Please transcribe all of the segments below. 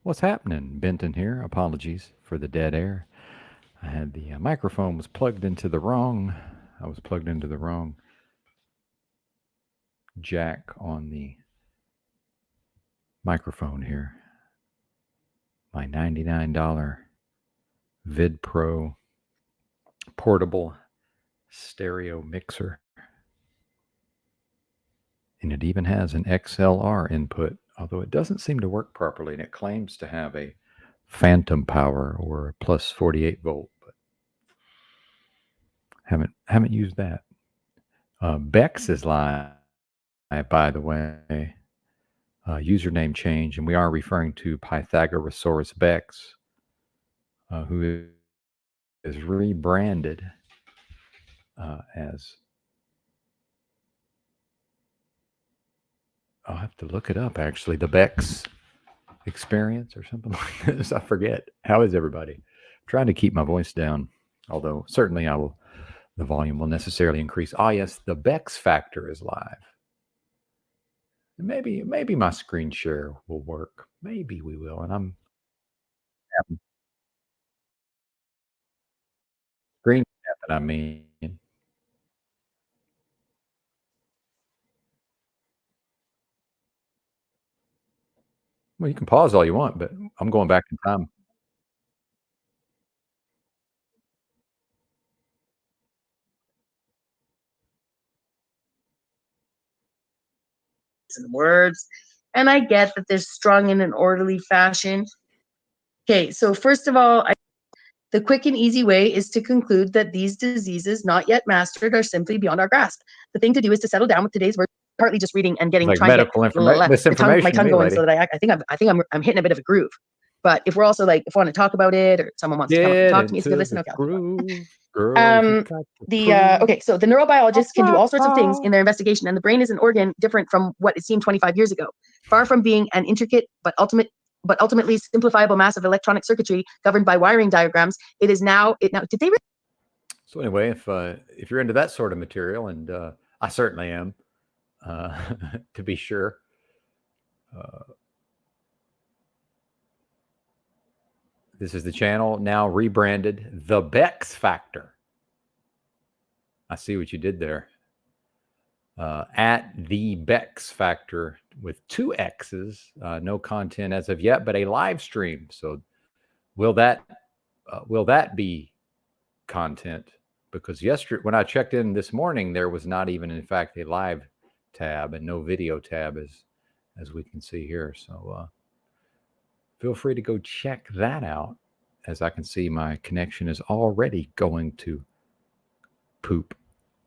What's happening? Benton here. Apologies for the dead air. I had the microphone was plugged into the wrong. I was plugged into the wrong jack on the microphone here. My $99 VidPro portable stereo mixer. And it even has an XLR input, although it doesn't seem to work properly. And it claims to have a phantom power or a plus 48 volt, but haven't used that. Bex is live, by the way. Username change, and we are referring to Pythagorasaurus Bex, who is rebranded as. I'll have to look it up. Actually, the Bex Experience or something like this. I forget. How is everybody? I'm trying to keep my voice down, although certainly I will. The volume will necessarily increase. Ah, yes, the Bex Factor is live. Maybe my screen share will work. Maybe we will. And I'm screen tapping. I mean, well, you can pause all you want, but I'm going back in time. and words. And I get that they're strung in an orderly fashion. Okay, so first of all, the quick and easy way is to conclude that these diseases not yet mastered are simply beyond our grasp. The thing to do is to settle down with today's words, partly just reading and getting Like trying to medical get misinformation. my tongue going so that I'm hitting a bit of a groove. But if we're also like, if I want to talk about it or someone wants to come up and talk to me, it's a good listen. Okay. Okay, so the neurobiologists can do all sorts of things in their investigation, and the brain is an organ different from what it seemed 25 years ago. Far from being an intricate but ultimately simplifiable mass of electronic circuitry governed by wiring diagrams, it is now. Did they? So anyway, if you're into that sort of material, and I certainly am, to be sure. This is the channel now rebranded The Bex Factor. I see what you did there. At The Bex Factor with 2 X's. No content as of yet, but a live stream. So will that be content? Because yesterday, when I checked in this morning, there was not even, in fact, a live tab and no video tab, as we can see here. So feel free to go check that out. As I can see, my connection is already going to poop.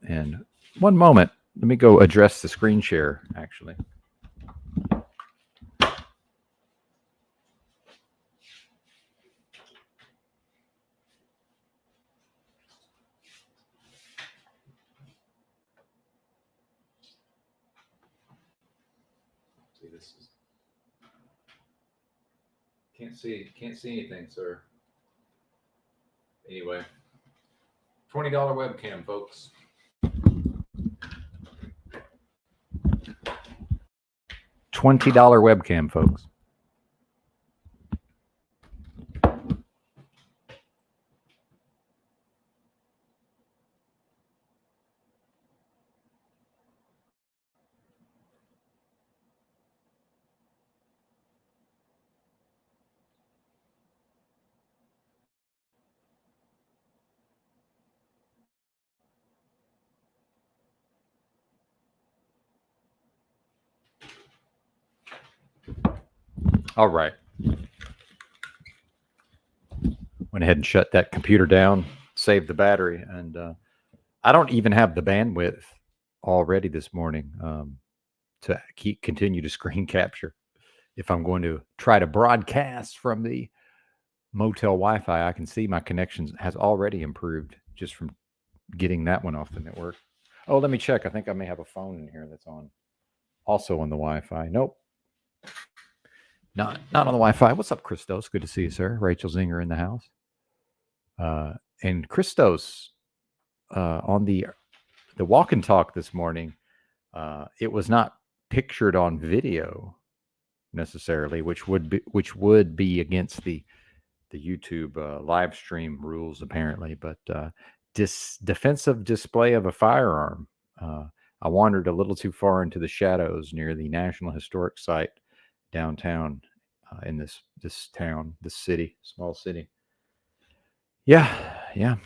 And one moment, let me go address the screen share, actually. See, this is can't see anything, sir. Anyway, $20 webcam, folks. $20 webcam, folks. All right. Went ahead and shut that computer down, saved the battery, and I don't even have the bandwidth already this morning to continue to screen capture. If I'm going to try to broadcast from the motel Wi-Fi, I can see my connection has already improved just from getting that one off the network. Oh, let me check. I think I may have a phone in here that's also on the Wi-Fi. Nope. Not on the Wi-Fi. What's up, Christos? Good to see you, sir. Rachel Zinger in the house. And Christos on the walk and talk this morning, it was not pictured on video. necessarily, which would be against the YouTube live stream rules apparently. But defensive display of a firearm. I wandered a little too far into the shadows near the National Historic Site downtown in this town, this city, small city. Yeah, yeah.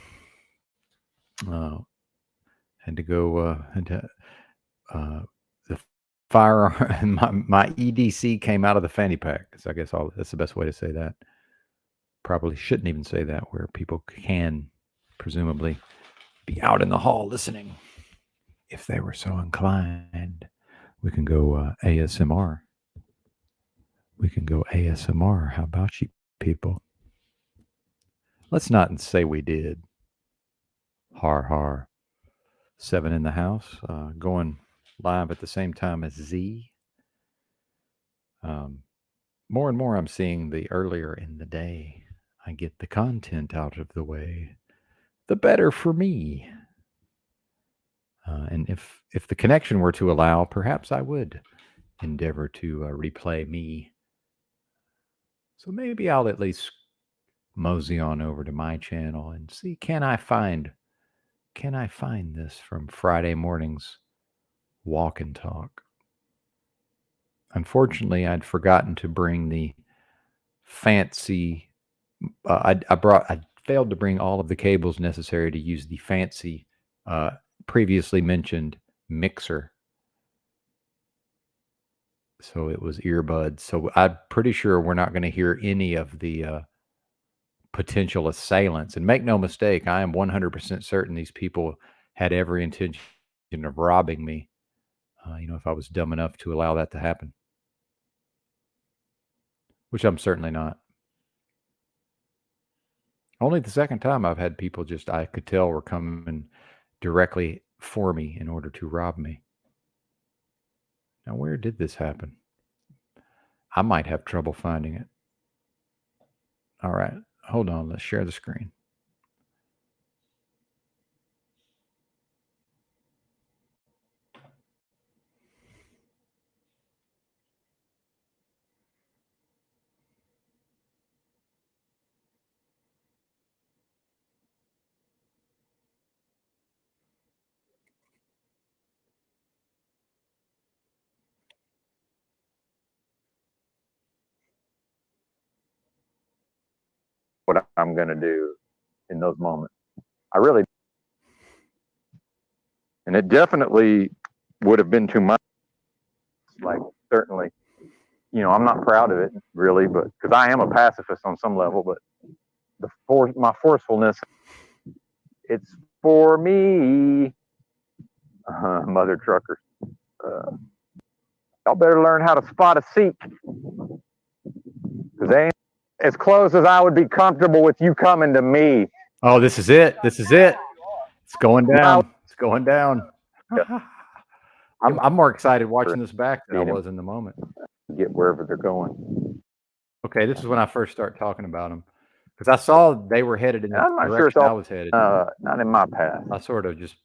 Had to go. The firearm. My EDC came out of the fanny pack. So I guess that's the best way to say that. Probably shouldn't even say that, where people can presumably be out in the hall listening. If they were so inclined, we can go ASMR. We can go ASMR. How about you people? Let's not say we did. Har har. 7 in the house, going live at the same time as Z. More and more I'm seeing the earlier in the day I get the content out of the way, the better for me. And if the connection were to allow, perhaps I would endeavor to replay me. So maybe I'll at least mosey on over to my channel and see, can I find this from Friday morning's walk and talk? Unfortunately, I'd forgotten to bring the fancy. I failed to bring all of the cables necessary to use the fancy, previously mentioned mixer. So it was earbuds. So I'm pretty sure we're not going to hear any of the potential assailants. And make no mistake, I am 100% certain these people had every intention of robbing me. If I was dumb enough to allow that to happen, which I'm certainly not. Only the second time I've had people I could tell were coming directly for me in order to rob me. Now, where did this happen? I might have trouble finding it. All right, hold on. Let's share the screen. What I'm going to do in those moments. And it definitely would have been too much. Like, certainly, I'm not proud of it really, but because I am a pacifist on some level, but my forcefulness, it's for me. Mother truckers. Y'all better learn how to spot a seat, because they ain't as close as I would be comfortable with you coming to me. Oh, this is it. This is it. It's going down. It's going down. Yeah. I'm more excited watching this back than I was in the moment. Get wherever they're going. Okay, this is when I first start talking about them, because I saw they were headed in the direction I was headed. Not in my path. I sort of just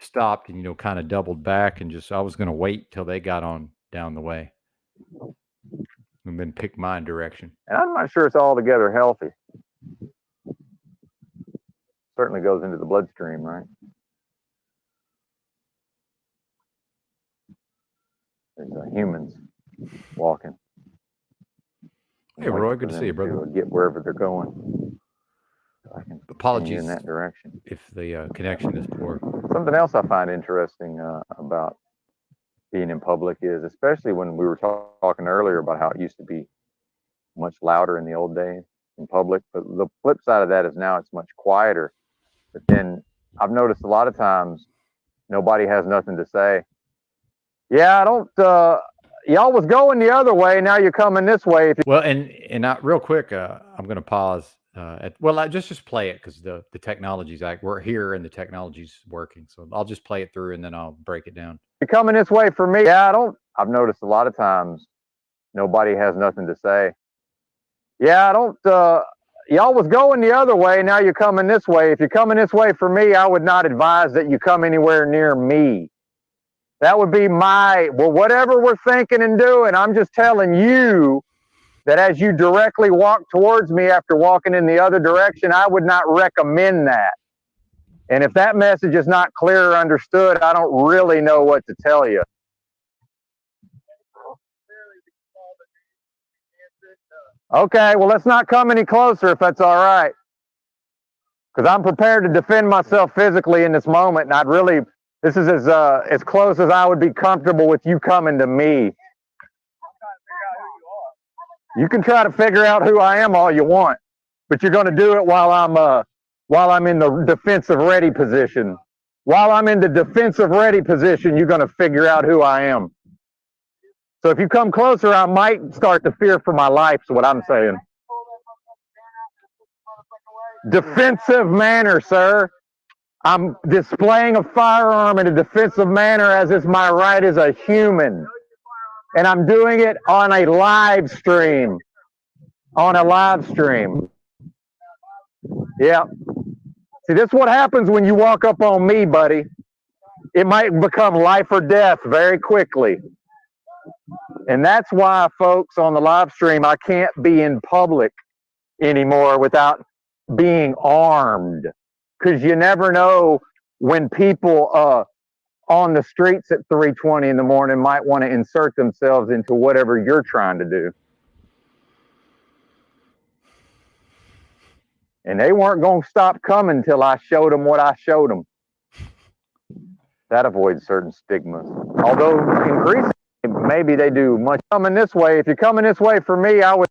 stopped and kind of doubled back and I was going to wait till they got on down the way and then pick my direction. And I'm not sure it's altogether healthy. Certainly goes into the bloodstream, right? There's humans walking. Hey, Roy, good to see you, brother. To get wherever they're going. So I can apologies in that direction if the connection is poor. Something else I find interesting about being in public is, especially when we were talking earlier about how it used to be much louder in the old days in public, but the flip side of that is now it's much quieter. But then I've noticed a lot of times nobody has nothing to say. Yeah, I don't. Y'all was going the other way. Now you're coming this way. Well, and real quick, I'm going to pause. I just play it because the technology's we're here and the technology's working. So I'll just play it through and then I'll break it down. You're coming this way for me. Yeah, I don't. I've noticed a lot of times nobody has nothing to say. Yeah, I don't. Y'all was going the other way. Now you're coming this way. If you're coming this way for me, I would not advise that you come anywhere near me. That would be my, well, whatever we're thinking and doing, I'm just telling you that as you directly walk towards me after walking in the other direction, I would not recommend that. And if that message is not clear or understood, I don't really know what to tell you. Okay, well, let's not come any closer if that's all right. Because I'm prepared to defend myself physically in this moment, and I'd really, this is as close as I would be comfortable with you coming to me. You can try to figure out who I am all you want, but you're going to do it while I'm in the defensive ready position. While I'm in the defensive ready position, you're going to figure out who I am. So if you come closer, I might start to fear for my life, is what I'm saying. Defensive manner, sir. I'm displaying a firearm in a defensive manner as is my right as a human. And I'm doing it on a live stream. On a live stream. Yeah. See, this is what happens when you walk up on me, buddy. It might become life or death very quickly. And that's why, folks, on the live stream, I can't be in public anymore without being armed. Because you never know when people on the streets at 3:20 in the morning might want to insert themselves into whatever you're trying to do. And they weren't going to stop coming till I showed them what I showed them. That avoids certain stigmas. Although increasingly, maybe they do much. Coming this way, if you're coming this way for me, I would.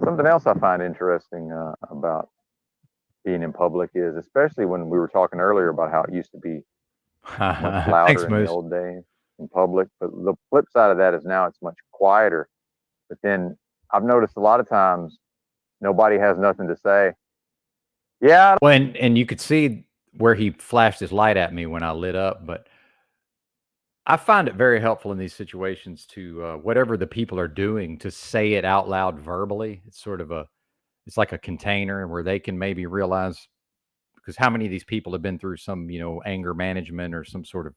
Something else I find interesting about being in public is, especially when we were talking earlier about how it used to be much louder in the old days in public. But the flip side of that is now it's much quieter. But then I've noticed a lot of times nobody has nothing to say. Yeah. Well, and you could see where he flashed his light at me when I lit up, but I find it very helpful in these situations to whatever the people are doing to say it out loud verbally. It's sort of it's like a container where they can maybe realize, because how many of these people have been through some, anger management or some sort of,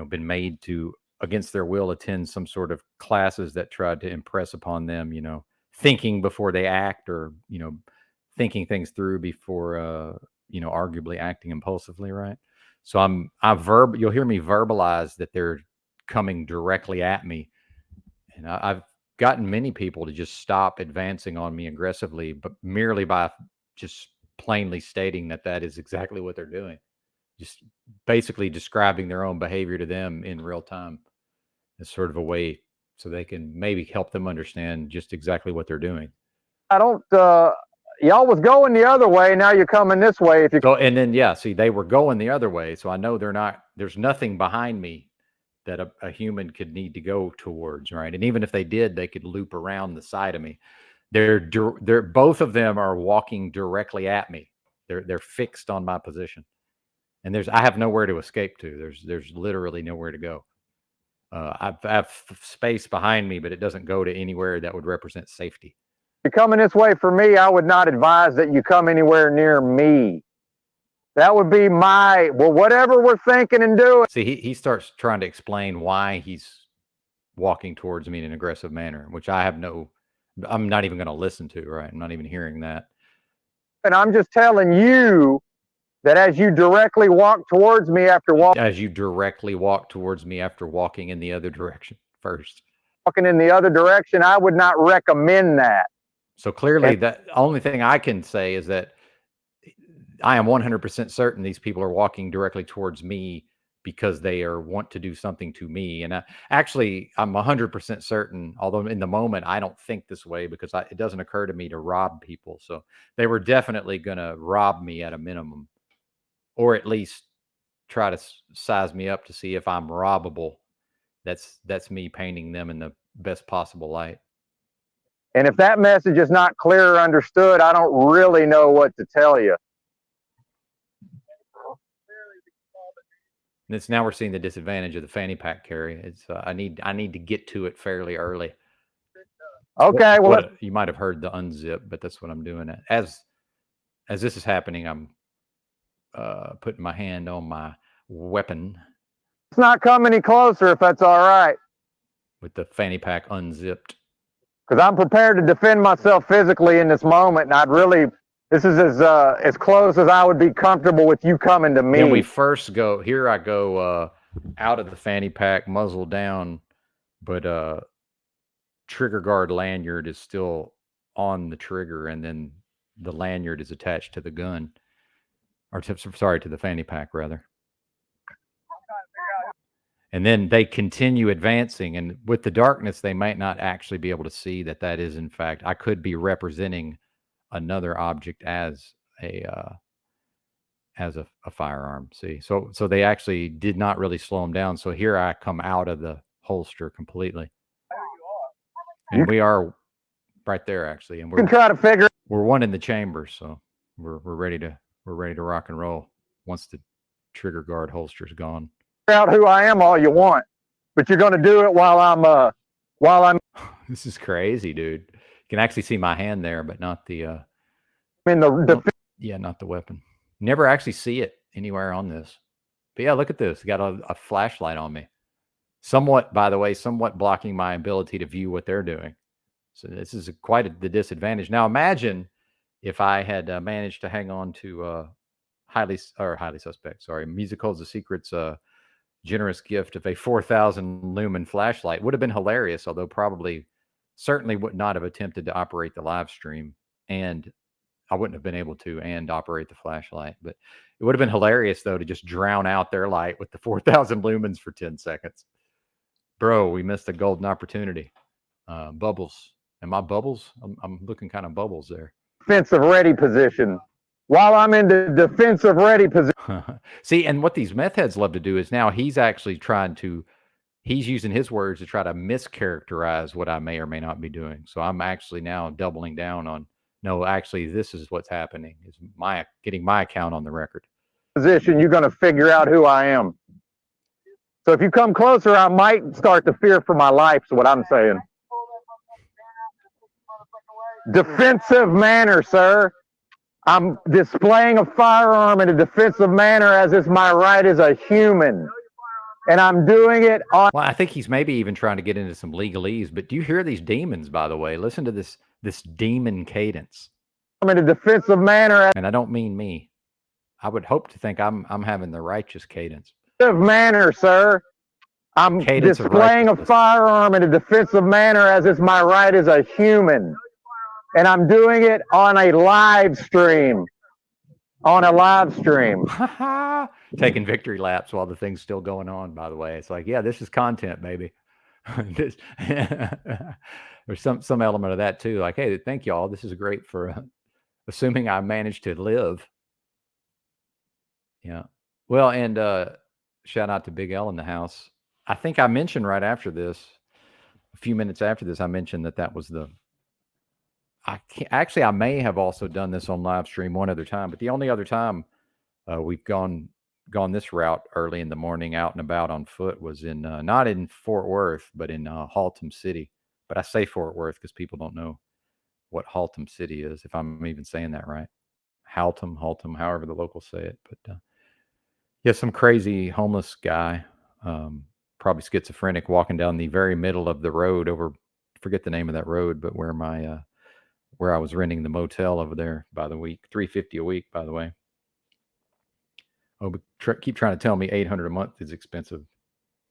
been made to, against their will, attend some sort of classes that tried to impress upon them, thinking before they act, or, thinking things through before, arguably acting impulsively. Right. So you'll hear me verbalize that they're coming directly at me. And I've gotten many people to just stop advancing on me aggressively, but merely by just plainly stating that is exactly what they're doing. Just basically describing their own behavior to them in real time. It's sort of a way so they can maybe help them understand just exactly what they're doing. I don't, y'all was going the other way. Now you're coming this way. If you go, and then, see, they were going the other way. So I know there's nothing behind me that a human could need to go towards. Right. And even if they did, they could loop around the side of me. They're both of them are walking directly at me. They're fixed on my position. And I have nowhere to escape to. There's literally nowhere to go. I have space behind me, but it doesn't go to anywhere that would represent safety. If you're coming this way for me, I would not advise that you come anywhere near me. That would be my, well, whatever we're thinking and doing. See, he starts trying to explain why he's walking towards me in an aggressive manner, which I'm not even going to listen to, right? I'm not even hearing that. And I'm just telling you that as you directly walk towards me after walking. As you directly walk towards me after walking in the other direction first. Walking in the other direction, I would not recommend that. So clearly, the only thing I can say is that I am 100% certain these people are walking directly towards me because they want to do something to me. And I'm 100% certain, although in the moment I don't think this way because it doesn't occur to me to rob people. So they were definitely going to rob me at a minimum, or at least try to size me up to see if I'm robbable. That's me painting them in the best possible light. And if that message is not clear or understood, I don't really know what to tell you. And now we're seeing the disadvantage of the fanny pack carry. It's I need to get to it fairly early. Okay, well, you might have heard the unzip, but that's what I'm doing. As this is happening, I'm putting my hand on my weapon Let's not come any closer if that's all right. with the fanny pack unzipped. Because I'm prepared to defend myself physically in this moment, and this is as close as I would be comfortable with you coming to me. Then we first go, here I go out of the fanny pack, muzzle down, but trigger guard lanyard is still on the trigger, and then the lanyard is attached to the gun, or to the fanny pack rather. And then they continue advancing, and with the darkness, they might not actually be able to see that is in fact, I could be representing another object as a firearm. See, so they actually did not really slow them down. So here I come out of the holster completely, and we are right there actually, and we're one in the chamber, so we're ready to rock and roll once the trigger guard holster is gone. Out who I am all you want, but you're going to do it while I'm This is crazy, dude. You can actually see my hand there, but not the not the weapon. Never actually see it anywhere on this. But yeah, look at this. Got a flashlight on me. Somewhat, by the way, blocking my ability to view what they're doing. So this is quite the disadvantage. Now imagine if I had managed to hang on to highly suspect. Sorry, Music Holds the Secret's generous gift of a 4,000 lumen flashlight. Would have been hilarious, although certainly would not have attempted to operate the live stream, and I wouldn't have been able to and operate the flashlight. But it would have been hilarious though to just drown out their light with the 4,000 lumens for 10 seconds. Bro, we missed a golden opportunity. Bubbles. Am I bubbles? I'm looking kind of bubbles there. Defensive ready position. While I'm in the defensive ready position. See, and what these meth heads love to do is now he's actually he's using his words to try to mischaracterize what I may or may not be doing. So I'm actually now doubling down on, no, actually, this is what's happening, is getting my account on the record. Position, you're going to figure out who I am. So if you come closer, I might start to fear for my life, is what I'm saying. Defensive manner, sir. I'm displaying a firearm in a defensive manner as is my right as a human. And I'm doing it on... Well, I think he's maybe even trying to get into some legalese, but do you hear these demons, by the way? Listen to this demon cadence. I'm in a defensive manner. And I don't mean me. I would hope to think I'm having the righteous cadence. Manner, sir. I'm displaying a firearm in a defensive manner as is my right as a human. And I'm doing it on a live stream. Taking victory laps while the thing's still going on, by the way. It's like, yeah, this is content, baby. There's some element of that too. Like, hey, thank y'all. This is great for assuming I managed to live. Yeah. Well, and shout out to Big L in the house. I think I mentioned right after this, a few minutes after this, I mentioned that was I may have also done this on live stream one other time, but the only other time we've gone this route early in the morning out and about on foot was in not in Fort Worth, but in Haltom City. But I say Fort Worth because people don't know what Haltom City is, if I'm even saying that right. Haltom, however the locals say it. But yeah, some crazy homeless guy, probably schizophrenic, walking down the very middle of the road forget the name of that road, but where I was renting the motel over there by the week, $350 a week, by the way. Oh, but keep trying to tell me $800 a month is expensive.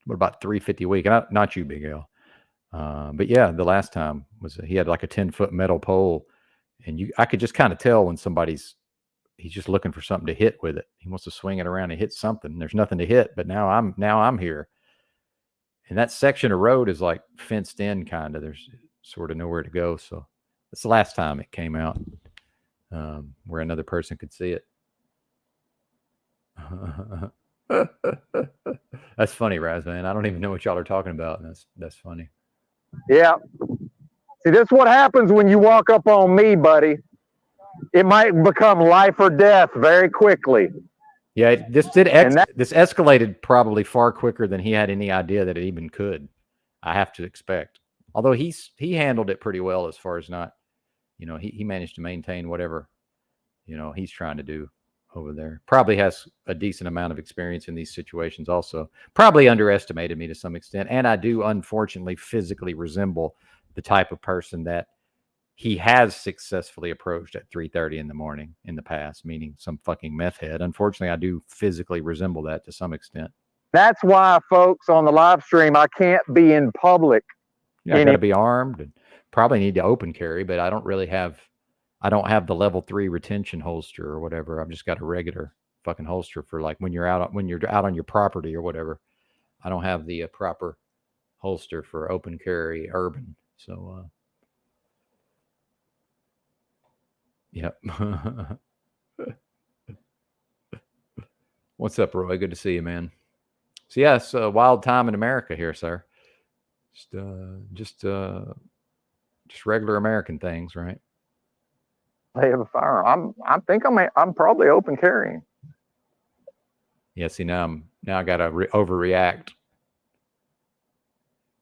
What about $350 a week? Not you, Big L. But yeah, the last time he had like a 10-foot metal pole, and I could just kind of tell when he's just looking for something to hit with it. He wants to swing it around and hit something. There's nothing to hit, but now I'm here. And that section of road is like fenced in, kind of. There's sort of nowhere to go. So that's the last time it came out, where another person could see it. That's funny, Raz, man. I don't even know what y'all are talking about. And that's funny. Yeah. See, this is what happens when you walk up on me, buddy. It might become life or death very quickly. Yeah, this escalated probably far quicker than he had any idea that it even could. I have to expect. Although he handled it pretty well as far as not, he managed to maintain whatever, he's trying to do. over there. Probably has a decent amount of experience in these situations also. Probably underestimated me to some extent. And I do, unfortunately, physically resemble the type of person that he has successfully approached at 3:30 in the morning in the past, meaning some fucking meth head. Unfortunately, I do physically resemble that to some extent. That's why, folks, on the live stream, I can't be in public. Yeah, I got to be armed and probably need to open carry, but I don't have the level 3 retention holster or whatever. I've just got a regular fucking holster for like when you're out on your property or whatever. I don't have the proper holster for open carry urban. So, yep. What's up, Roy? Good to see you, man. So yeah, it's a wild time in America here, sir. Just regular American things, right? They have a firearm. I'm probably open carrying. Yeah. See, now I got to overreact.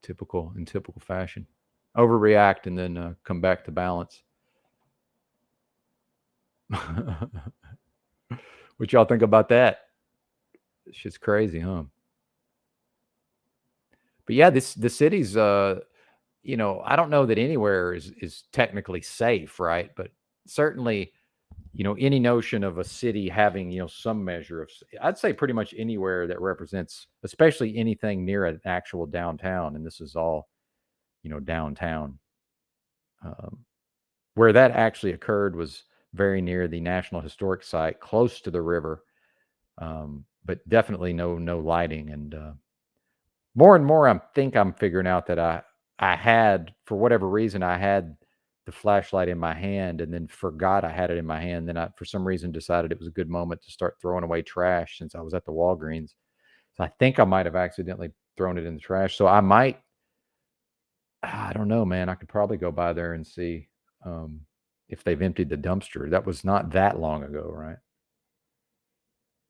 In typical fashion, overreact and then come back to balance. What y'all think about that? This shit's crazy, huh? But yeah, the city's, I don't know that anywhere is technically safe, right? But certainly, any notion of a city having, some measure of, I'd say pretty much anywhere that represents, especially anything near an actual downtown. And this is all, downtown. Where that actually occurred was very near the National Historic Site, close to the river, but definitely no lighting. And more and more, I'm figuring out that I had, for whatever reason, I had the flashlight in my hand and then forgot I had it in my hand. Then I, for some reason, decided it was a good moment to start throwing away trash since I was at the Walgreens. So I think I might have accidentally thrown it in the trash. So I don't know, man. I could probably go by there and see if they've emptied the dumpster. That was not that long ago, right?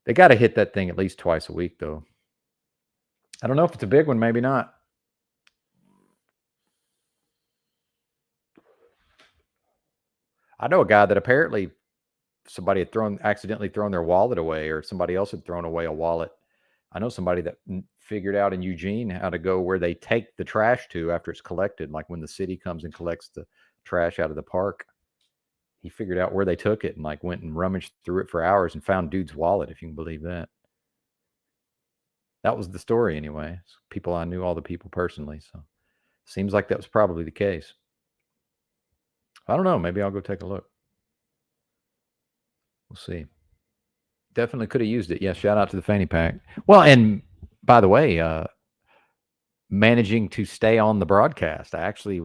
They got to hit that thing at least twice a week, though. I don't know if it's a big one, maybe not. I know a guy that apparently somebody had accidentally thrown their wallet away, or somebody else had thrown away a wallet. I know somebody that figured out in Eugene how to go where they take the trash to after it's collected. Like when the city comes and collects the trash out of the park, he figured out where they took it and like went and rummaged through it for hours and found dude's wallet, if you can believe that. That was the story anyway. People, I knew all the people personally, so seems like that was probably the case. I don't know. Maybe I'll go take a look. We'll see. Definitely could have used it. Yeah, shout out to the fanny pack. Well, and by the way, managing to stay on the broadcast, I actually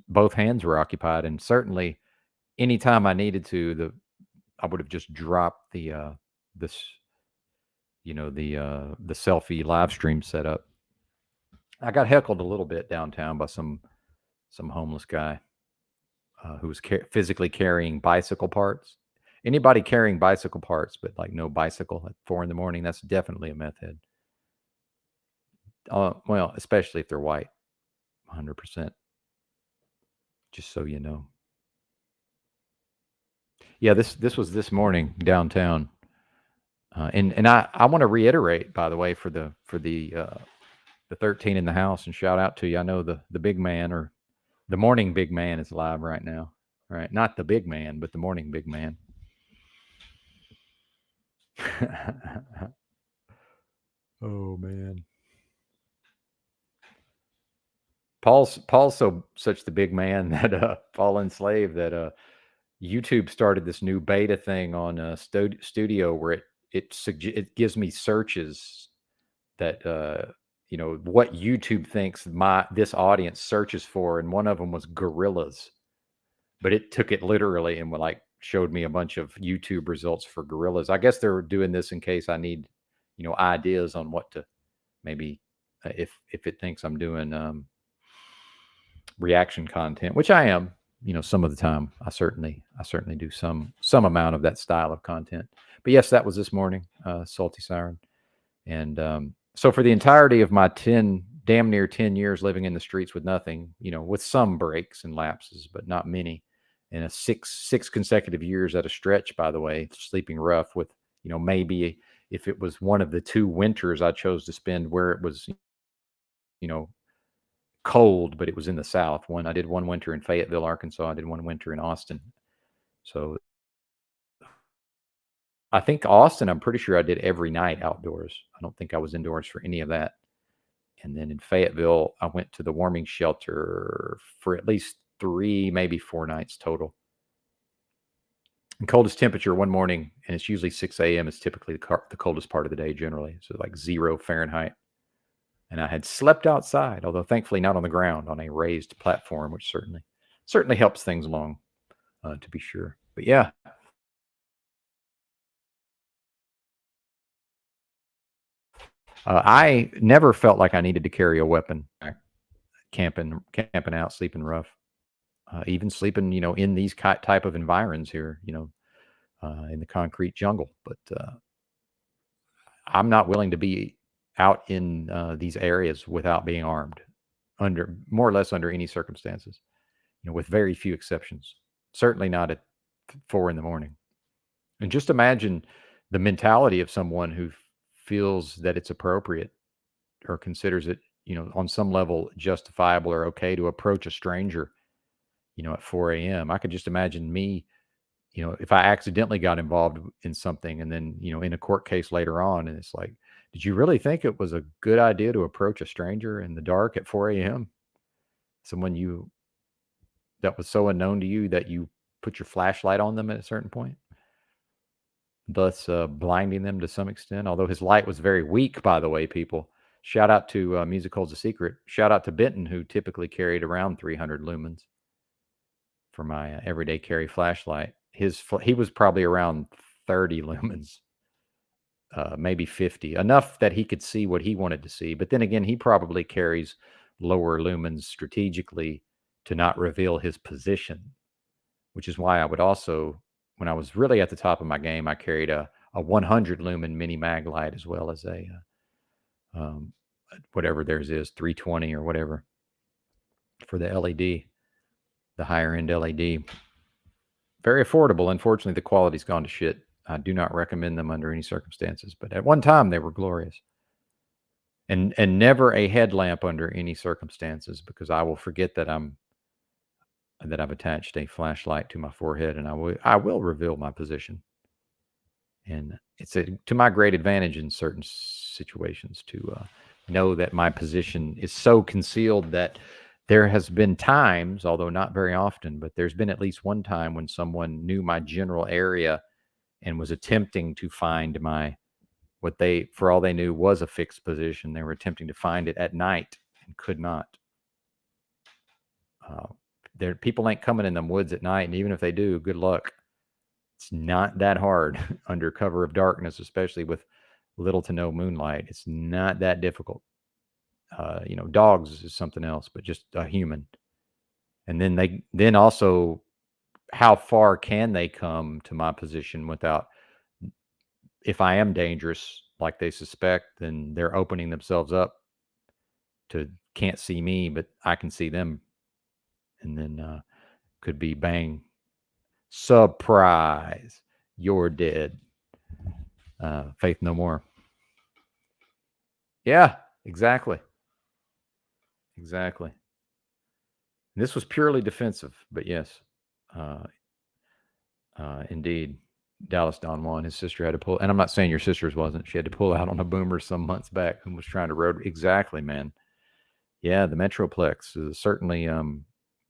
both hands were occupied, and certainly anytime I needed to, I would have just dropped the selfie live stream setup. I got heckled a little bit downtown by some homeless guy who was physically carrying bicycle parts. Anybody carrying bicycle parts, but like no bicycle at 4 a.m, that's definitely a meth head. Well, especially if they're white, 100%. Just so you know. Yeah, this was this morning downtown, and I want to reiterate, by the way, for the 13 in the house, and shout out to you. I know the big man, or the morning big man, is live right now. Right, not the big man, but the morning big man. Oh man, Paul's such the big man that Fallen Slave that YouTube started this new beta thing on Studio where it gives me searches that what YouTube thinks this audience searches for, and one of them was gorillas, but it took it literally and showed me a bunch of YouTube results for gorillas. I guess they're doing this in case I need ideas on what to maybe if it thinks I'm doing reaction content, which I am. Some of the time I certainly do some amount of that style of content. But yes, that was this morning, Salty Siren. And so for the entirety of my damn near 10 years living in the streets with nothing, with some breaks and lapses, but not many, and six consecutive years at a stretch, by the way, sleeping rough with Maybe if it was one of the 2 winters I chose to spend where it was, cold, but it was in the South. I did one winter in Fayetteville, Arkansas. I did one winter in Austin. So I think Austin, I'm pretty sure I did every night outdoors. I don't think I was indoors for any of that. And then in Fayetteville, I went to the warming shelter for at least 3, maybe 4 nights total. And coldest temperature one morning, and it's usually 6 a.m. is typically the coldest part of the day generally. So like 0 Fahrenheit. And I had slept outside, although thankfully not on the ground, on a raised platform, which certainly helps things along, to be sure. But yeah. I never felt like I needed to carry a weapon camping out, sleeping rough, even sleeping, in these type of environs here, in the concrete jungle. But I'm not willing to be out in these areas without being armed, under more or less under any circumstances, with very few exceptions. Certainly not at 4 a.m. And just imagine the mentality of someone who feels that it's appropriate or considers it, on some level justifiable or okay to approach a stranger, at 4 a.m. I could just imagine me, if I accidentally got involved in something and then, in a court case later on, and it's like, did you really think it was a good idea to approach a stranger in the dark at 4 a.m.? Someone that was so unknown to you that you put your flashlight on them at a certain point, thus blinding them to some extent. Although his light was very weak, by the way, people. Shout out to Music Holds a Secret. Shout out to Benton, who typically carried around 300 lumens for my everyday carry flashlight. He was probably around 30 lumens, maybe 50, enough that he could see what he wanted to see. But then again, he probably carries lower lumens strategically to not reveal his position, which is why I would also, when I was really at the top of my game, I carried a 100 lumen mini mag light as well as a whatever theirs is, 320 or whatever for the LED, the higher end LED. Very affordable. Unfortunately, the quality's gone to shit. I do not recommend them under any circumstances, but at one time they were glorious. And never a headlamp under any circumstances, because I will forget that I've attached a flashlight to my forehead, and I will reveal my position. And it's to my great advantage in certain situations to know that my position is so concealed that there has been times, although not very often, but there's been at least one time when someone knew my general area and was attempting to find what they, for all they knew, was a fixed position. They were attempting to find it at night and could not. People ain't coming in them woods at night, and even if they do, good luck. It's not that hard under cover of darkness, especially with little to no moonlight. It's not that difficult. Dogs is something else, but just a human. And then also, how far can they come to my position without, if I am dangerous, like they suspect, then they're opening themselves up to can't see me, but I can see them. And then could be bang, surprise, you're dead. Faith no more. Yeah, exactly. Exactly. This was purely defensive, but yes, indeed. Dallas Don Juan, his sister had to pull, and I'm not saying your sister's wasn't. She had to pull out on a boomer some months back and was trying to road. Exactly, man. Yeah, the Metroplex is certainly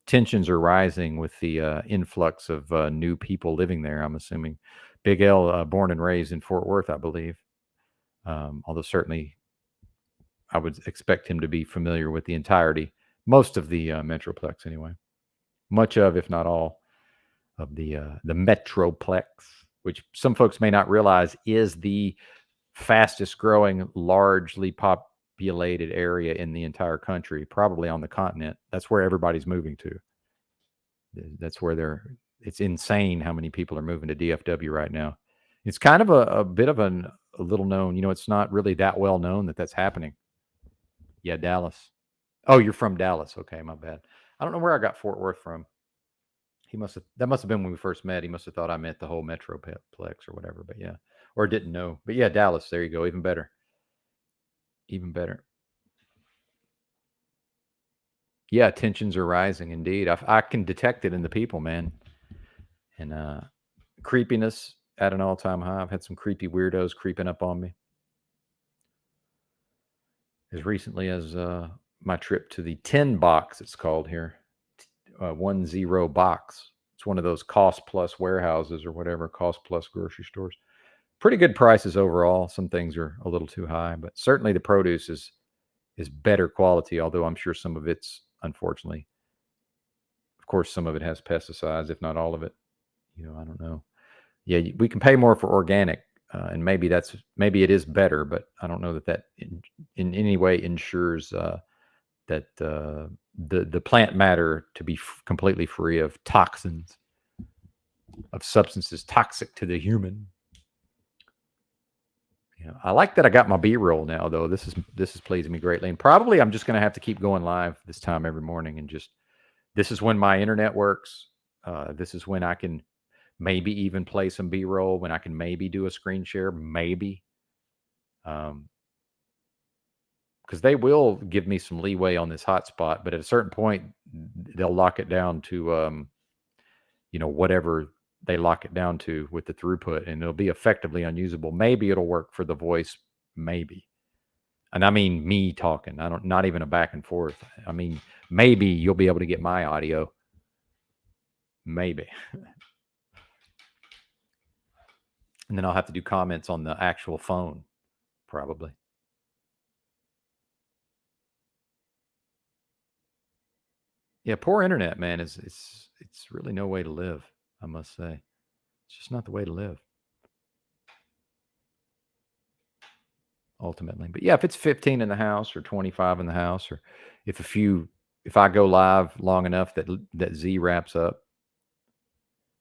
tensions are rising with the influx of new people living there. I'm assuming Big L, born and raised in Fort Worth, I believe. Although certainly I would expect him to be familiar with the entirety, most of the Metroplex anyway. Much of, if not all, of the Metroplex, which some folks may not realize is the fastest growing, largely populated area in the entire country, probably on the continent. That's where everybody's moving to. That's where it's insane how many people are moving to DFW right now. It's kind of a bit of a little known, it's not really that well known that that's happening. Yeah, Dallas. Oh, you're from Dallas. Okay, my bad. I don't know where I got Fort Worth from. That must have been when we first met. He must have thought I meant the whole Metroplex or whatever. But yeah, or didn't know. But yeah, Dallas, there you go. Even better. Even better. Yeah, tensions are rising indeed. I can detect it in the people, man. And creepiness at an all-time high. I've had some creepy weirdos creeping up on me. As recently as my trip to the 10 box, it's called here. 10 box. It's one of those cost plus warehouses or whatever, cost plus grocery stores. Pretty good prices overall. Some things are a little too high, but certainly the produce is better quality, although I'm sure some of it's, unfortunately, of course, some of it has pesticides, if not all of it. I don't know. Yeah, we can pay more for organic, and maybe it is better, but I don't know that in any way ensures that the plant matter to be completely free of toxins, of substances toxic to the human. I like that I got my B-roll now, though. This is pleasing me greatly, and probably I'm just going to have to keep going live this time every morning, and this is when my internet works. This is when I can maybe even play some B-roll, when I can maybe do a screen share, maybe. Because they will give me some leeway on this hotspot, but at a certain point, they'll lock it down to, whatever they lock it down to with the throughput, and it'll be effectively unusable. Maybe it'll work for the voice, maybe. And I mean me talking. Not even a back and forth. I mean, maybe you'll be able to get my audio. Maybe. And then I'll have to do comments on the actual phone, probably. Yeah, poor internet, man. It's really no way to live, I must say. It's just not the way to live. Ultimately. But yeah, if it's 15 in the house or 25 in the house, or if I go live long enough that Z wraps up,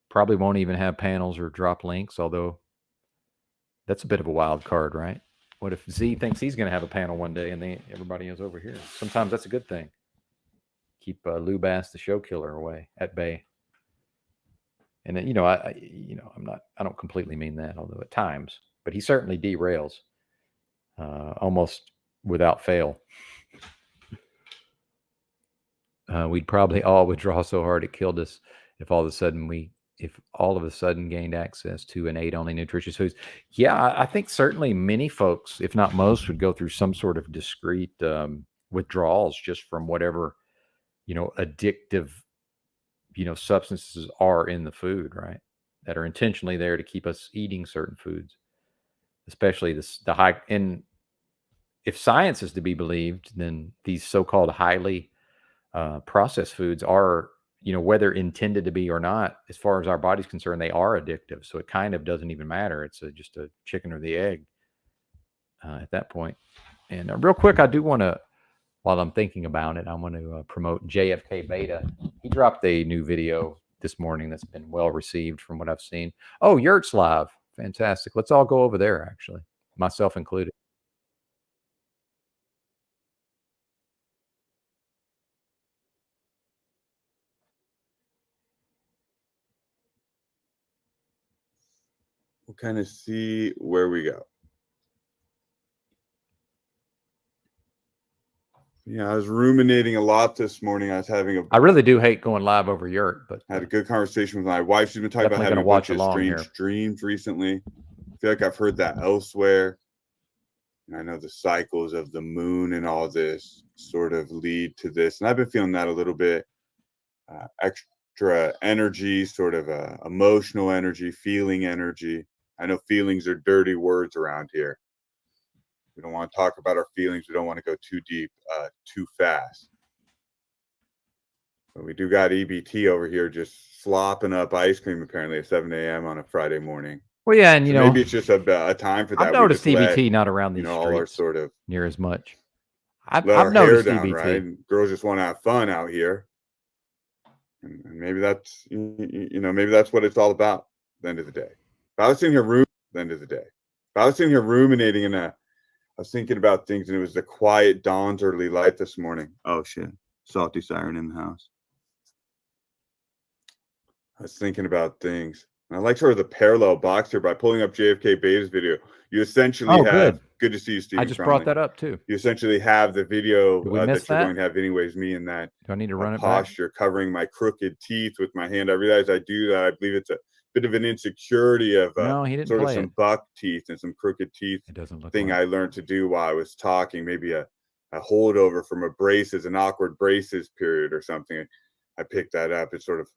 probably won't even have panels or drop links, although that's a bit of a wild card, right? What if Z thinks he's going to have a panel one day and everybody is over here? Sometimes that's a good thing. Keep Lou Bass, the show killer, away at bay. And then, I don't completely mean that, although at times, but he certainly derails almost without fail. We'd probably all withdraw so hard it killed us if all of a sudden gained access to an ate only nutritious foods. Yeah, I think certainly many folks, if not most, would go through some sort of discrete withdrawals just from whatever, addictive, substances are in the food, right? That are intentionally there to keep us eating certain foods, especially the high. And if science is to be believed, then these so-called highly processed foods are, whether intended to be or not, as far as our body's concerned, they are addictive. So it kind of doesn't even matter. It's just a chicken or the egg at that point. And real quick, I do want to, while I'm thinking about it, I want to promote JFK Beta. He dropped a new video this morning that's been well received from what I've seen. Oh, Yurt's live. Fantastic. Let's all go over there, actually, myself included. We'll kind of see where we go. Yeah, I was ruminating a lot this morning. I really do hate going live over Yurt, but had a good conversation with my wife. She's been talking about having a bunch of strange dreams recently. I feel like I've heard that elsewhere. And I know the cycles of the moon and all this sort of lead to this. And I've been feeling that a little bit. Extra energy, sort of emotional energy, feeling energy. I know feelings are dirty words around here. We don't want to talk about our feelings. We don't want to go too deep, too fast. But we do got EBT over here just slopping up ice cream apparently at 7 a.m. on a Friday morning. Well, yeah, and maybe it's just a time for that. I've noticed EBT not around these streets all are sort of near as much. I've noticed hair down, EBT. Right? Girls just want to have fun out here, and maybe that's maybe that's what it's all about. At the end of the day, if I was sitting here ruminating in I was thinking about things, and it was the quiet dawn's early light this morning. Oh shit, salty siren in the house. I was thinking about things. And I like sort of the parallel box here by pulling up JFK Beta's video. You essentially have good to see you, Stephen. I just brought that up too. You essentially have the video that you're going to have anyways. Me in that do I need to run it posture, back? covering my crooked teeth with my hand. I realize I do that. I believe it's a bit of an insecurity of no, he didn't sort play of some buck teeth and some crooked teeth. It doesn't look thing like. I learned to do while I was talking. Maybe a holdover from a braces, an awkward braces period or something. I picked that up. It's sort of.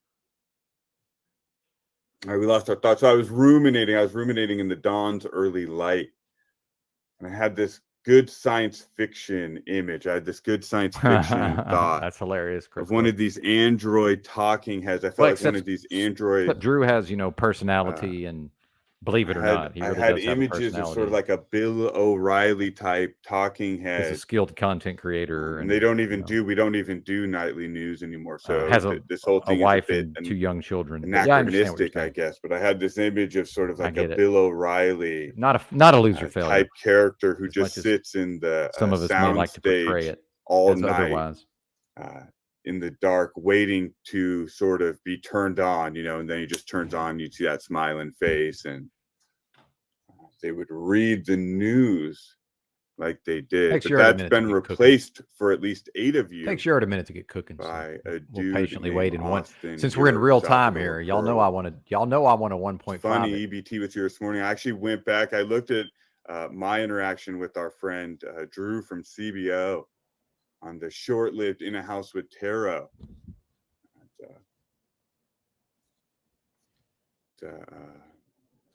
We lost our thoughts. So I was ruminating in the dawn's early light. And I had this good science fiction image. I had this good science fiction thought. That's hilarious. Of one of these android talking heads. I felt like one of these android. But Drew has, personality and believe it or not, he really I had does have images of sort of like a Bill O'Reilly type talking head. He's a skilled content creator. And they don't even we don't even do nightly news anymore. So has this whole thing a wife is and 2 young children. Anachronistic, I guess. But I had this image of sort of like a Bill O'Reilly, not a loser failure type character who just sits in the some of us may like to portray it all night, otherwise. In the dark, waiting to sort of be turned on, and then he just turns on. You see that smiling face, and they would read the news like they did. But that's been replaced for at least 8 of you. Takes Jared a minute to get cooking. By a dude we'll patiently wait in one. Since we're in real time here, y'all know I want a 1.5. Funny EBT with you this morning. I actually went back. I looked at my interaction with our friend Drew from CBO on the short-lived In a House with Tarot.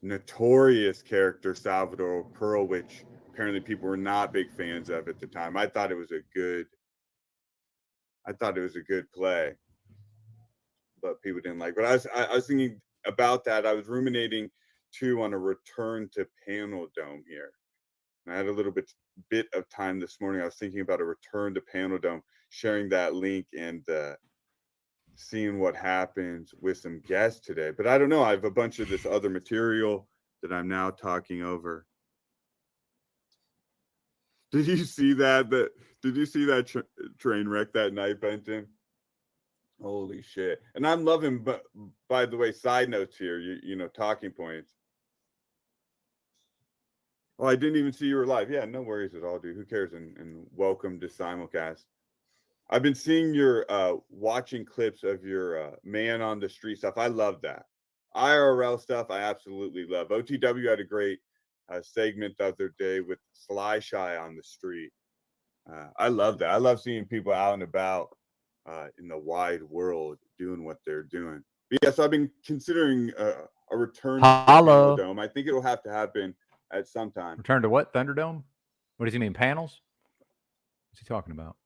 Notorious character Salvador Pearl, which apparently people were not big fans of at the time. I thought it was a good play, but people didn't like. But I was thinking about that. I was ruminating too on a return to Panel Dome here. And I had a little bit of time this morning. I was thinking about a return to Panel Dome, sharing that link and seeing what happens with some guests today. But I don't know. I have a bunch of this other material that I'm now talking over. Did you see that? Did you see that train wreck that night, Benton? Holy shit. And I'm loving, but by the way, side notes here, talking points. Oh, I didn't even see you were live. Yeah, no worries at all, dude. Who cares? And welcome to Simulcast. I've been seeing your watching clips of your man on the street stuff. I love that. IRL stuff, I absolutely love. OTW had a great segment the other day with Sly Shy on the street. I love that. I love seeing people out and about in the wide world doing what they're doing. But yeah, so I've been considering a return to Thunderdome. I think it'll have to happen at some time. Return to what? Thunderdome? What does he mean? Panels? What's he talking about?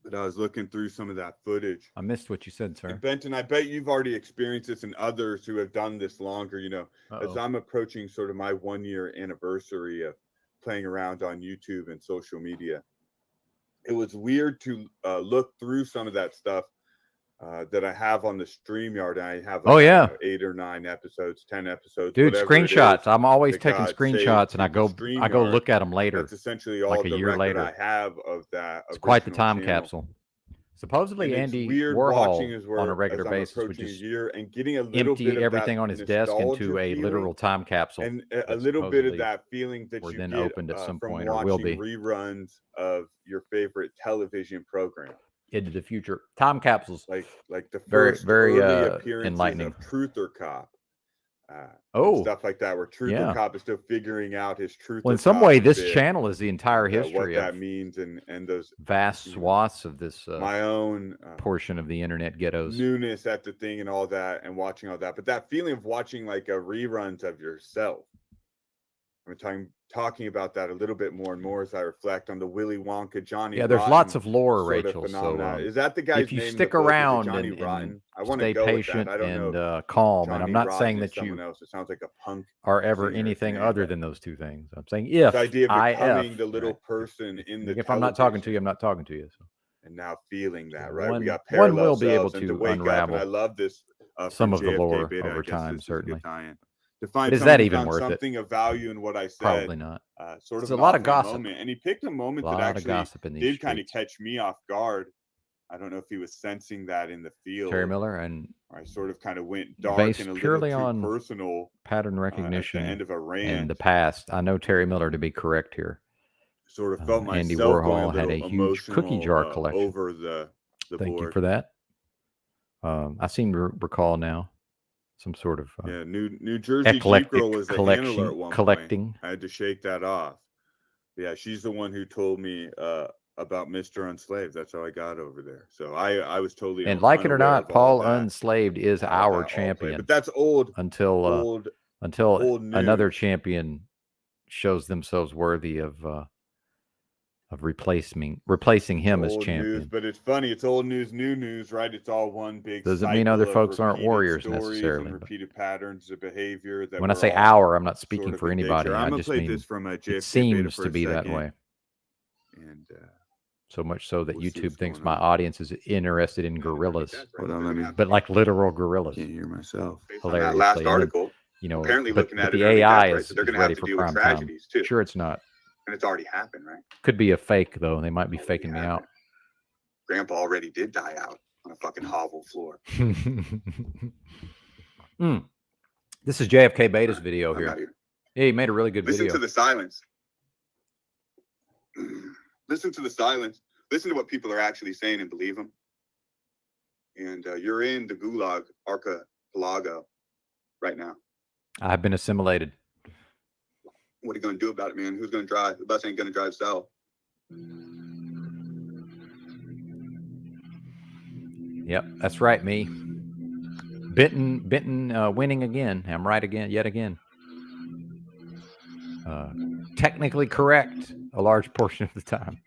But I was looking through some of that footage. I missed what you said, sir. And Benton, I bet you've already experienced this, and others who have done this longer, as I'm approaching sort of my 1-year anniversary of playing around on YouTube and social media. It was weird to look through some of that stuff that I have on the StreamYard. And I have 8 or 9 episodes, 10 episodes. Dude, screenshots. I'm always taking screenshots, and I go look at them later. That's essentially all like a year later. I have of that. It's quite the time capsule. Supposedly, Andy Warhol on a regular basis would just and getting a little empty everything on his desk into a literal time capsule, and a little bit of that feeling that you then get opened at some from point, or watching will be reruns of your favorite television program. Into the future, time capsules, like the first very appearances enlightening of Truther Cop. Stuff like that, where Truther Cop is still figuring out his truth. Well, in some way, this channel is the entire history what of that means, and those vast swaths of this my own portion of the internet ghettos, newness at the thing and all that, and watching all that. But that feeling of watching like a reruns of yourself. I'm talking about that a little bit more and more as I reflect on the Willy Wonka Johnny. Yeah, there's lots of lore, Rachel. So is that the guy's if you name stick around Johnny and Rotten? I want stay to go patient with that. I don't know. calm, Johnny and I'm not Rotten saying that you else. It sounds like a punk are ever anything other than those two things. I'm saying if the idea of becoming the little right? person in the. If I'm not talking to you, I'm not talking to you. So. And now feeling that, right? One, we got one will be able to to unravel. I love this. Some of the lore Beta, over time, certainly. To find is that even worth something of value in what I said? Probably not. Sort it's of a lot of gossip, moment. And he picked a moment that actually did kind of catch me off guard. I don't know if he was sensing that in the field. Terry Miller, and I sort of kind of went dark based and a purely little too on personal pattern recognition at the end of a rant. in the past. I know Terry Miller to be correct here. Sort of felt myself Andy going Warhol a had a little huge cookie jar emotional, collection. over the Thank board. you for that. I seem to recall now some sort of New Jersey Jeep Girl was a handler at one point. I had to shake that off. Yeah, she's the one who told me about Mr. Unslaved. That's how I got over there. So I was totally and like it or not, Paul Unslaved is our that champion. But that's old until another champion shows themselves worthy of replacing him as champion. News, but it's funny. It's old news, new news, right? It's all one big. Doesn't mean other folks aren't warriors necessarily. Repeated patterns of behavior. That when I say our, I'm not speaking sort of for anybody. I just mean this from a it seems to be that way. And so much so that YouTube thinks my audience is interested in gorillas. Hold on, let me. But like literal gorillas. Can't hear myself. Hilariously. That last article. You know, apparently but, looking at the it, AI right? is So they're going to ready have to for deal with prime tragedies time. too. Sure, it's not. And it's already happened, right? Could be a fake though. They might be faking me out. Grandpa already did die out on a fucking hovel floor. This is JFK Beta's video here. Yeah, he made a really good video. Listen to the silence. Listen to the silence. Listen to what people are actually saying and believe them. And you're in the Gulag archipelago right now. I've been assimilated. What are you going to do about it, man? Who's going to drive? The bus ain't going to drive south. Yep, that's right, me. Benton winning again. I'm right again, yet again. Technically correct a large portion of the time.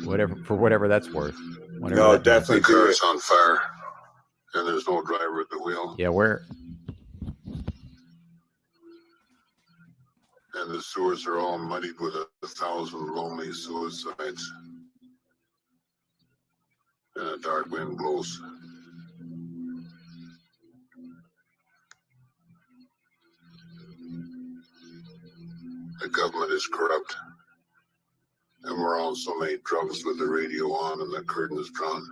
Whatever that's worth. No, definitely. The car is on fire, and there's no driver at the wheel. Yeah, where? And the sewers are all muddied with 1,000 lonely suicides. And a dark wind blows. The government is corrupt. And we're on so many drugs with the radio on and the curtain is drawn.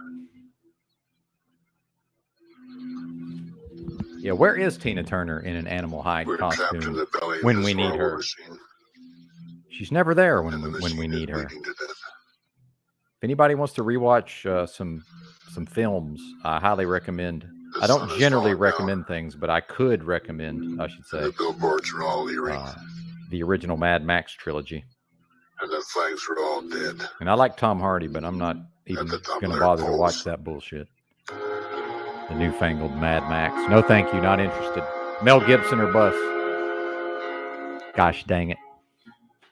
Yeah, where is Tina Turner in an animal hide costume when we need her? She's never there when we need her. If anybody wants to rewatch some films, I highly recommend. I don't generally recommend things, but I could recommend, I should say, the billboards are all the original Mad Max trilogy. And the flags are all dead. And I like Tom Hardy, but I'm not even going to bother to watch that bullshit. The newfangled Mad Max. No, thank you. Not interested. Mel Gibson or bust. Gosh dang it.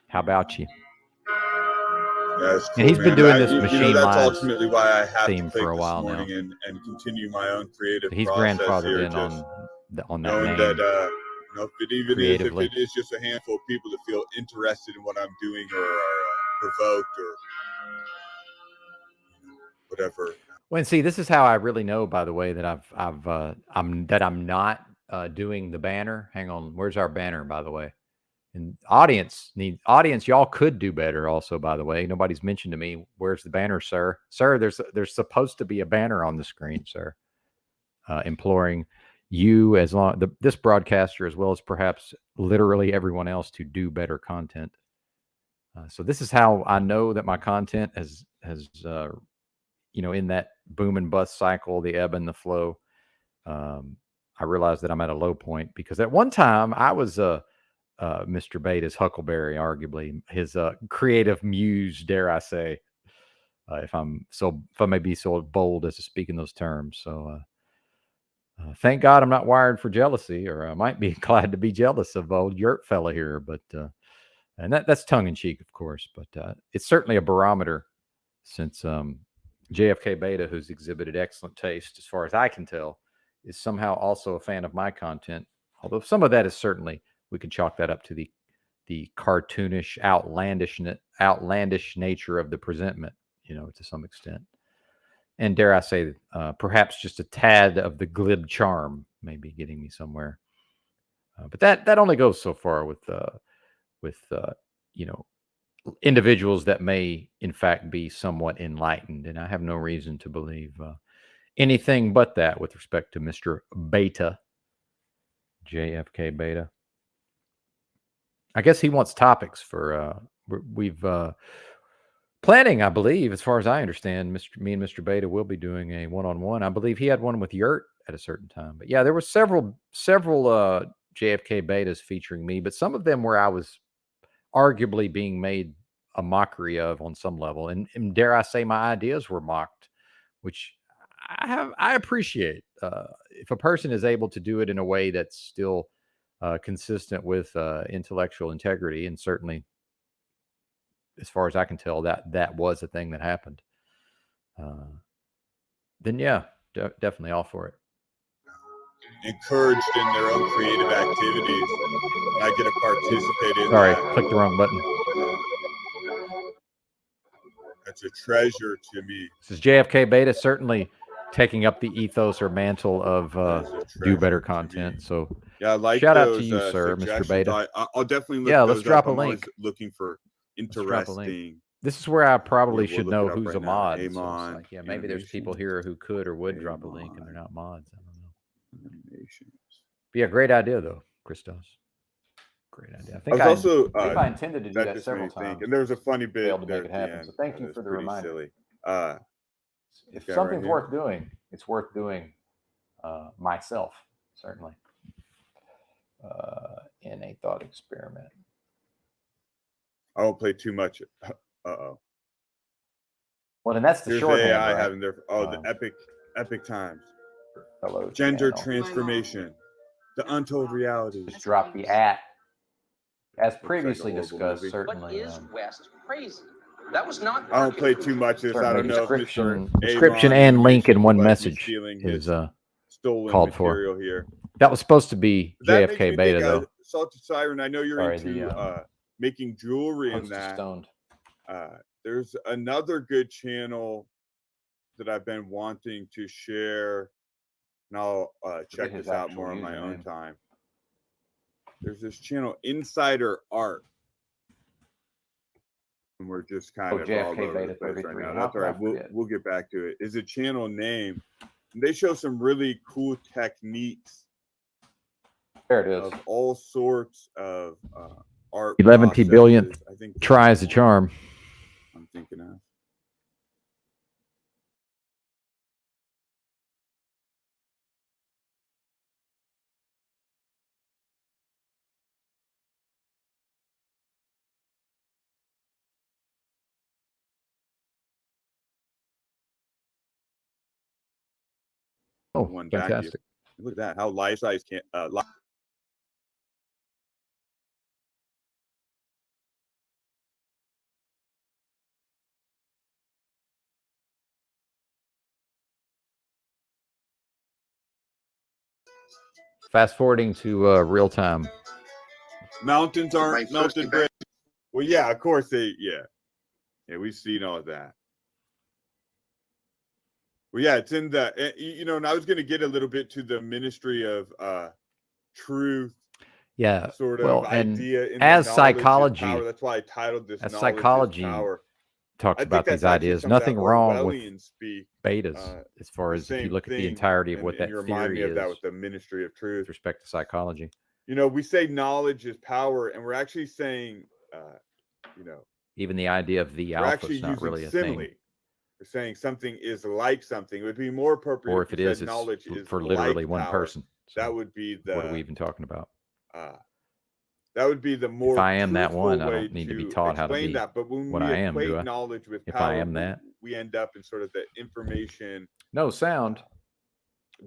How about you? That's cool, and he's been doing this Machine that's Lines ultimately why I have theme to for a while now. And continue my own creative He's process grandfathered here, in on that knowing name. That if it is just a handful of people that feel interested in what I'm doing or are provoked or whatever. Well, and see, this is how I really know, by the way, that I'm not doing the banner. Hang on, where's our banner, by the way? And audience, y'all could do better. Also, by the way, nobody's mentioned to me, where's the banner, sir? Sir, there's supposed to be a banner on the screen, sir. Imploring you, this broadcaster, as well as perhaps literally everyone else, to do better content. So this is how I know that my content has in that boom and bust cycle, the ebb and the flow. I realized that I'm at a low point because at one time I was Mr. Beta's Huckleberry, arguably his creative muse, dare I say, if I may be so bold as to speak in those terms. So thank God I'm not wired for jealousy, or I might be glad to be jealous of old yurt fella here. But and that's tongue in cheek, of course, but it's certainly a barometer since JFK Beta, who's exhibited excellent taste, as far as I can tell, is somehow also a fan of my content. Although some of that is certainly, we can chalk that up to the cartoonish, outlandish nature of the presentment, to some extent. And dare I say, perhaps just a tad of the glib charm may be getting me somewhere. But that only goes so far with individuals that may, in fact, be somewhat enlightened. And I have no reason to believe anything but that with respect to Mr. Beta, JFK Beta. I guess he wants topics for, we've planning, I believe, as far as I understand, me and Mr. Beta will be doing a one-on-one. I believe he had one with Yurt at a certain time. But yeah, there were several JFK Betas featuring me, but some of them where I was arguably being made a mockery of on some level, and dare I say my ideas were mocked, which I appreciate. If a person is able to do it in a way that's still consistent with intellectual integrity, and certainly, as far as I can tell, that was a thing that happened, then yeah, definitely all for it. Encouraged in their own creative activities, and I get to participate in Sorry, that. clicked the wrong button. That's a treasure to me. This is JFK Beta, certainly taking up the ethos or mantle of do better content. So yeah, I like shout those, out to you, sir, Mr. Beta. I'll definitely look. Yeah, those let's drop up. a link. Looking for interesting. This is where I probably We'll should look know it up who's right a now. mod. Amon, So it's like, yeah, maybe there's people here who could or would drop a link and they're not mods. I don't know. But yeah, great idea though, Christos. Great idea. I think I intended to do that several times. And there was a funny bit. Failed to make it happen. So thank you for the reminder. Silly. If something's worth doing, it's worth doing myself, certainly. In a thought experiment. I won't play too much. Uh-oh. Well, then that's the Here's shorthand, AI right? having their the epic times. Hello, Gender channel. Transformation. The Untold Reality. Just drop the @ as previously discussed. movie. Certainly. What is West crazy? That was not. I don't play too much of this. I don't know if description and link in one message is called for. Here. That was supposed to be JFK Beta, though. Salted Siren, I know you're into making jewelry in that. Stoned. There's another good channel that I've been wanting to share, and I'll check this out more on my own time. There's this channel, Insider Art. And we're just kind of all over the place right now. That's all right. We'll get back to it. Is a channel name. And they show some really cool techniques. There it is. Of all sorts of art. 11 billionth try is a charm. I'm thinking of. Oh, one fantastic. Look at that. How life size can Fast forwarding to real time. Mountains aren't melted bread. Well, yeah, of course yeah, we've seen all of that. Well, yeah, it's in the and I was going to get a little bit to the ministry of truth. Yeah, sort of idea. And as psychology, that's why I titled this. As psychology talks about these ideas, nothing wrong with betas as far as if you look at the entirety of what that theory is. That with the ministry of truth with respect to psychology. We say knowledge is power, and we're actually saying, even the idea of the alpha is not really a thing. We're saying something is like something. It would be more appropriate. Or if it is, knowledge is for literally one person. So that would be the. What are we even talking about? That would be the more. If I am that one, I don't need to be taught how to be that. But when what we I am, do I? Knowledge with if power, I am that, we end up in sort of the information. No sound.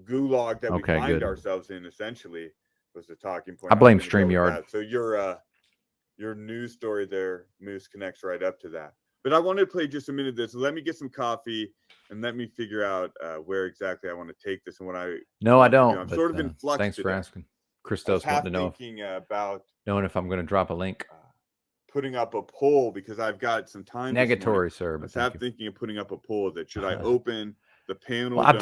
Gulag that we find ourselves in, essentially, was the talking point. I blame StreamYard. So your news story there, Moose, connects right up to that. But I wanted to play just a minute of this. Let me get some coffee and let me figure out where exactly I want to take this and what I. No, I don't. I'm sort of in flux. Thanks for asking. Christos wanted to know. About knowing if I'm going to drop a link. Putting up a poll because I've got some time. Negatory, sir. But I was thinking of putting up a poll that should I open the panel? Well, I've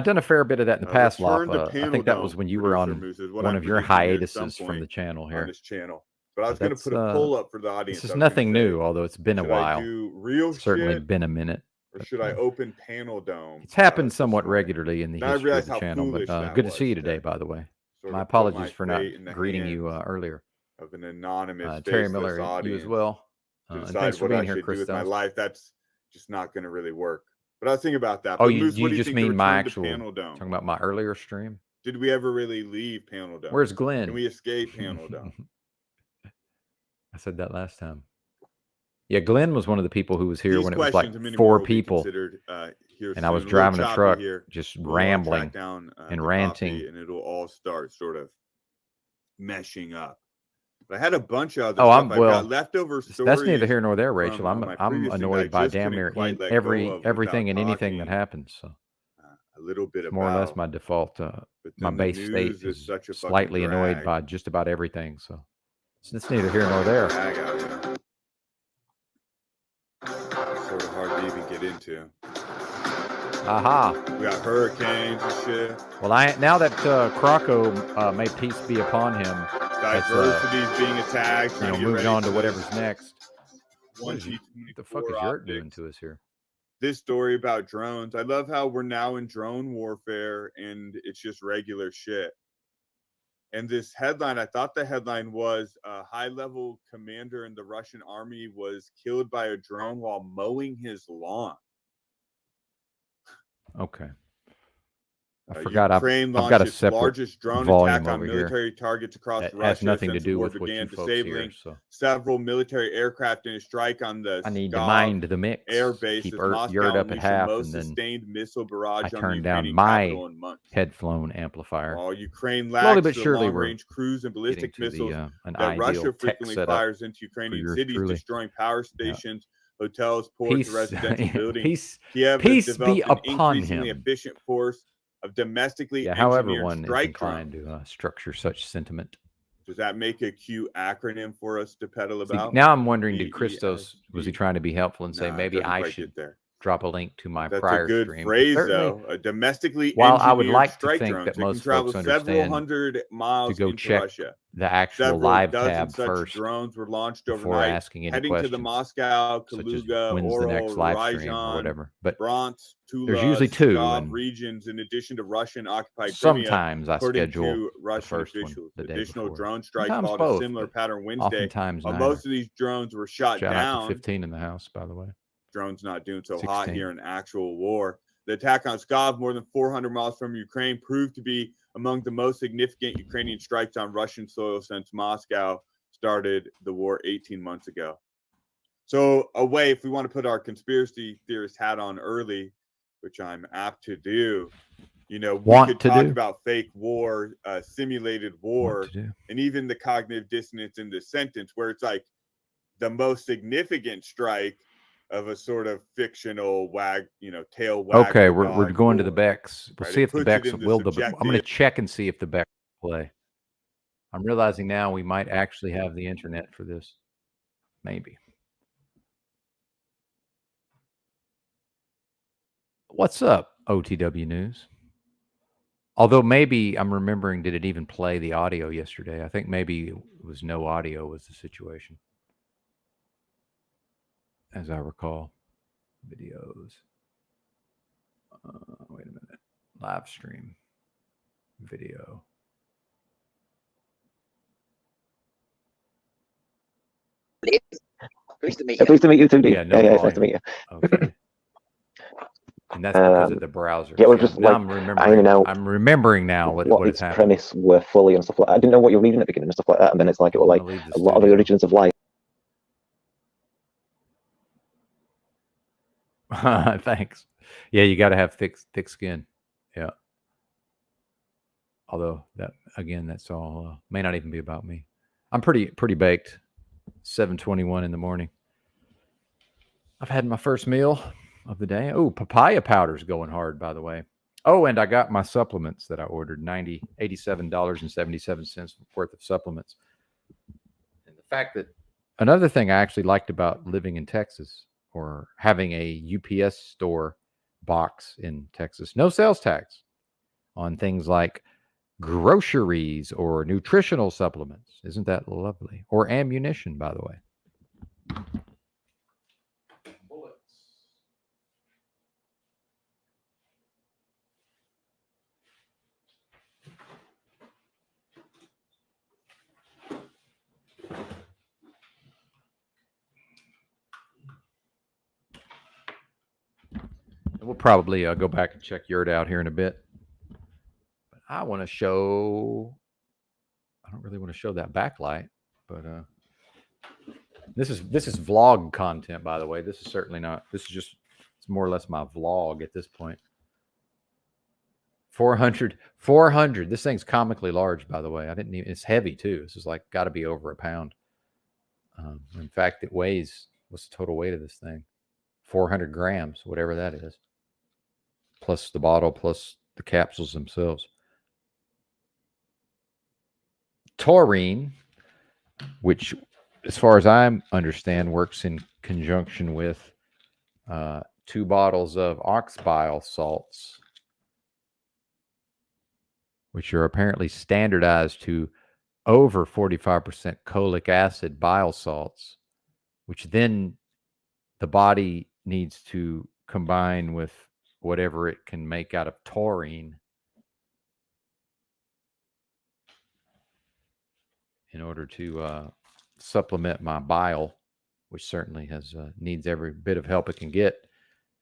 done a fair bit of that in the past, Lop. I think that was when you were on one of your hiatuses from the channel here. On this channel. But I was going to put a poll up for the audience. This is nothing new, although it's been a while. Should I do real Certainly shit, been a minute. or should I open Panel Dome? It's happened somewhat regularly in the history of the channel, but good to see you today, today. by the way. Sort My of put apologies for not fate in the greeting you hands earlier. Of an anonymous, Terry faceless Miller, you audience as well. to And decide thanks for what being I here, should do with my Christos. life. That's just not going to really work. But I was thinking about that. Oh, But you Moose, what do you just think mean the my return to actual, Panel Dome? talking about my earlier stream? Did we ever really leave Panel Dome? Where's Glenn? Can we escape Panel Dome? I said that last time. Yeah, Glenn was one of the people who was here These when it was like questions and many more 4 will be people, considered, here and I was soon. A little driving a choppy truck, here. just We'll rambling track down, and the ranting. copy, and it'll all start sort of meshing up. But I had a bunch of other Oh, stuff. I'm I've well. got leftover stories. That's neither here nor there, Rachel. from, my I'm previous thing that I annoyed by just damn couldn't near quite let go of everything without and anything that talking, happens. So a little bit it's more or less about. my default. But My then the base state news is such a fucking slightly annoyed drag. by just about everything. So it's neither here nor there. Drag out here. It's sort of hard to even get into. Aha. We got hurricanes and shit. Well, now that Croco, may peace be upon him, Diversity is being attacked. Trying to get moved ready on for to whatever's next. What 2024 the fuck is Yurt doing optics. to us here? This story about drones. I love how we're now in drone warfare and it's just regular shit. And this headline, I thought the headline was a high-level commander in the Russian army was killed by a drone while mowing his lawn. Okay. I forgot I've got a separate largest drone volume attack on over military here targets across that Russia has nothing to since the do war with what began, you folks disabling hear. So several military aircraft in a strike on the I need to Skov mind the mix. air base Keep as Yurt Moscow up at unleashed the half, most and then sustained missile I barrage on the turned down Ukrainian my capital in months. headphone amplifier. While Ukraine Slowly lacks but the surely, we're long-range cruise and getting ballistic to missiles the an that ideal Russia tech frequently setup fires into for Ukrainian yours cities, truly. destroying power Yeah. stations, hotels, ports, Peace, residential buildings. peace, Kiev has peace be developed an upon increasingly him. efficient force of domestically Yeah, however engineered one is strike inclined drones. to structure such sentiment. Does that make a cute acronym for us to pedal See, about? now I'm wondering, did Christos, was he DESG? trying to be helpful and say Nah, it maybe doesn't I quite should get there. drop a link to my That's a prior good stream? phrase, Certainly, though. A domestically while I would engineered like to strike think drone that that can most travel folks several understand hundred to miles go into check Russia. the actual Several live dozen tab such first drones were launched before overnight, asking any heading to the questions, Moscow, such as Kaluga, when's the next Oral, live stream or Ryazan, whatever. But Bryansk, there's Tula, usually two, Pskov and regions, in addition to Russian-occupied Crimea, sometimes I according schedule to the Russian first one officials. the day Additional before. drone strikes Sometimes followed a both, similar but pattern Wednesday. oftentimes While neither. most of these drones were shot Shout out down, to 15 in the house, by the way. drones not doing so hot 16. here in actual war. The attack on Pskov, more than 400 miles from Ukraine, proved to be among the most significant Ukrainian strikes on Russian soil since Moscow started the war 18 months ago. So, a way, if we want to put our conspiracy theorist hat on early, which I'm apt to do, we could talk about fake war, simulated war, and even the cognitive dissonance in the sentence, where it's like the most significant strike of a sort of fictional tail wag. Okay, we're going to the Becks. We'll see if the Becks will. I'm going to check and see if the Becks play. I'm realizing now we might actually have the internet for this. Maybe. What's up, OTW News? Although maybe I'm remembering, did it even play the audio yesterday? I think maybe it was no audio was the situation, as I recall. Videos. Wait a minute. Live stream. Video. Pleased to meet you. Pleased to meet you too, Dean. Yeah, no it's nice to meet you. Okay. And that's because of the browser. Yeah, well, so just now like, I'm remembering now what its happened. premise were fully and stuff like that. I didn't know what you were reading at the beginning and stuff like that, and then it's like it was like a lot of the origins of life. Thanks. Yeah, you got to have thick skin. Yeah. Although that's all may not even be about me. I'm pretty baked. 7:21 in the morning. I've had my first meal of the day. Oh, papaya powder's going hard, by the way. Oh, and I got my supplements that I ordered, $87.77 worth of supplements. And the fact that another thing I actually liked about living in Texas or having a UPS store box in Texas, no sales tax on things like groceries or nutritional supplements. Isn't that lovely? Or ammunition, by the way. Bullets. We'll probably go back and check Yurt out here in a bit. But I want to show. I don't really want to show that backlight, but this is vlog content, by the way. This is certainly not. This is just, it's more or less my vlog at this point. 400. This thing's comically large, by the way. I didn't even. It's heavy too. This is like got to be over a pound. In fact, it weighs. What's the total weight of this thing? 400 grams, whatever that is. Plus the bottle, plus the capsules themselves. Taurine, which, as far as I understand, works in conjunction with 2 bottles of ox bile salts, which are apparently standardized to over 45% cholic acid bile salts, which then the body needs to combine with whatever it can make out of taurine in order to supplement my bile, which certainly has needs every bit of help it can get.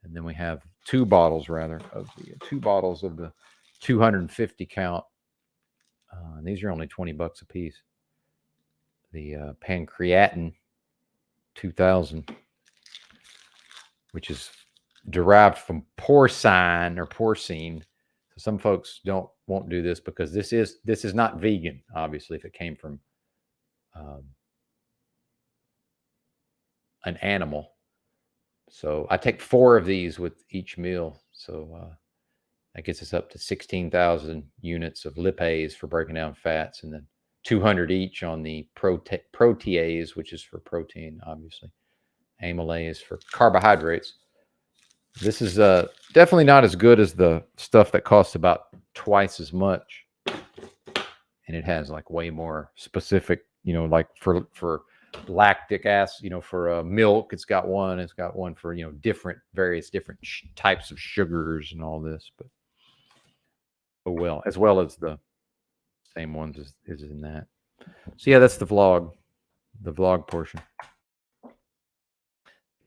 And then we have 2 bottles, rather, of the 2 bottles of the 250 count. And these are only $20 a piece. The pancreatin 2000, which is derived from porcine or porcine. So some folks won't do this because this is not vegan, obviously, if it came from an animal. So I take 4 of these with each meal. So that gets us up to 16,000 units of lipase for breaking down fats, and then 200 each on the protease, which is for protein, obviously. Amylase for carbohydrates. This is definitely not as good as the stuff that costs about twice as much. And it has like way more specific, like for lactic acid, for milk, it's got one for, various different types of sugars and all this, but as well as the same ones as in that. So yeah, that's the vlog portion.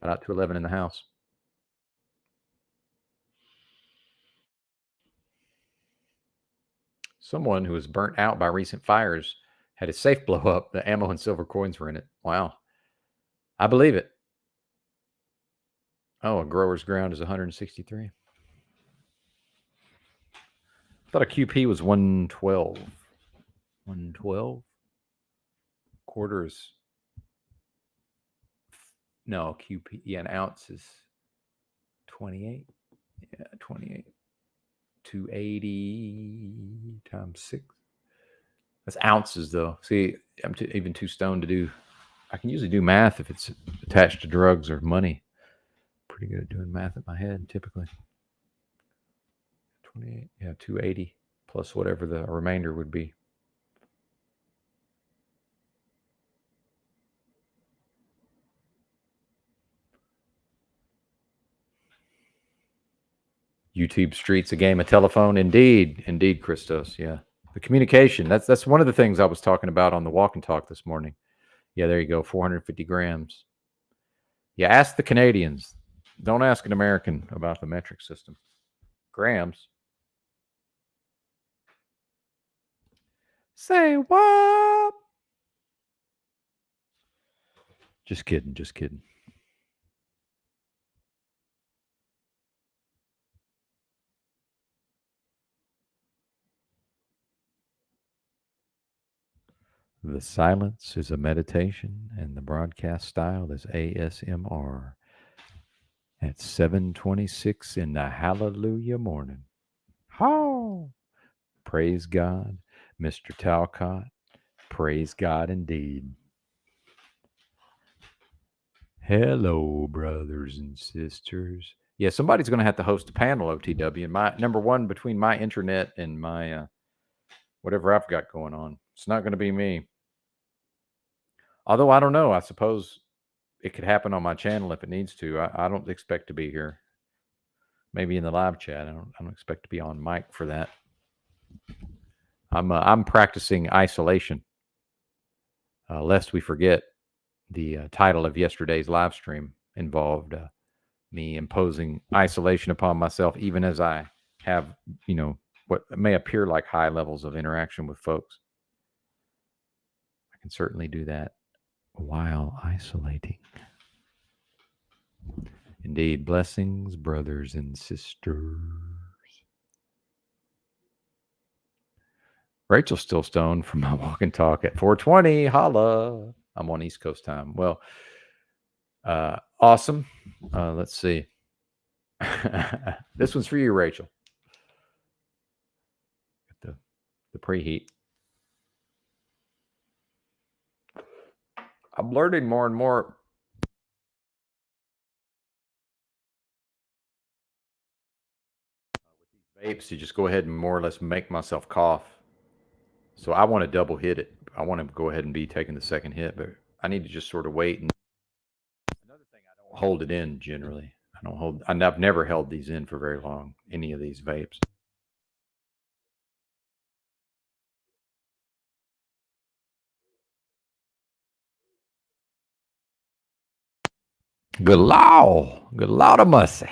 Got out to 11 in the house. Someone who was burnt out by recent fires had his safe blow up. The ammo and silver coins were in it. Wow. I believe it. Oh, a grower's ground is 163. I thought a QP was 112. 112? Quarters. No, QP. Yeah, an ounce is 28. Yeah, 28. 280 times 6. That's ounces, though. See, I'm even too stoned to do. I can usually do math if it's attached to drugs or money. Pretty good at doing math in my head, typically. 28, yeah, 280 plus whatever the remainder would be. YouTube Streets, a game of telephone. Indeed, Christos. Yeah, the communication. That's one of the things I was talking about on the walk and talk this morning. Yeah, there you go, 450 grams. Yeah, ask the Canadians. Don't ask an American about the metric system. Grams. Say what? Just kidding. The silence is a meditation, and the broadcast style is ASMR at 7:26 in the hallelujah morning. How? Praise God, Mr. Talcott. Praise God indeed. Hello, brothers and sisters. Yeah, somebody's going to have to host a panel, OTW. And my number one, between my internet and my whatever I've got going on. It's not going to be me. Although I don't know. I suppose it could happen on my channel if it needs to. I don't expect to be here. Maybe in the live chat. I don't expect to be on mic for that. I'm practicing isolation, lest we forget the title of yesterday's live stream involved me imposing isolation upon myself, even as I have, what may appear like high levels of interaction with folks. I can certainly do that while isolating. Indeed. Blessings, brothers and sisters. Rachel's still stoned from my walk and talk at 4:20. Holla. I'm on East Coast time. Well, awesome. Let's see. This one's for you, Rachel. Get the preheat. I'm learning more and more. With these vapes, you just go ahead and more or less make myself cough. So I want to double hit it. I want to go ahead and be taking the second hit, but I need to just sort of wait. And another thing, I don't hold it in generally. I've never held these in for very long, any of these vapes. Good Lord of mercy.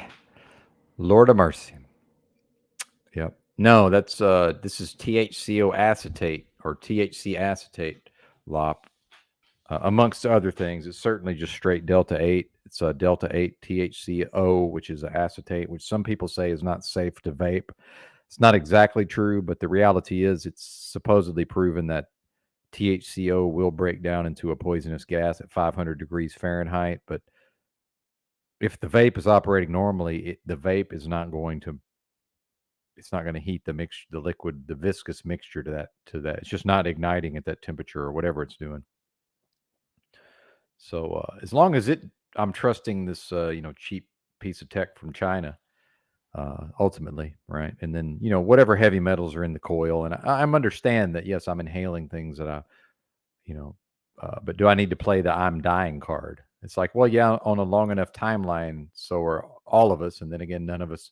Lord of mercy. Yep. No, that's this is THCO acetate or THC acetate LOP. Amongst other things, it's certainly just straight Delta 8. It's a Delta 8 THCO, which is an acetate, which some people say is not safe to vape. It's not exactly true, but the reality is it's supposedly proven that THCO will break down into a poisonous gas at 500 degrees Fahrenheit. But if the vape is operating normally, the vape is not going to. It's not going to heat the mixture, the liquid, the viscous mixture to that. It's just not igniting at that temperature or whatever it's doing. So as long as I'm trusting this, cheap piece of tech from China, ultimately, right? And then, whatever heavy metals are in the coil, and I understand that, yes, I'm inhaling things that but do I need to play the I'm dying card? It's like, well, yeah, on a long enough timeline, so are all of us. And then again, none of us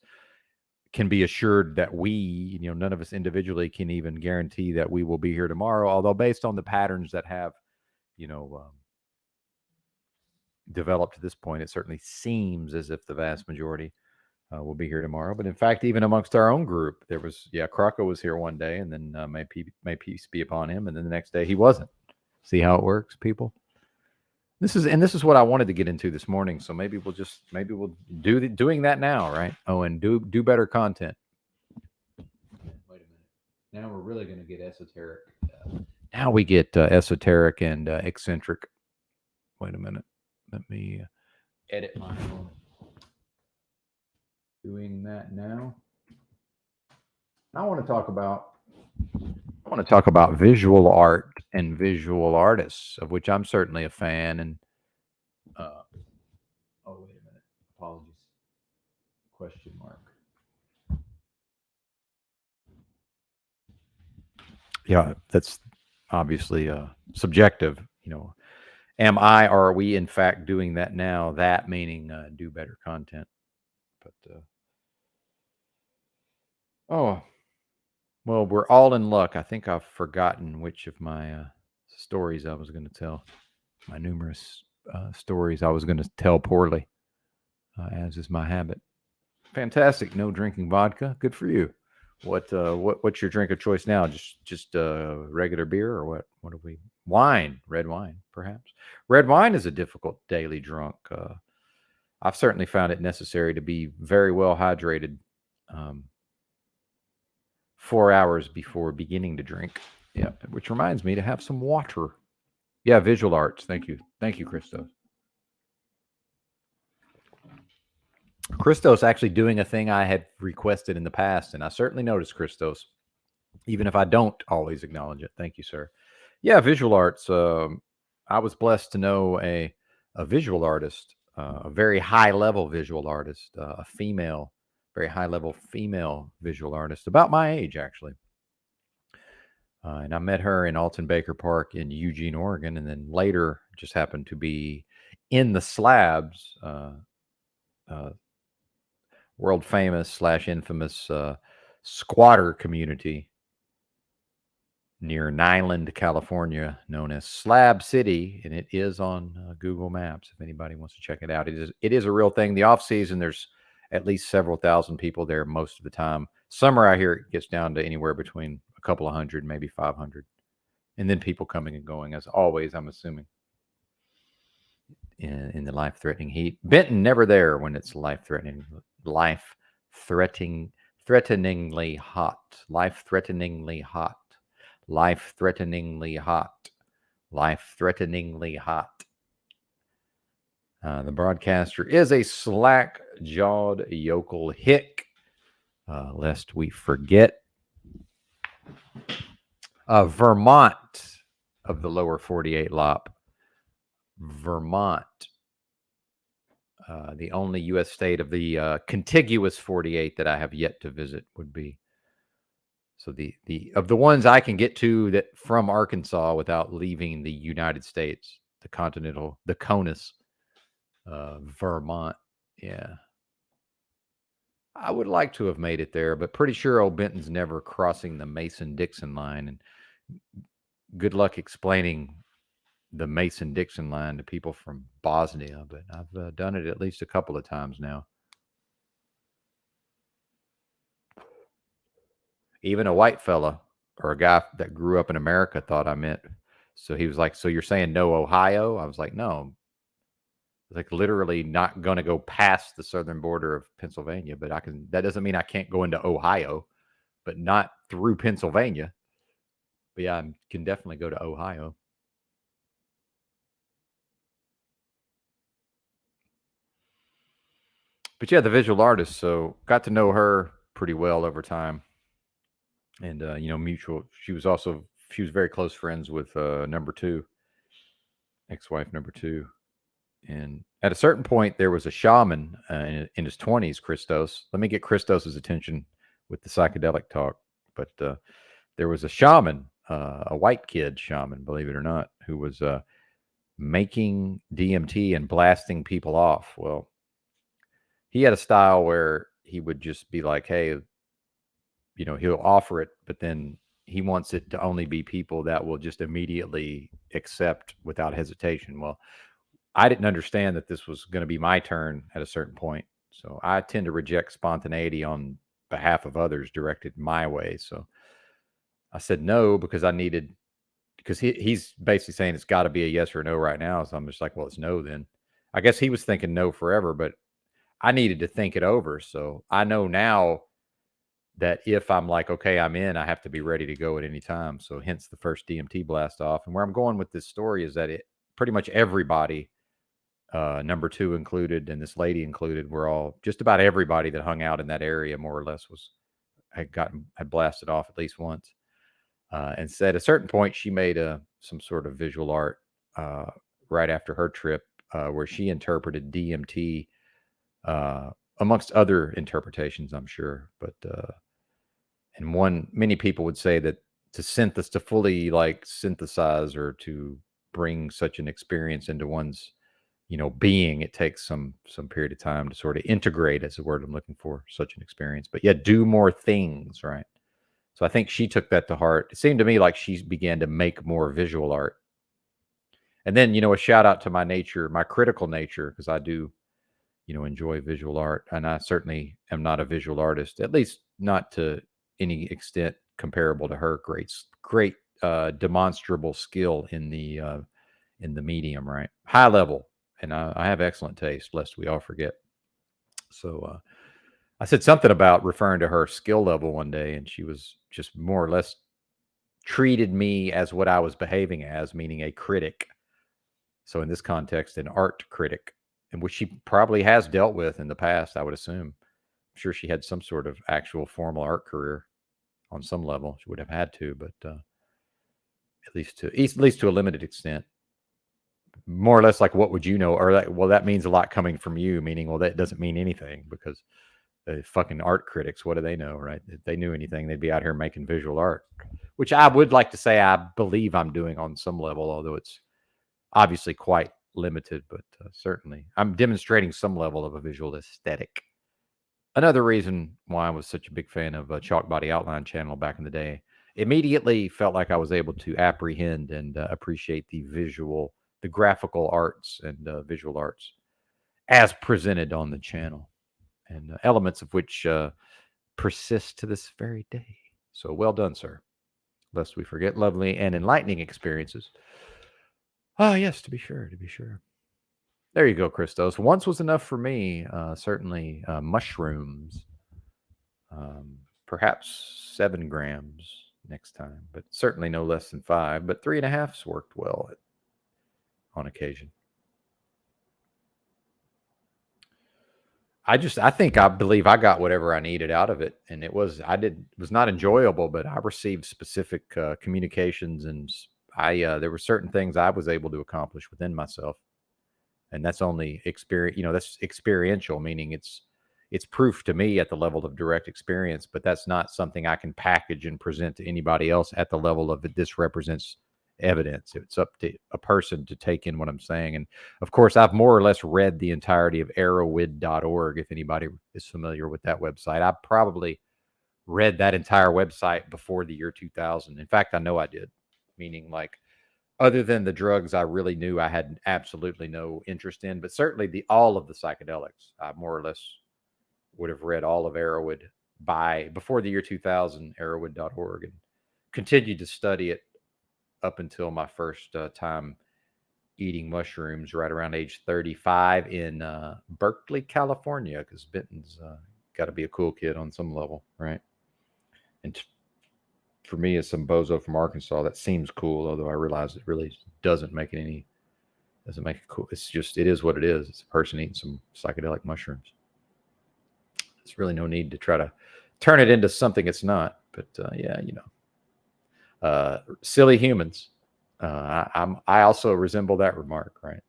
can be assured that none of us individually can even guarantee that we will be here tomorrow. Although based on the patterns that have, developed to this point, it certainly seems as if the vast majority will be here tomorrow. But in fact, even amongst our own group, there was, Croco was here one day, and then may peace be upon him, and then the next day he wasn't. See how it works, people? This is what I wanted to get into this morning. So maybe we'll doing that now, right? Oh, and do better content. Wait a minute. Now we're really going to get esoteric. Now we get esoteric and eccentric. Wait a minute. Let me edit my own. Doing that now. I want to talk about visual art and visual artists, of which I'm certainly a fan. And oh, wait a minute. Apologies. Question mark. Yeah, that's obviously subjective. Am I or are we in fact doing that now? That meaning do better content. But well, we're all in luck. I think I've forgotten which of my stories I was going to tell. My numerous stories I was going to tell poorly, as is my habit. Fantastic. No drinking vodka. Good for you. What's your drink of choice now? Just regular beer or what? What are we? Wine, red wine, perhaps. Red wine is a difficult daily drunk. I've certainly found it necessary to be very well hydrated 4 hours before beginning to drink. Yeah, which reminds me to have some water. Yeah, visual arts. Thank you, Christos. Christos actually doing a thing I had requested in the past, and I certainly noticed Christos, even if I don't always acknowledge it. Thank you, sir. Yeah, visual arts. I was blessed to know a visual artist, a very high-level visual artist, a female, very high-level female visual artist, about my age, actually. And I met her in Alton Baker Park in Eugene, Oregon, and then later just happened to be in the Slabs, world famous / infamous squatter community near Niland, California, known as Slab City, and it is on Google Maps if anybody wants to check it out. It is a real thing. The off season, there's at least several thousand people there most of the time. Summer, I hear it gets down to anywhere between a couple of hundred, maybe 500, and then people coming and going as always. I'm assuming in the life-threatening heat. Benton never there when it's life-threateningly hot. Life-threateningly hot. Life-threateningly hot. Life-threateningly hot. The broadcaster is a slack-jawed yokel hick, lest we forget. Vermont of the lower 48 lop. Vermont. The only U.S. state of the contiguous 48 that I have yet to visit would be. So the of the ones I can get to that from Arkansas without leaving the United States, the CONUS, Vermont. Yeah. I would like to have made it there, but pretty sure old Benton's never crossing the Mason-Dixon line. And good luck explaining the Mason-Dixon line to people from Bosnia, but I've done it at least a couple of times now. Even a white fella or a guy that grew up in America thought I meant. So he was like, so you're saying no Ohio? I was like, no. Like literally not going to go past the southern border of Pennsylvania, but that doesn't mean I can't go into Ohio, but not through Pennsylvania. But yeah, I can definitely go to Ohio. But yeah, the visual artist. So got to know her pretty well over time. And, mutual. She was very close friends with number 2, ex-wife number 2. And at a certain point, there was a shaman in his 20s, Christos. Let me get Christos's attention with the psychedelic talk. But there was a shaman, a white kid shaman, believe it or not, who was making DMT and blasting people off. Well, he had a style where he would just be like, hey, he'll offer it, but then he wants it to only be people that will just immediately accept without hesitation. Well, I didn't understand that this was going to be my turn at a certain point. So I tend to reject spontaneity on behalf of others directed my way. So I said no because he's basically saying it's got to be a yes or no right now. So I'm just like, well, it's no then. I guess he was thinking no forever, but I needed to think it over. So I know now that if I'm like, okay, I'm in, I have to be ready to go at any time. So hence the first DMT blast off. And where I'm going with this story is that pretty much everybody, number 2 included, and this lady included, just about everybody that hung out in that area more or less had blasted off at least once. And said at a certain point, she made some sort of visual art right after her trip where she interpreted DMT amongst other interpretations, I'm sure. But and many people would say that to fully like synthesize or to bring such an experience into one's being, it takes some period of time to sort of integrate, as the word I'm looking for, such an experience. But yeah, do more things, right? So I think she took that to heart. It seemed to me like she began to make more visual art. And then, a shout out to my critical nature, because I do, enjoy visual art. And I certainly am not a visual artist, at least not to any extent comparable to her great demonstrable skill in the medium, right? High level. And I have excellent taste, lest we all forget. So I said something about referring to her skill level one day, and she was just more or less treated me as what I was behaving as, meaning a critic. So in this context, an art critic, and which she probably has dealt with in the past, I would assume. I'm sure she had some sort of actual formal art career on some level. She would have had to, but at least to a limited extent. More or less like, what would you know? Or that means a lot coming from you, meaning, well, that doesn't mean anything, because the fucking art critics, what do they know, right? If they knew anything, they'd be out here making visual art. which I would like to say I believe I'm doing on some level, although it's obviously quite limited, but certainly I'm demonstrating some level of a visual aesthetic. Another reason why I was such a big fan of Chalk Body Outline channel back in the day, immediately felt like I was able to apprehend and appreciate the graphical arts and visual arts as presented on the channel, and elements of which persist to this very day. So well done, sir. Lest we forget lovely and enlightening experiences. Ah, yes, to be sure, to be sure. There you go, Christos. Once was enough for me. Certainly mushrooms. Perhaps 7 grams next time, but certainly no less than 5. But 3.5's worked well on occasion. I believe I got whatever I needed out of it, and it was not enjoyable, but I received specific communications, and there were certain things I was able to accomplish within myself, and that's only experience. That's experiential, meaning it's proof to me at the level of direct experience, but that's not something I can package and present to anybody else at the level of this represents evidence. It's up to a person to take in what I'm saying. And of course, I've more or less read the entirety of arrowid.org. If anybody is familiar with that website, I probably read that entire website before the year 2000. In fact, I know I did, meaning like other than the drugs I really knew I had absolutely no interest in, but certainly all of the psychedelics, I more or less would have read all of Arrowwood before the year 2000, arrowwood.org, and continued to study it up until my first time eating mushrooms right around age 35 in Berkeley, California, because Benton's got to be a cool kid on some level, right? And for me, as some bozo from Arkansas, that seems cool, although I realize it really doesn't make it cool. It's just, it is what it is. It's a person eating some psychedelic mushrooms. There's really no need to try to turn it into something it's not. But yeah, silly humans. I also resemble that remark, right?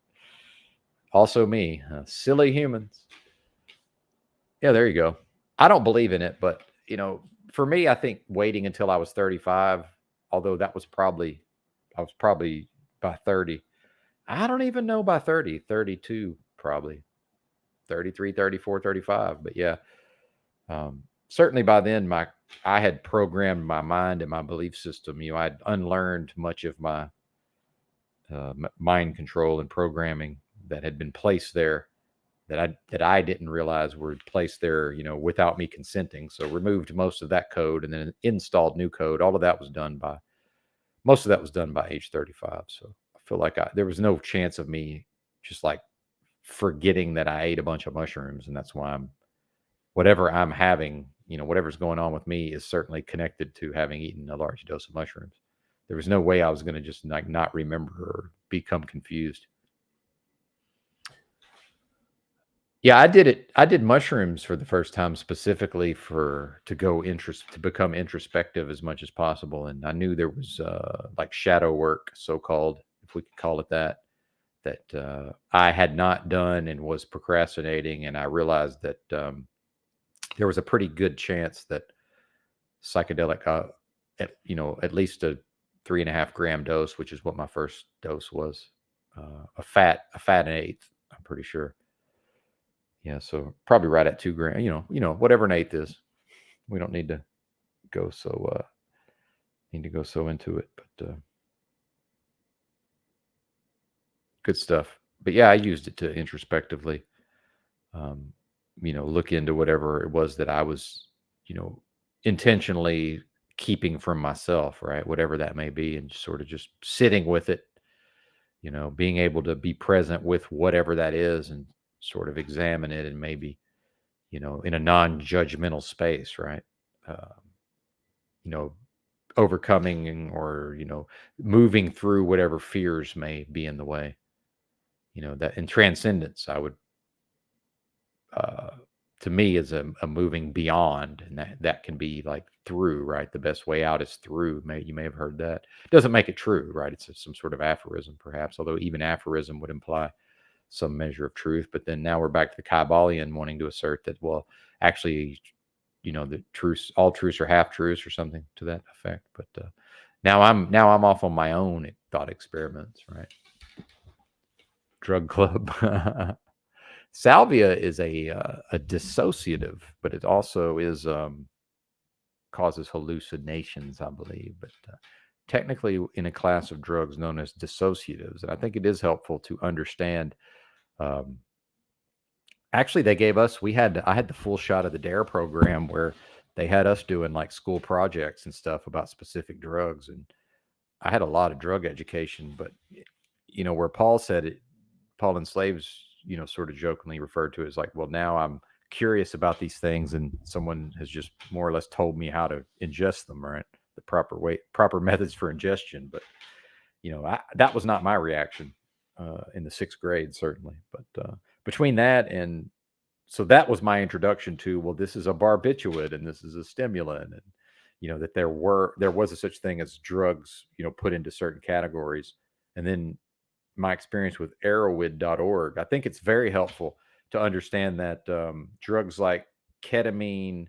Also me, silly humans. Yeah, there you go. I don't believe in it, but for me, I think waiting until I was 35, although I was probably by 30. I don't even know by 30, 32, probably 33, 34, 35. But yeah, certainly by then, I had programmed my mind and my belief system. I'd unlearned much of my mind control and programming that had been placed there that I didn't realize were placed there, without me consenting. So removed most of that code and then installed new code. All of that was done by age 35. So I feel like there was no chance of me just like forgetting that I ate a bunch of mushrooms, and that's why whatever I'm having, whatever's going on with me is certainly connected to having eaten a large dose of mushrooms. There was no way I was going to just like not remember or become confused. Yeah, I did it. I did mushrooms for the first time specifically to become introspective as much as possible. And I knew there was like shadow work, so-called, if we could call it that I had not done and was procrastinating. And I realized that there was a pretty good chance that psychedelic, at least a 3.5 gram dose, which is what my first dose was, a fat an eighth, I'm pretty sure. Yeah, so probably right at 2 grams, whatever an eighth is. We don't need to go so into it, but good stuff. But yeah, I used it to introspectively, look into whatever it was that I was, intentionally keeping from myself, right? Whatever that may be, and sort of just sitting with it, being able to be present with whatever that is and sort of examine it, and maybe, in a non-judgmental space, right? Overcoming or, moving through whatever fears may be in the way, that in transcendence, I would, to me, is a moving beyond, and that can be like through, right? The best way out is through. You may have heard that. It doesn't make it true, right? It's some sort of aphorism, perhaps, although even aphorism would imply some measure of truth. But then now we're back to the Kabbalion wanting to assert that, well, actually, the truths, all truths are half truths or something to that effect. But Now I'm off on my own thought experiments, right? Drug club. Salvia is a dissociative, but it also is causes hallucinations, I believe. But technically, in a class of drugs known as dissociatives, and I think it is helpful to understand. Actually, they gave us. I had the full shot of the DARE program where they had us doing like school projects and stuff about specific drugs, and I had a lot of drug education. But where Paul said it, Paul and Slaves, sort of jokingly referred to it as like, well, now I'm curious about these things, and someone has just more or less told me how to ingest them, right? The proper methods for ingestion. But that was not my reaction in the 6th grade, certainly. But between that and so that was my introduction to, well, this is a barbiturate and this is a stimulant, and that there was a such thing as drugs, put into certain categories. And then my experience with arrowid.org, I think it's very helpful to understand that drugs like ketamine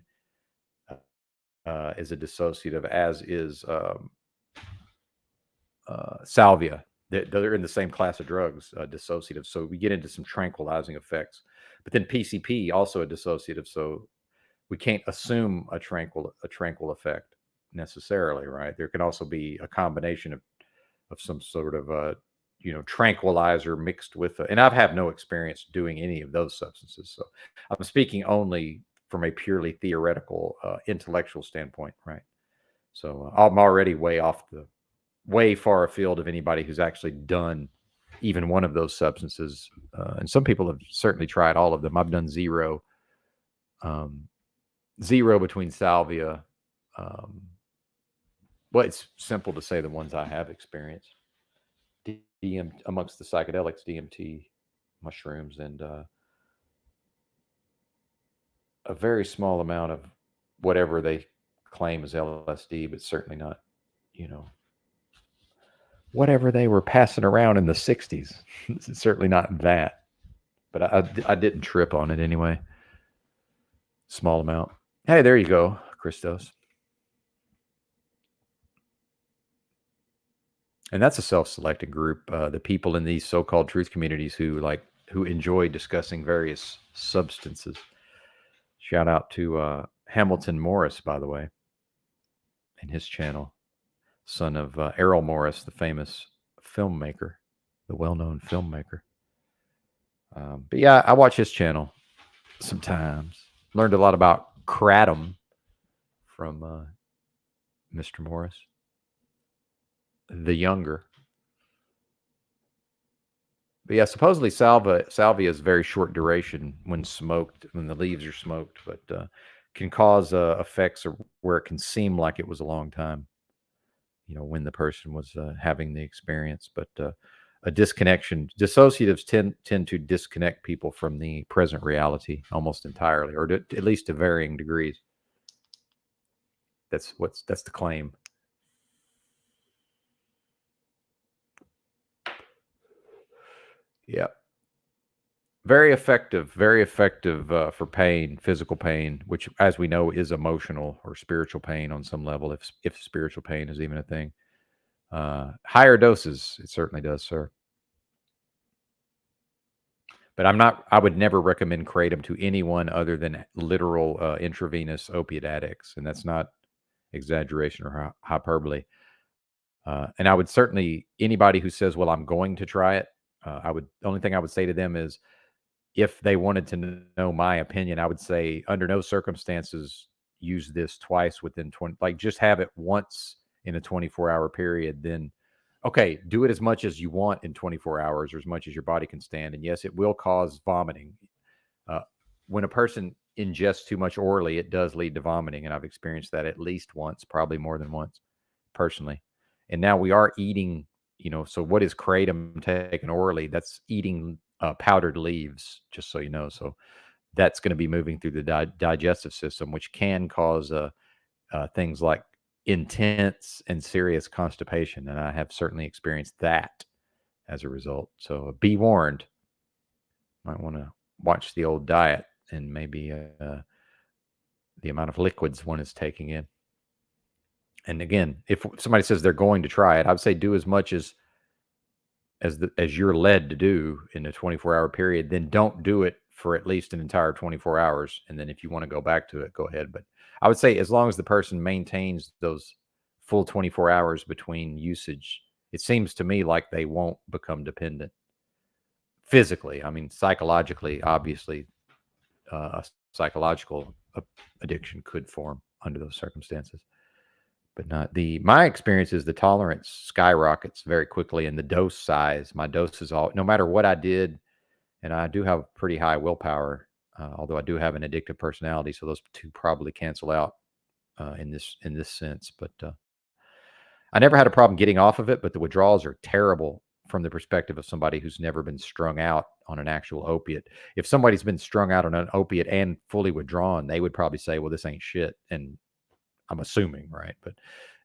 is a dissociative, as is salvia. They're in the same class of drugs, dissociative. So we get into some tranquilizing effects. But then PCP, also a dissociative. So we can't assume a tranquil effect necessarily, right? There can also be a combination of some sort of tranquilizer mixed with and I've had no experience doing any of those substances, so I'm speaking only from a purely theoretical intellectual standpoint, right? So I'm already way far afield of anybody who's actually done even one of those substances, and some people have certainly tried all of them. I've done zero between salvia. Well, it's simple to say the ones I have experienced. Amongst the psychedelics, DMT, mushrooms, and a very small amount of whatever they claim is LSD, but certainly not, whatever they were passing around in the 60s. It's certainly not that. But I didn't trip on it anyway. Small amount. Hey, there you go, Christos. And that's a self-selected group. The people in these so-called truth communities who enjoy discussing various substances. Shout out to Hamilton Morris, by the way, and his channel, son of Errol Morris, the famous filmmaker, the well-known filmmaker. But yeah, I watch his channel sometimes. Learned a lot about kratom from Mr. Morris, the younger. But yeah, supposedly salvia is very short duration when the leaves are smoked, but can cause effects where it can seem like it was a long time, when the person was having the experience. But a disconnection, dissociatives tend to disconnect people from the present reality almost entirely, or at least to varying degrees. That's the claim. Yeah. Very effective for pain, physical pain, which, as we know, is emotional or spiritual pain on some level, if spiritual pain is even a thing. Higher doses, it certainly does, sir. But I would never recommend kratom to anyone other than literal intravenous opiate addicts, and that's not exaggeration or hyperbole. And I would certainly, anybody who says, well, I'm going to try it, the only thing I would say to them is, if they wanted to know my opinion, I would say under no circumstances use this twice within 20, just have it once in a 24-hour period. Then, okay, do it as much as you want in 24 hours or as much as your body can stand. And yes, it will cause vomiting. When a person ingests too much orally, it does lead to vomiting. And I've experienced that at least once, probably more than once personally. And now we are eating, so what is kratom taken orally? That's eating powdered leaves, just so you know. So that's going to be moving through the digestive system, which can cause things like intense and serious constipation. And I have certainly experienced that as a result. So be warned. Might want to watch the old diet and maybe the amount of liquids one is taking in. And again, if somebody says they're going to try it, I would say do as much as you're led to do in a 24-hour period. Then don't do it for at least an entire 24 hours. And then if you want to go back to it, go ahead. But I would say as long as the person maintains those full 24 hours between usage, it seems to me like they won't become dependent physically. I mean, psychologically, obviously, a psychological addiction could form under those circumstances. But not my experience is the tolerance skyrockets very quickly, and the dose size. My dose is no matter what I did, and I do have pretty high willpower, although I do have an addictive personality, so those two probably cancel out in this sense. But I never had a problem getting off of it, but the withdrawals are terrible from the perspective of somebody who's never been strung out on an actual opiate. If somebody's been strung out on an opiate and fully withdrawn, they would probably say, well, this ain't shit. And I'm assuming, right? But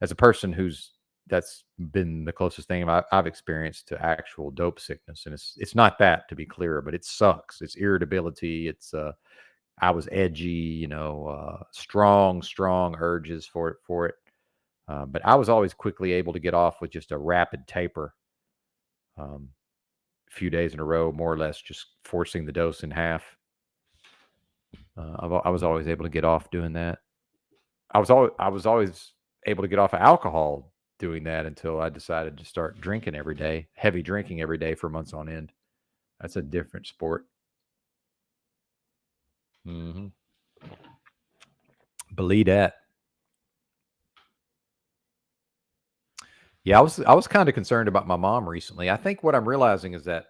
as a person that's been the closest thing I've experienced to actual dope sickness. And it's not that, to be clear, but it sucks. It's irritability. It's, I was edgy, strong urges for it. But I was always quickly able to get off with just a rapid taper. A few days in a row, more or less, just forcing the dose in half. I was always able to get off doing that. I was always able to get off of alcohol doing that until I decided to start drinking every day, heavy drinking every day for months on end. That's a different sport. Mm-hmm. Believe that. Yeah, I was kind of concerned about my mom recently. I think what I'm realizing is that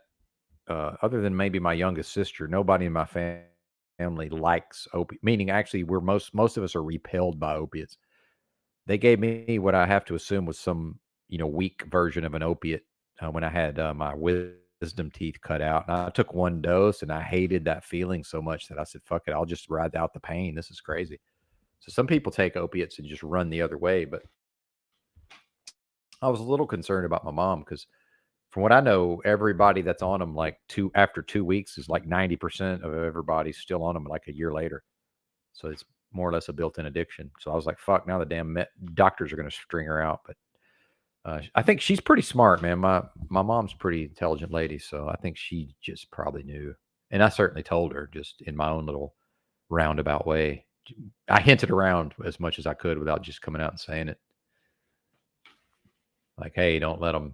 other than maybe my youngest sister, nobody in my family likes opiates. Meaning, actually, most of us are repelled by opiates. They gave me what I have to assume was some weak version of an opiate when I had my wisdom teeth cut out. And I took one dose, and I hated that feeling so much that I said, "Fuck it, I'll just ride out the pain. This is crazy." So some people take opiates and just run the other way, but I was a little concerned about my mom because from what I know, everybody that's on them after 2 weeks is like 90% of everybody still on them like a year later. So it's more or less a built-in addiction. So I was like, fuck, now the damn doctors are going to string her out. But I think she's pretty smart, man. My mom's a pretty intelligent lady. So I think she just probably knew. And I certainly told her just in my own little roundabout way. I hinted around as much as I could without just coming out and saying it. Like, hey, don't let them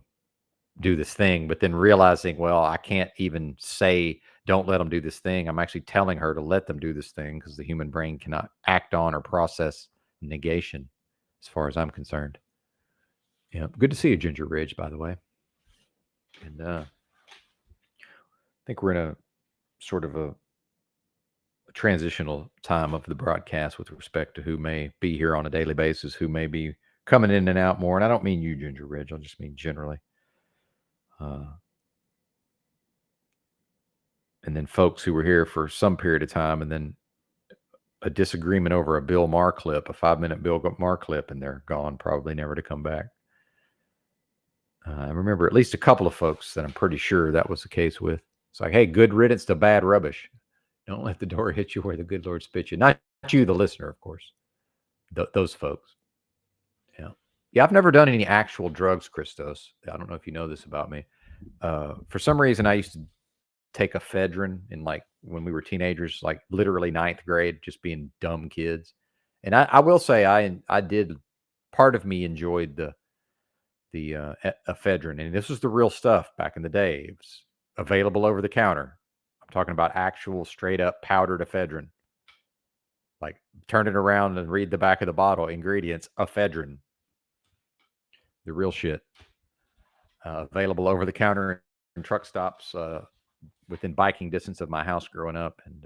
do this thing. But then realizing, well, I can't even say, don't let them do this thing. I'm actually telling her to let them do this thing because the human brain cannot act on or process negation as far as I'm concerned. Yeah. Good to see you, Ginger Ridge, by the way. And I think we're in a sort of a transitional time of the broadcast with respect to who may be here on a daily basis, who may be coming in and out more. And I don't mean you, Ginger Ridge. I'll just mean generally. And then folks who were here for some period of time, and then a disagreement over a Bill Maher clip, a 5-minute Bill Maher clip, and they're gone, probably never to come back. I remember at least a couple of folks that I'm pretty sure that was the case with. It's like, hey, good riddance to bad rubbish. Don't let the door hit you where the good Lord spit you. Not you, the listener, of course. Those folks. Yeah. Yeah, I've never done any actual drugs, Christos. I don't know if you know this about me. For some reason, I used to take ephedrine in when we were teenagers, like literally 9th grade, just being dumb kids. And I will say I did, part of me enjoyed the ephedrine, and this was the real stuff back in the day. It was available over the counter. I'm talking about actual straight up powdered ephedrine. Like turn it around and read the back of the bottle. Ingredients: ephedrine. The real shit. Available over the counter in truck stops within biking distance of my house growing up. And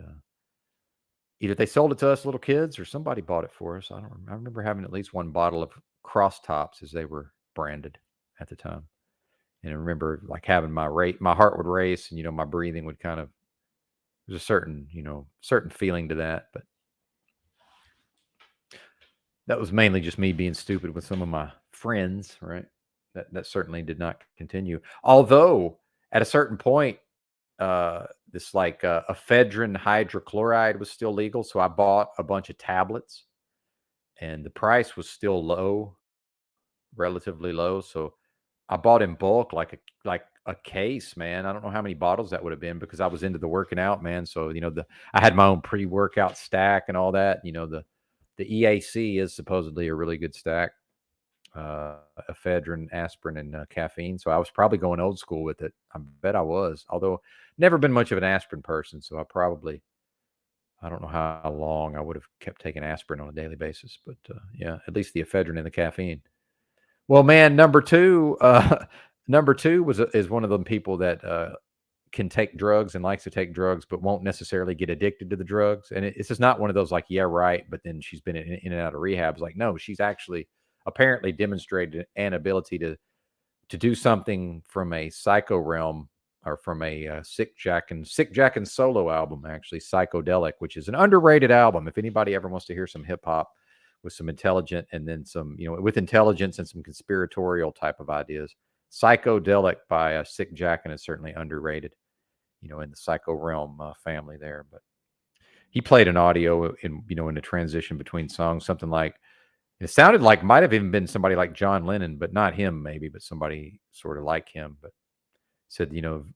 either they sold it to us little kids or somebody bought it for us. I remember having at least one bottle of Cross Tops as they were branded at the time. And I remember having my heart would race, and my breathing would kind of, there's a certain feeling to that. But that was mainly just me being stupid with some of my friends, right? That certainly did not continue. Although at a certain point, this ephedrine hydrochloride was still legal. So I bought a bunch of tablets, and the price was still low relatively low. So I bought in bulk, like a case, man. I don't know how many bottles that would have been because I was into the working out, man. So, I had my own pre-workout stack and all that. The EAC is supposedly a really good stack. Ephedrine, aspirin, and caffeine. So I was probably going old school with it. I bet I was, although never been much of an aspirin person. So I don't know how long I would have kept taking aspirin on a daily basis, but yeah, at least the ephedrine and the caffeine. Well, man, number two is one of them people that can take drugs and likes to take drugs, but won't necessarily get addicted to the drugs. And it's just not one of those like, yeah, right. But then she's been in and out of rehabs. Like, no, she's actually apparently demonstrated an ability to do something from a psycho realm, or from a Sick Jack and solo album, actually, Psychedelic, which is an underrated album. If anybody ever wants to hear some hip hop with some intelligent, and then some, with intelligence and some conspiratorial type of ideas, Psychedelic by Sick Jack is certainly underrated, in the psycho realm family there. But he played an audio in the transition between songs, something like, it sounded like might have even been somebody like John Lennon, but not him maybe, but somebody sort of like him. But said,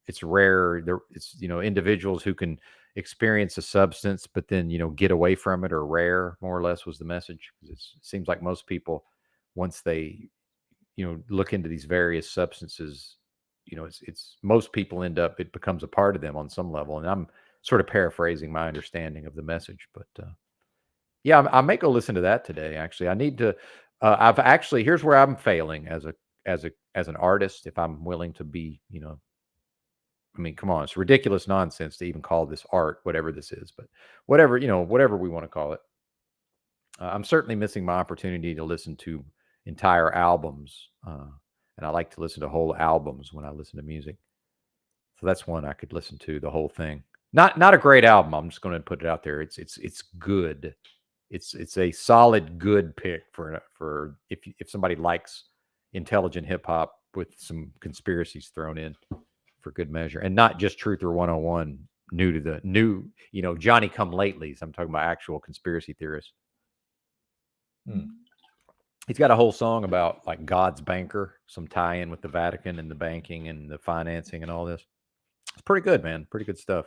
it's rare. It's, individuals who can experience a substance, but then, get away from it, or rare, more or less, was the message. It seems like most people, once they, look into these various substances, it's most people end up, it becomes a part of them on some level. And I'm sort of paraphrasing my understanding of the message, but yeah, I may go listen to that today. Actually, I need to. Here's where I'm failing as an artist. If I'm willing to be, I mean, come on, it's ridiculous nonsense to even call this art, whatever this is. But whatever we want to call it, I'm certainly missing my opportunity to listen to entire albums, and I like to listen to whole albums when I listen to music. So that's one I could listen to the whole thing. Not a great album. I'm just going to put it out there. It's good. It's a solid good pick for if somebody likes intelligent hip hop with some conspiracies thrown in for good measure, and not just Truther 101 new to the new, Johnny come latelys. I'm talking about actual conspiracy theorists. He's got a whole song about like God's banker, some tie-in with the Vatican and the banking and the financing and all this. It's pretty good, man. Pretty good stuff.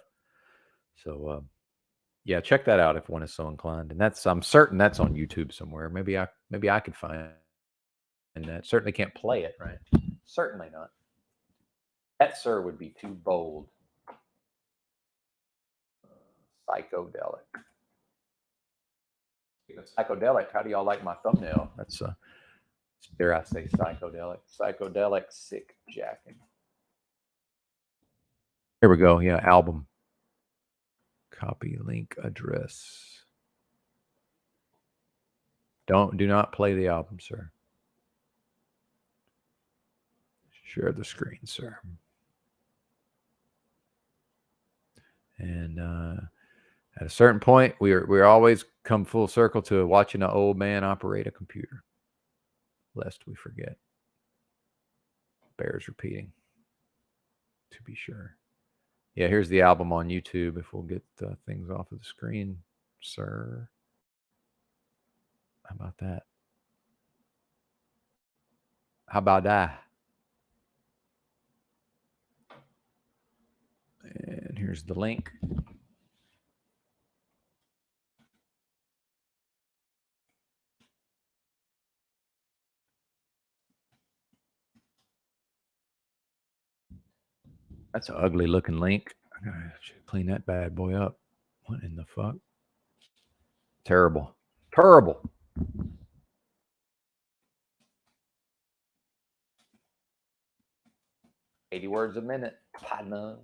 So yeah, check that out if one is so inclined. And I'm certain that's on YouTube somewhere. Maybe I could find that. Certainly can't play it, right? Certainly not. That, sir, would be too bold. Psychedelic. Psychedelic. How do y'all like my thumbnail? That's dare I say psychedelic? Psychedelic Sick Jackin'. Here we go. Yeah, album. Copy link address. Do not play the album, sir. Share the screen, sir. And at a certain point, we're always come full circle to watching an old man operate a computer, lest we forget. Bears repeating, to be sure. Yeah, here's the album on YouTube. If we'll get things off of the screen, sir. How about that? How about that? And here's the link. That's an ugly looking link. I gotta clean that bad boy up. What in the fuck? Terrible. Terrible. $80 words a minute. Partner.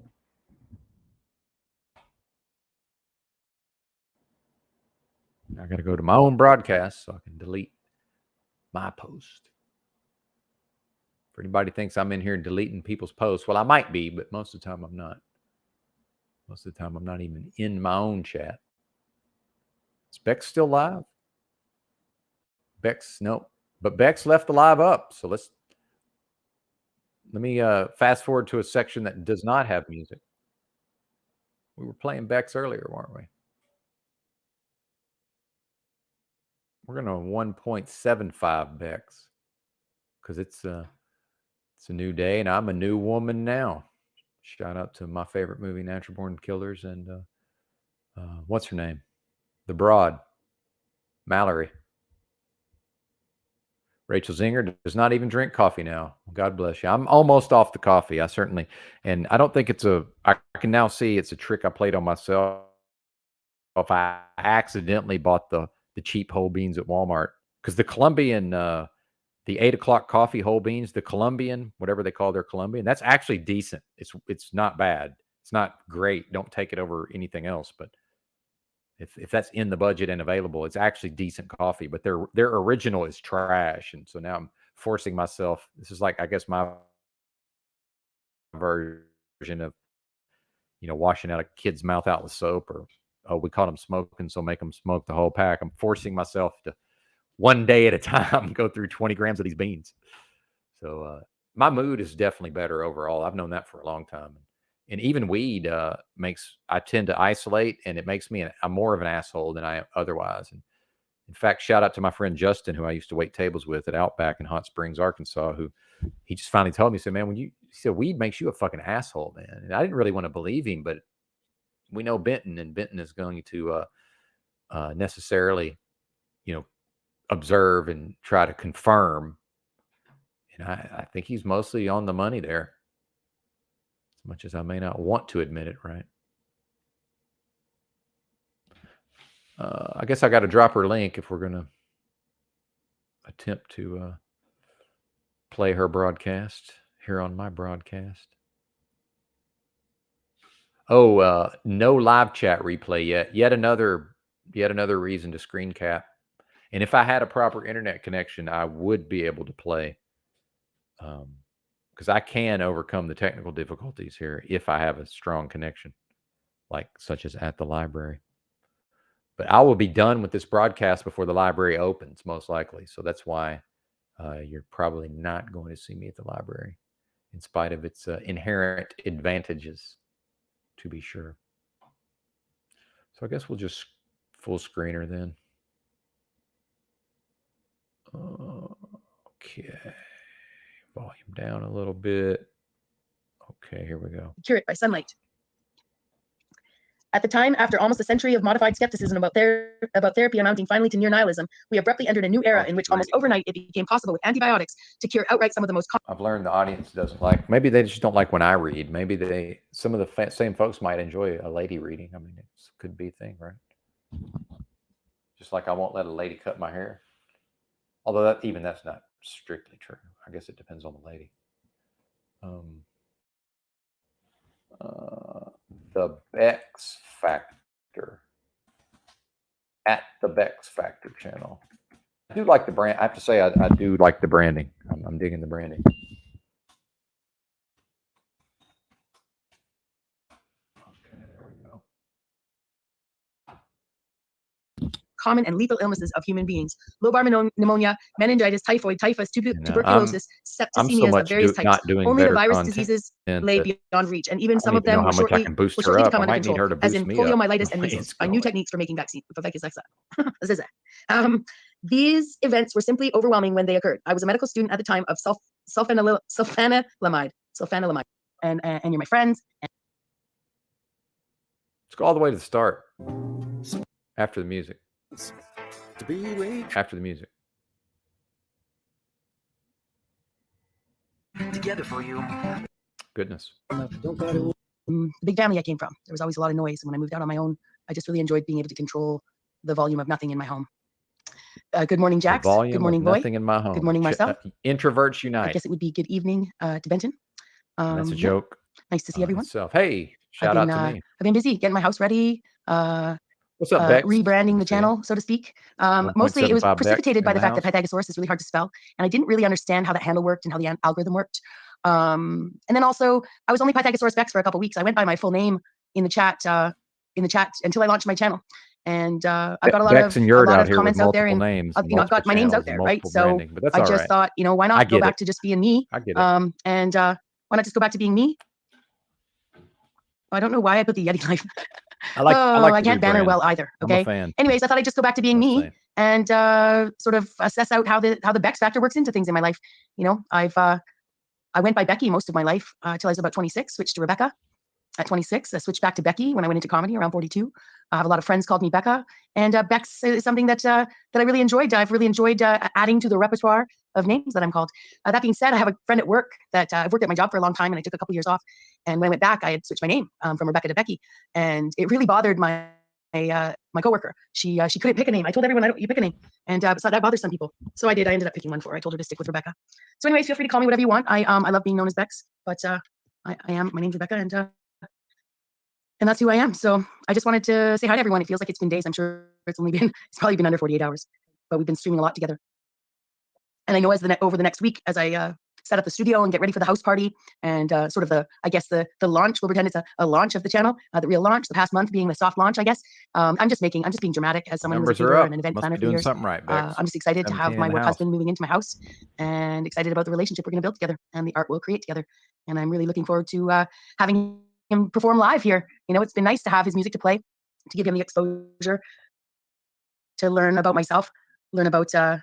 I got to go to my own broadcast so I can delete my post. If anybody thinks I'm in here deleting people's posts, well, I might be, but most of the time I'm not. Most of the time I'm not even in my own chat. Is Bex still live? Bex, nope. But Bex left the live up. So let me fast forward to a section that does not have music. We were playing Bex earlier, weren't we? We're going to 1.75 Bex because it's a new day and I'm a new woman now. Shout out to my favorite movie, Natural Born Killers, and what's her name? The broad, Mallory. Rachel Zinger does not even drink coffee now. God bless you. I'm almost off the coffee. And I don't think I can now see it's a trick I played on myself. If I accidentally bought the cheap whole beans at Walmart, because the Colombian, the 8 o'clock coffee whole beans, the Colombian, whatever they call their Colombian, that's actually decent. It's not bad. It's not great. Don't take it over anything else, but if that's in the budget and available, it's actually decent coffee. But their original is trash, and so now I'm forcing myself. This is like, I guess, my version of washing out a kid's mouth out with soap, or we caught them smoking, so make them smoke the whole pack. I'm forcing myself to one day at a time go through 20 grams of these beans. So my mood is definitely better overall. I've known that for a long time. And even weed I tend to isolate, and it makes me I'm more of an asshole than I am otherwise. And in fact, shout out to my friend Justin, who I used to wait tables with at Outback in Hot Springs, Arkansas, who he just finally told me, he said, man, he said weed makes you a fucking asshole, man. And I didn't really want to believe him, but we know Benton, and Benton is going to necessarily, observe and try to confirm. And I think he's mostly on the money there, as much as I may not want to admit it, right? I guess I got to drop her link if we're going to attempt to play her broadcast here on my broadcast. Oh, no live chat replay yet. Yet another reason to screen cap. And if I had a proper internet connection, I would be able to play. Because I can overcome the technical difficulties here if I have a strong connection, such as at the library. But I will be done with this broadcast before the library opens, most likely. So that's why you're probably not going to see me at the library, in spite of its inherent advantages, to be sure. So I guess we'll just full screener then. Okay. Volume down a little bit. Okay, here we go. Cure it by sunlight. At the time, after almost a century of modified skepticism about therapy amounting finally to near nihilism, we abruptly entered a new era in which almost overnight it became possible with antibiotics to cure outright some of the most common. I've learned the audience doesn't like, maybe they just don't like when I read. Maybe some of the same folks might enjoy a lady reading. I mean, it could be a thing, right? Just like I won't let a lady cut my hair. Although that's not strictly true. I guess it depends on the lady. The Bex Factor. At the Bex Factor channel. I do like the brand. I have to say, I do like the branding. I'm digging the branding. Okay, there we go. Common and lethal illnesses of human beings: lobar pneumonia, meningitis, typhoid, typhus, tuberculosis, septicemias of various types. Only the virus diseases lay beyond reach, and even some of them were shortly to come under control, as in poliomyelitis and measles, by new techniques for making vaccines. These events were simply overwhelming when they occurred. I was a medical student at the time of sulfanilamide, and you're my friends. Let's go all the way to the start. After the music. After the music. Together for you. Goodness. The big family I came from. There was always a lot of noise. And when I moved out on my own, I just really enjoyed being able to control the volume of nothing in my home. Good morning, Jax. Good morning, Boy. Nothing in my home. Good morning, Marcel. Introverts unite. I guess it would be good evening to Benton. That's a joke. Nice to see everyone. Hey, shout out to me. I've been busy getting my house ready. What's up, Bex? Rebranding the channel, so to speak. Mostly it was precipitated by the fact that Pythagoras is really hard to spell, and I didn't really understand how that handle worked and how the algorithm worked. And then also, I was only Pythagoras Bex for a couple weeks. I went by my full name in the chat until I launched my channel, and I've got a lot of comments out there, and I've got my names out there, right? So I just thought, why not go back to just being me? I get it. And why not just go back to being me? I don't know why I put the Yeti life. I can't banner well either. Okay. I'm a fan. Anyways, I thought I'd just go back to being me and sort of assess out how the Bex factor works into things in my life. You know, I went by Becky most of my life till I was about 26, switched to Rebecca. At 26, I switched back to Becky when I went into comedy around 42. I have a lot of friends called me Becca, and Bex is something that I really enjoyed. I've really enjoyed adding to the repertoire of names that I'm called. That being said, I have a friend at work that I've worked at my job for a long time, and I took a couple years off. And when I went back, I had switched my name from Rebecca to Becky, and it really bothered my coworker. She couldn't pick a name. I told everyone, you pick a name, and so that bothers some people. So I did. I ended up picking one for her. I told her to stick with Rebecca. So anyways, feel free to call me whatever you want. I love being known as Bex, but I am. My name's Rebecca, and that's who I am. So I just wanted to say hi to everyone. It feels like it's been days. I'm sure it's probably been under 48 hours, but we've been streaming a lot together. And I know over the next week, as I set up the studio and get ready for the house party and sort of the launch, we'll pretend it's a launch of the channel, the real launch, the past month being the soft launch, I guess. I'm just being dramatic as someone who was a theater and an event planner for years. Something right, Bex. I'm just excited to have my work husband moving into my house and excited about the relationship we're going to build together and the art we'll create together. And I'm really looking forward to having him perform live here. You know, it's been nice to have his music to play, to give him the exposure to learn about myself, learn about the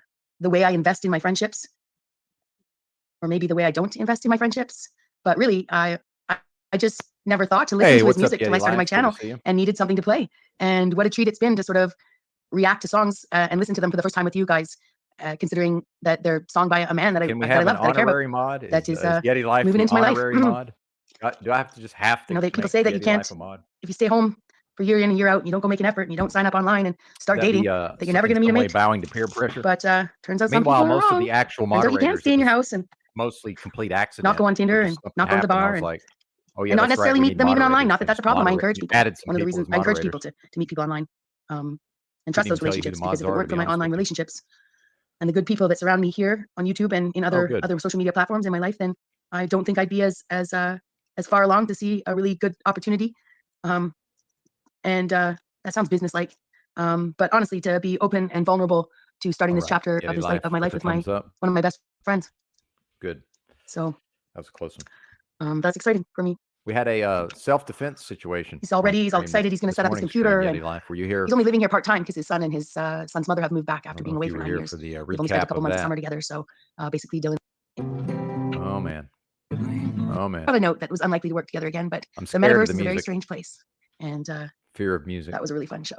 way I invest in my friendships, or maybe the way I don't invest in my friendships. But really, I just never thought to listen to his music until I started my channel and needed something to play. And what a treat it's been to sort of react to songs and listen to them for the first time with you guys, considering that they're song by a man that I love, that I care about. Mod? That is Yeti Life moving into my life. Mod? Do I have to just have to? You know, people say that you can't, if you stay home for year in and year out, and you don't go make an effort, and you don't sign up online and start dating, that you're never going to meet a mate. Bowing to peer pressure. But turns out some people are wrong. Most of the actual moderators, you can't stay in your house and mostly complete accident. Not go on Tinder and not go to the bar, and not necessarily meet them even online. Not that that's a problem. I encourage people. One of the reasons I encourage people to meet people online and trust those relationships, because if it weren't for my online relationships and the good people that surround me here on YouTube and in other social media platforms in my life, then I don't think I'd be as far along to see a really good opportunity. And that sounds businesslike, but honestly, to be open and vulnerable to starting this chapter of my life with one of my best friends. Good. So that was a close one. That's exciting for me. We had a self-defense situation. He's all excited. He's going to set up his computer. And Life. Were you here? He's only living here part-time because his son and his son's mother have moved back after being away for 9 years. For the We've only spent a couple months of summer together. So basically, Dylan. Oh man. I have a note that was unlikely to work together again, but the metaverse is a very strange place. And fear of music. That was a really fun show.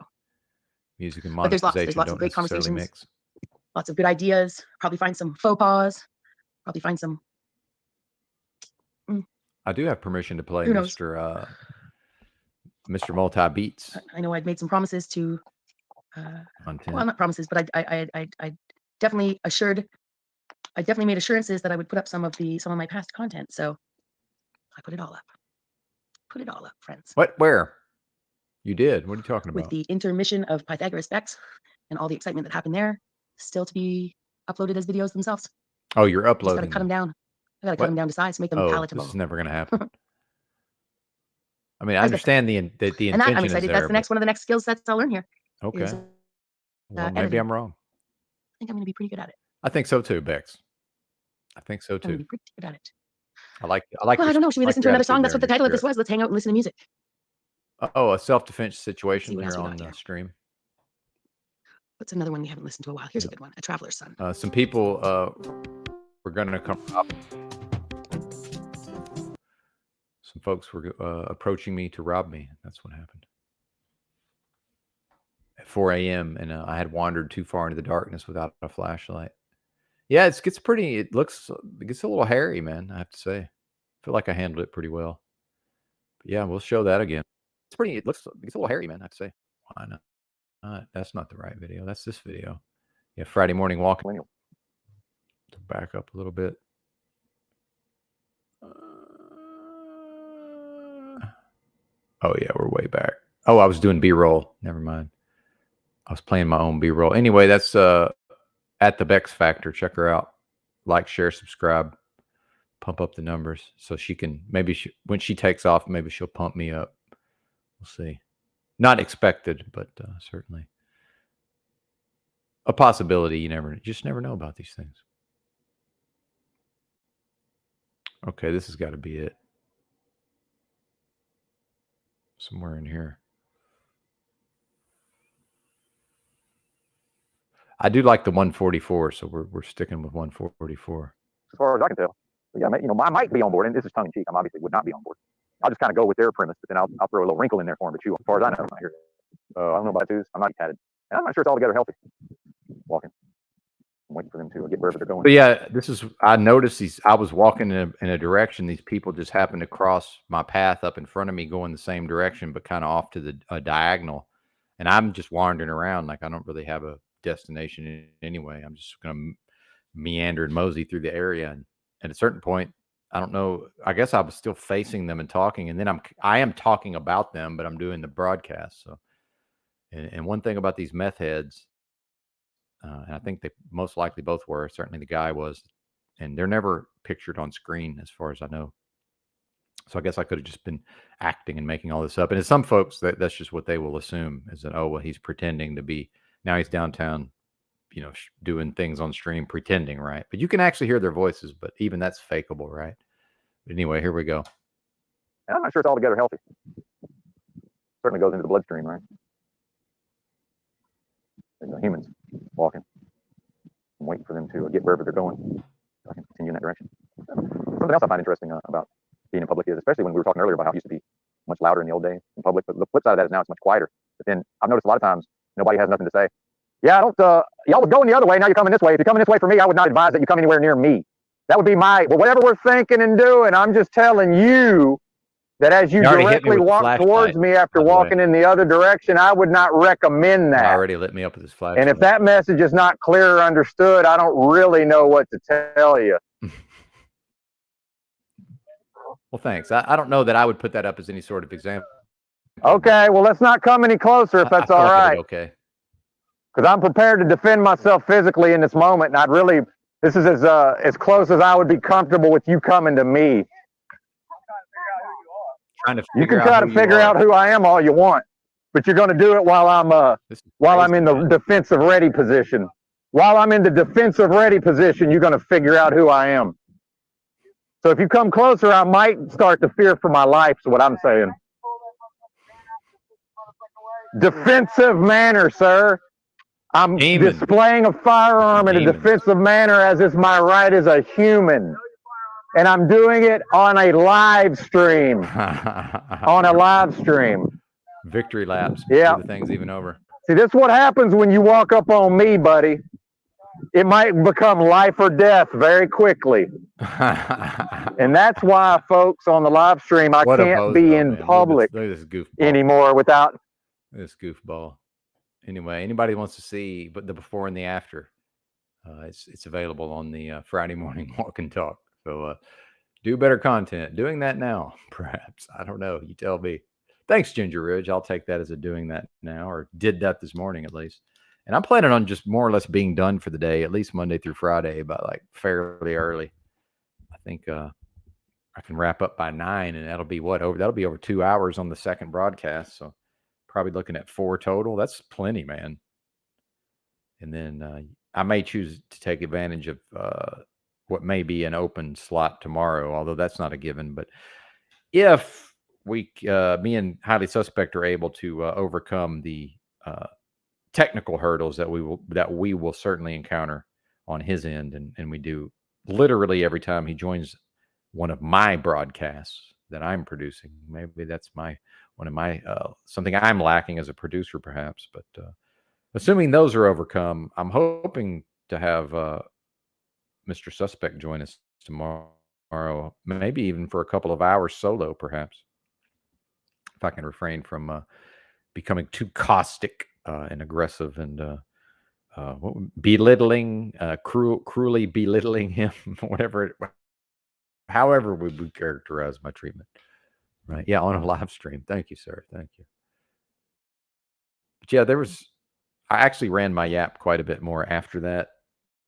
Music and monetization. But there's lots of great conversations. Lots of good ideas. Probably find some faux pas. Probably find some. I do have permission to play Mr. Multi Beats. I know I'd made some promises to. Well, not promises, but I definitely made assurances that I would put up some of my past content. So I put it all up. Put it all up, friends. What? Where? You did? What are you talking about? With the intermission of Pythagoras Bex and all the excitement that happened there, still to be uploaded as videos themselves. Oh, you're uploading. I gotta cut them down. I gotta cut them down to size, make them palatable. This is never gonna hain. I mean, I understand the intention. And I'm excited. That's one of the next skill sets I'll learn here. Okay. Well, maybe I'm wrong. I think I'm gonna be pretty good at it. I think so too, Bex. I think so too. I'm gonna be pretty good at it. I like. Well, I don't know. Should we listen to another song? That's what the title of this was. Let's hang out and listen to music. Oh, a self-defense situation here on the stream. What's another one we haven't listened to a while? Here's a good one. A Traveler's Son. Some people were going to come up. Some folks were approaching me to rob me. That's what happened. At 4 a.m. and I had wandered too far into the darkness without a flashlight. Yeah, it gets a little hairy, man, I have to say. I feel like I handled it pretty well. But yeah, we'll show that again. It gets a little hairy, man, I have to say. Why not? That's not the right video. That's this video. Yeah, Friday morning walking. Back up a little bit. Oh yeah, we're way back. Oh, I was doing B-roll. Never mind. I was playing my own B-roll. Anyway, that's at the Bex Factor. Check her out. Like, share, subscribe. Pump up the numbers so she can when she takes off, maybe she'll pump me up. We'll see. Not expected, but certainly a possibility. You just never know about these things. Okay, this has got to be it. Somewhere in here. I do like the 144, so we're sticking with 144. As far as I can tell. But yeah, you know, I might be on board, and this is tongue in cheek. I obviously would not be on board. I'll just kind of go with their premise, but then I'll throw a little wrinkle in there for them to chew. As far as I know, I'm not here. I don't know about twos. I'm not tatted, and I'm not sure it's altogether healthy. Walking. I'm waiting for them to get wherever they're going. But yeah, I noticed these. I was walking in a direction. These people just happened to cross my path up in front of me, going the same direction, but kind of off to the diagonal. And I'm just wandering around like I don't really have a destination anyway. I'm just going to meander and mosey through the area. And at a certain point, I don't know. I guess I was still facing them and talking, and then I am talking about them, but I'm doing the broadcast. So, and one thing about these meth heads. And I think they most likely both were. Certainly the guy was. And they're never pictured on screen as far as I know. So I guess I could have just been acting and making all this up. And some folks, that's just what they will assume is that, oh, well, he's pretending to be. Now he's downtown, you know, doing things on stream, pretending, right? But you can actually hear their voices, but even that's fakeable, right? But anyway, here we go. And I'm not sure it's altogether healthy. Certainly goes into the bloodstream, right? Humans walking. I'm waiting for them to get wherever they're going. So I can continue in that direction. Something else I find interesting about being in public is, especially when we were talking earlier about how it used to be much louder in the old days in public, but the flip side of that is now it's much quieter. But then I've noticed a lot of times nobody has nothing to say. Yeah, I don't. Y'all were going the other way. Now you're coming this way. If you're coming this way for me, I would not advise that you come anywhere near me. That would be but whatever we're thinking and doing, I'm just telling you that as you directly walk towards me after walking in the other direction, I would not recommend that. He already lit me up with his flashlight. And if that message is not clear or understood, I don't really know what to tell you. Well, thanks. I don't know that I would put that up as any sort of example. Okay, well, let's not come any closer if that's all right. Okay. Because I'm prepared to defend myself physically in this moment, and this is as close as I would be comfortable with you coming to me. You can try to figure out who I am all you want, but you're going to do it while I'm in the defensive ready position. While I'm in the defensive ready position, you're going to figure out who I am. So if you come closer, I might start to fear for my life, is what I'm saying. Defensive manner, sir. I'm displaying a firearm in a defensive manner as is my right as a human. And I'm doing it on a live stream. On a live stream. Victory laps. Yeah. The thing's even over. See, this is what happens when you walk up on me, buddy. It might become life or death very quickly. And that's why, folks, on the live stream, I can't be in public anymore without this goofball. Anyway, anybody wants to see the before and the after, it's available on the Friday morning walk and talk. So do better content. Doing that now, perhaps. I don't know. You tell me. Thanks, Ginger Ridge. I'll take that as a doing that now, or did that this morning at least. And I'm planning on just more or less being done for the day, at least Monday through Friday, but like fairly early. I think I can wrap up by 9, and that'll be that'll be over 2 hours on the second broadcast. So probably looking at 4 total. That's plenty, man. And then I may choose to take advantage of what may be an open slot tomorrow, although that's not a given. But if me and Highly Suspect are able to overcome the technical hurdles that we will certainly encounter on his end, and we do literally every time he joins one of my broadcasts that I'm producing. Maybe that's one of my something I'm lacking as a producer, perhaps. But assuming those are overcome, I'm hoping to have Mr. Suspect join us tomorrow, maybe even for a couple of hours solo, perhaps, if I can refrain from becoming too caustic and aggressive and belittling, cruelly belittling him, however we would characterize my treatment. Right? Yeah, on a live stream. Thank you, sir. Thank you. But yeah, I actually ran my yap quite a bit more after that,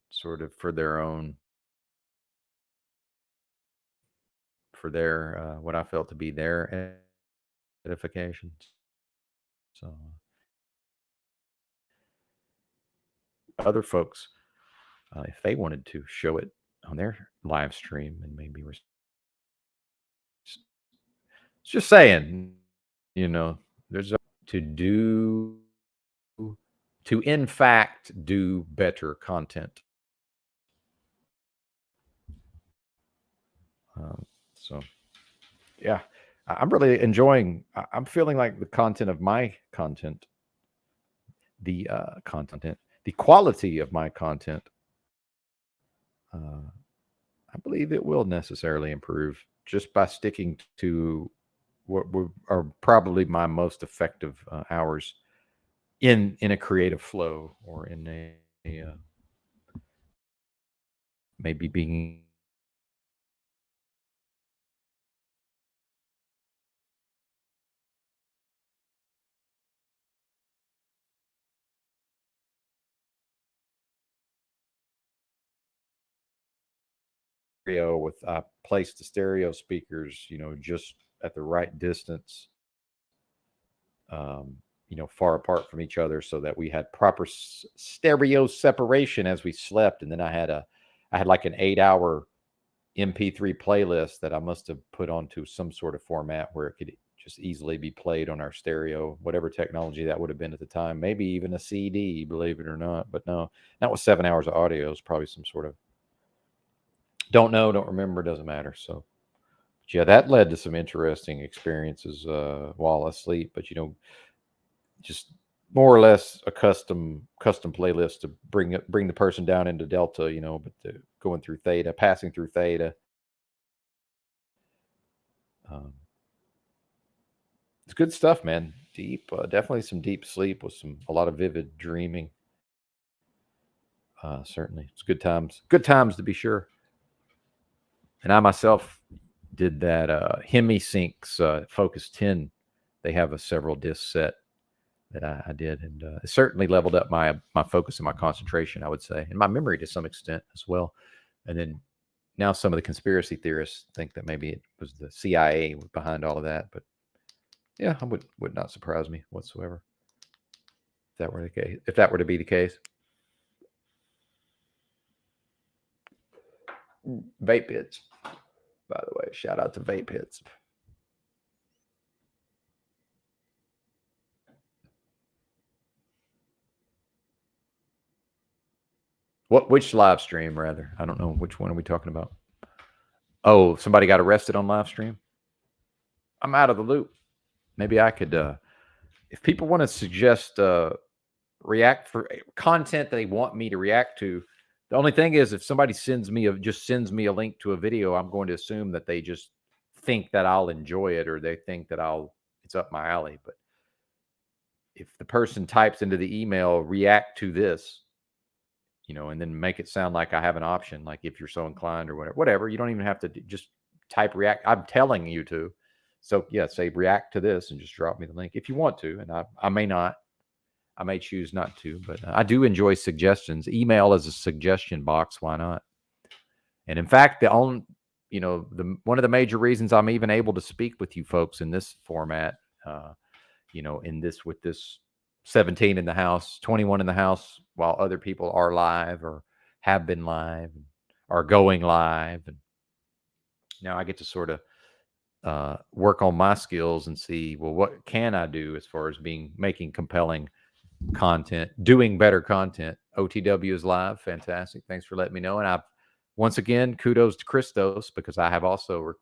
sort of for their what I felt to be their edification. So other folks, if they wanted to show it on their live stream, and maybe just saying, there's to to in fact do better content. So yeah, I'm really enjoying, I'm feeling like the content of my content, the quality of my content, I believe it will necessarily improve just by sticking to what are probably my most effective hours in a creative flow, or in a maybe being with I placed the stereo speakers, just at the right distance, far apart from each other, so that we had proper stereo separation as we slept. And then I had like an 8-hour MP3 playlist that I must have put onto some sort of format where it could just easily be played on our stereo, whatever technology that would have been at the time, maybe even a CD, believe it or not. But no, that was 7 hours of audio. It's probably some sort of, don't know, don't remember, doesn't matter. So yeah, that led to some interesting experiences while asleep. But just more or less a custom playlist to bring the person down into delta, but going through theta, passing through theta. It's good stuff, man. Deep, definitely some deep sleep with a lot of vivid dreaming. Certainly, it's good times to be sure. And I myself did that HemiSyncs Focus 10. They have a several disc set that I did, and it certainly leveled up my focus and my concentration, I would say, and my memory to some extent as well. And then now some of the conspiracy theorists think that maybe it was the CIA behind all of that, but yeah, I would not surprise me whatsoever if that were the case. If that were to be the case. Vape hits, by the way. Shout out to Vape Hits. Which live stream, rather? I don't know. Which one are we talking about? Oh, somebody got arrested on live stream? I'm out of the loop. Maybe I could, if people want to suggest react for content they want me to react to, the only thing is, if somebody sends me a link to a video, I'm going to assume that they just think that I'll enjoy it, or they think that it's up my alley. But if the person types into the email, react to this, and then make it sound like I have an option, like if you're so inclined or whatever, you don't even have to just type react. I'm telling you to. So yeah, say react to this and just drop me the link if you want to. And I may not. I may choose not to, but I do enjoy suggestions. Email is a suggestion box. Why not? And in fact, one of the major reasons I'm even able to speak with you folks in this format, with this 17 in the house, 21 in the house, while other people are live or have been live, and are going live. And now I get to sort of work on my skills and see, well, what can I do as far as making compelling content, doing better content. OTW is live. Fantastic. Thanks for letting me know. And once again, kudos to Christos, because I have also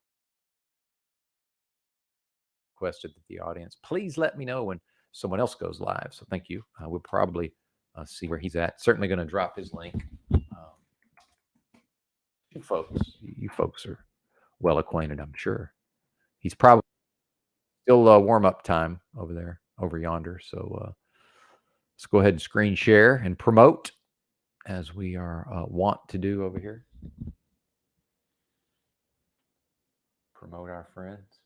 requested that the audience please let me know when someone else goes live. So thank you. We'll probably see where he's at. Certainly going to drop his link. You folks are well acquainted, I'm sure. He's probably still warm-up time over yonder. So let's go ahead and screen share and promote, as we are wont to do over here. Promote our friends.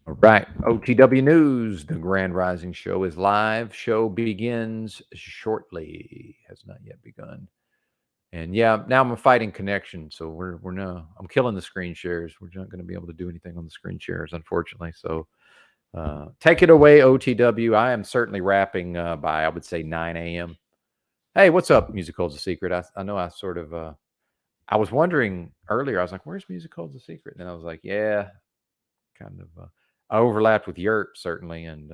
All right, OTW News, the Grand Rising Show is live. Show begins shortly. Has not yet begun. And yeah, now I'm fighting connection. So we're now, I'm killing the screen shares. We're not going to be able to do anything on the screen shares, unfortunately. So take it away, OTW. I am certainly wrapping by, I would say, 9 a.m. Hey, what's up? Music Holds a Secret. I know I sort of, I was wondering earlier, I was like, where's Music Holds a Secret? And then I was like, yeah, kind of, I overlapped with Yurt, certainly, and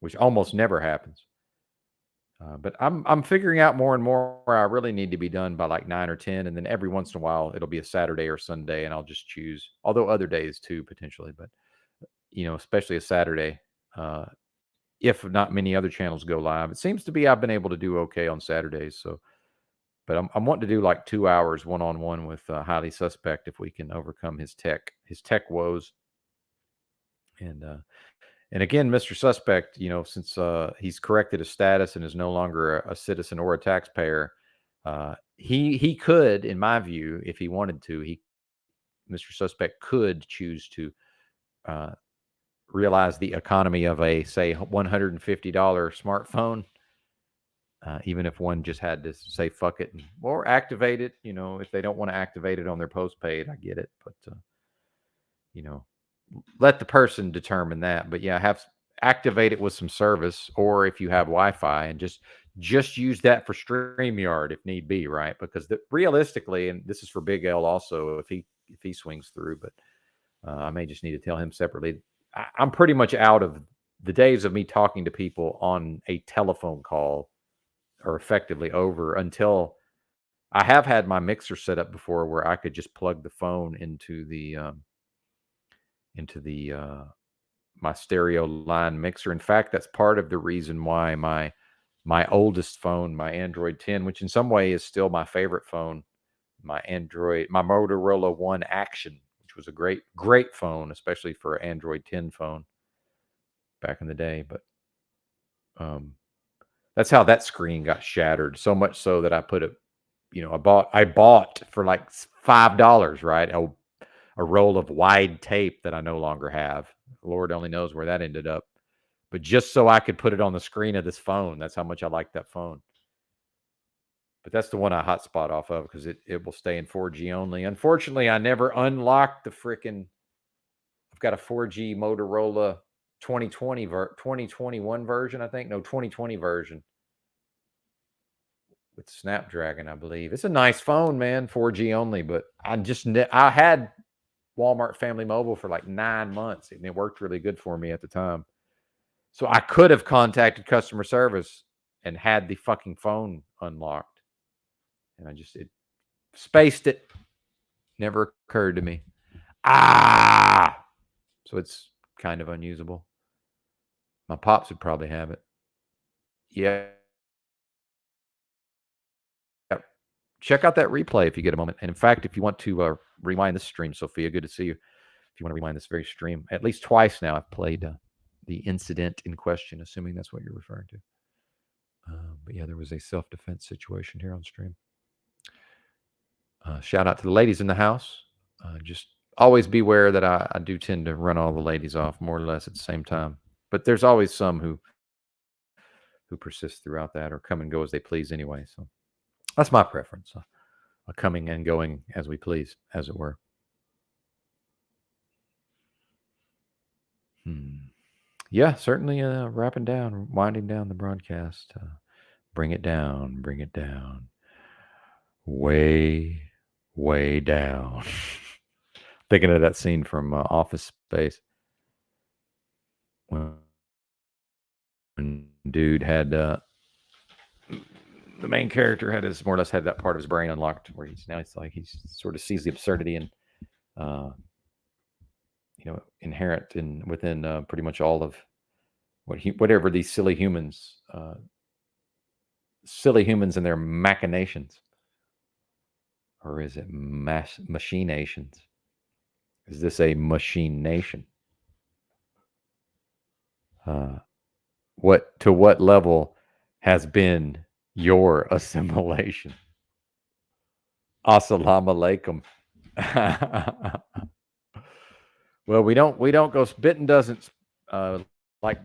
which almost never happens. But I'm figuring out more and more I really need to be done by like 9 or 10. And then every once in a while, it'll be a Saturday or Sunday, and I'll just choose, although other days too, potentially. But, especially a Saturday, if not many other channels go live. It seems to be I've been able to do okay on Saturdays. So, but I'm wanting to do like 2 hours one-on-one with Highly Suspect if we can overcome his tech woes. And again, Mr. Suspect, since he's corrected his status and is no longer a citizen or a taxpayer, he could, in my view, if he wanted to, Mr. Suspect could choose to realize the economy of a, say, $150 smartphone, even if one just had to say fuck it or activate it. If they don't want to activate it on their postpaid, I get it, but let the person determine that. But yeah, activate it with some service, or if you have Wi-Fi, and just use that for StreamYard if need be, right? Because realistically, and this is for Big L also, if he swings through, but I may just need to tell him separately. I'm pretty much out of the days of me talking to people on a telephone call are effectively over, until I have had my mixer set up before where I could just plug the phone into the my stereo line mixer. In fact, that's part of the reason why my oldest phone, my Android 10, which in some way is still my favorite phone, my Motorola One Action, which was a great phone, especially for an Android 10 phone back in the day. But that's how that screen got shattered. So much so that I put it, I bought for like $5, right? A roll of wide tape that I no longer have. Lord only knows where that ended up. But just so I could put it on the screen of this phone. That's how much I like that phone. But that's the one I hotspot off of because it will stay in 4G only. Unfortunately, I never unlocked the freaking... I've got a 4G Motorola 2021 version, I think. No, 2020 version. With Snapdragon, I believe. It's a nice phone, man. 4G only. But I had Walmart Family Mobile for like 9 months, and it worked really good for me at the time. So I could have contacted customer service and had the fucking phone unlocked, and it spaced it. Never occurred to me. So it's kind of unusable. My pops would probably have it. Yeah. Check out that replay if you get a moment. And in fact, if you want to rewind this stream, Sophia, good to see you. If you want to rewind this very stream, at least twice now I've played the incident in question, assuming that's what you're referring to. But yeah, there was a self-defense situation here on stream. Shout out to the ladies in the house. Just always beware that I do tend to run all the ladies off more or less at the same time. But there's always some who persist throughout that or come and go as they please anyway. So that's my preference. Coming and going as we please, as it were. Yeah, certainly winding down the broadcast. Bring it down. Way down. Thinking of that scene from Office Space. When dude had... the main character had more or less had that part of his brain unlocked where he sort of sees the absurdity and inherent within pretty much all of whatever these silly humans and their machinations, or is it machinations? Is this a machine nation? To what level has been your assimilation? Assalamu alaikum. Well, we don't go. Benton doesn't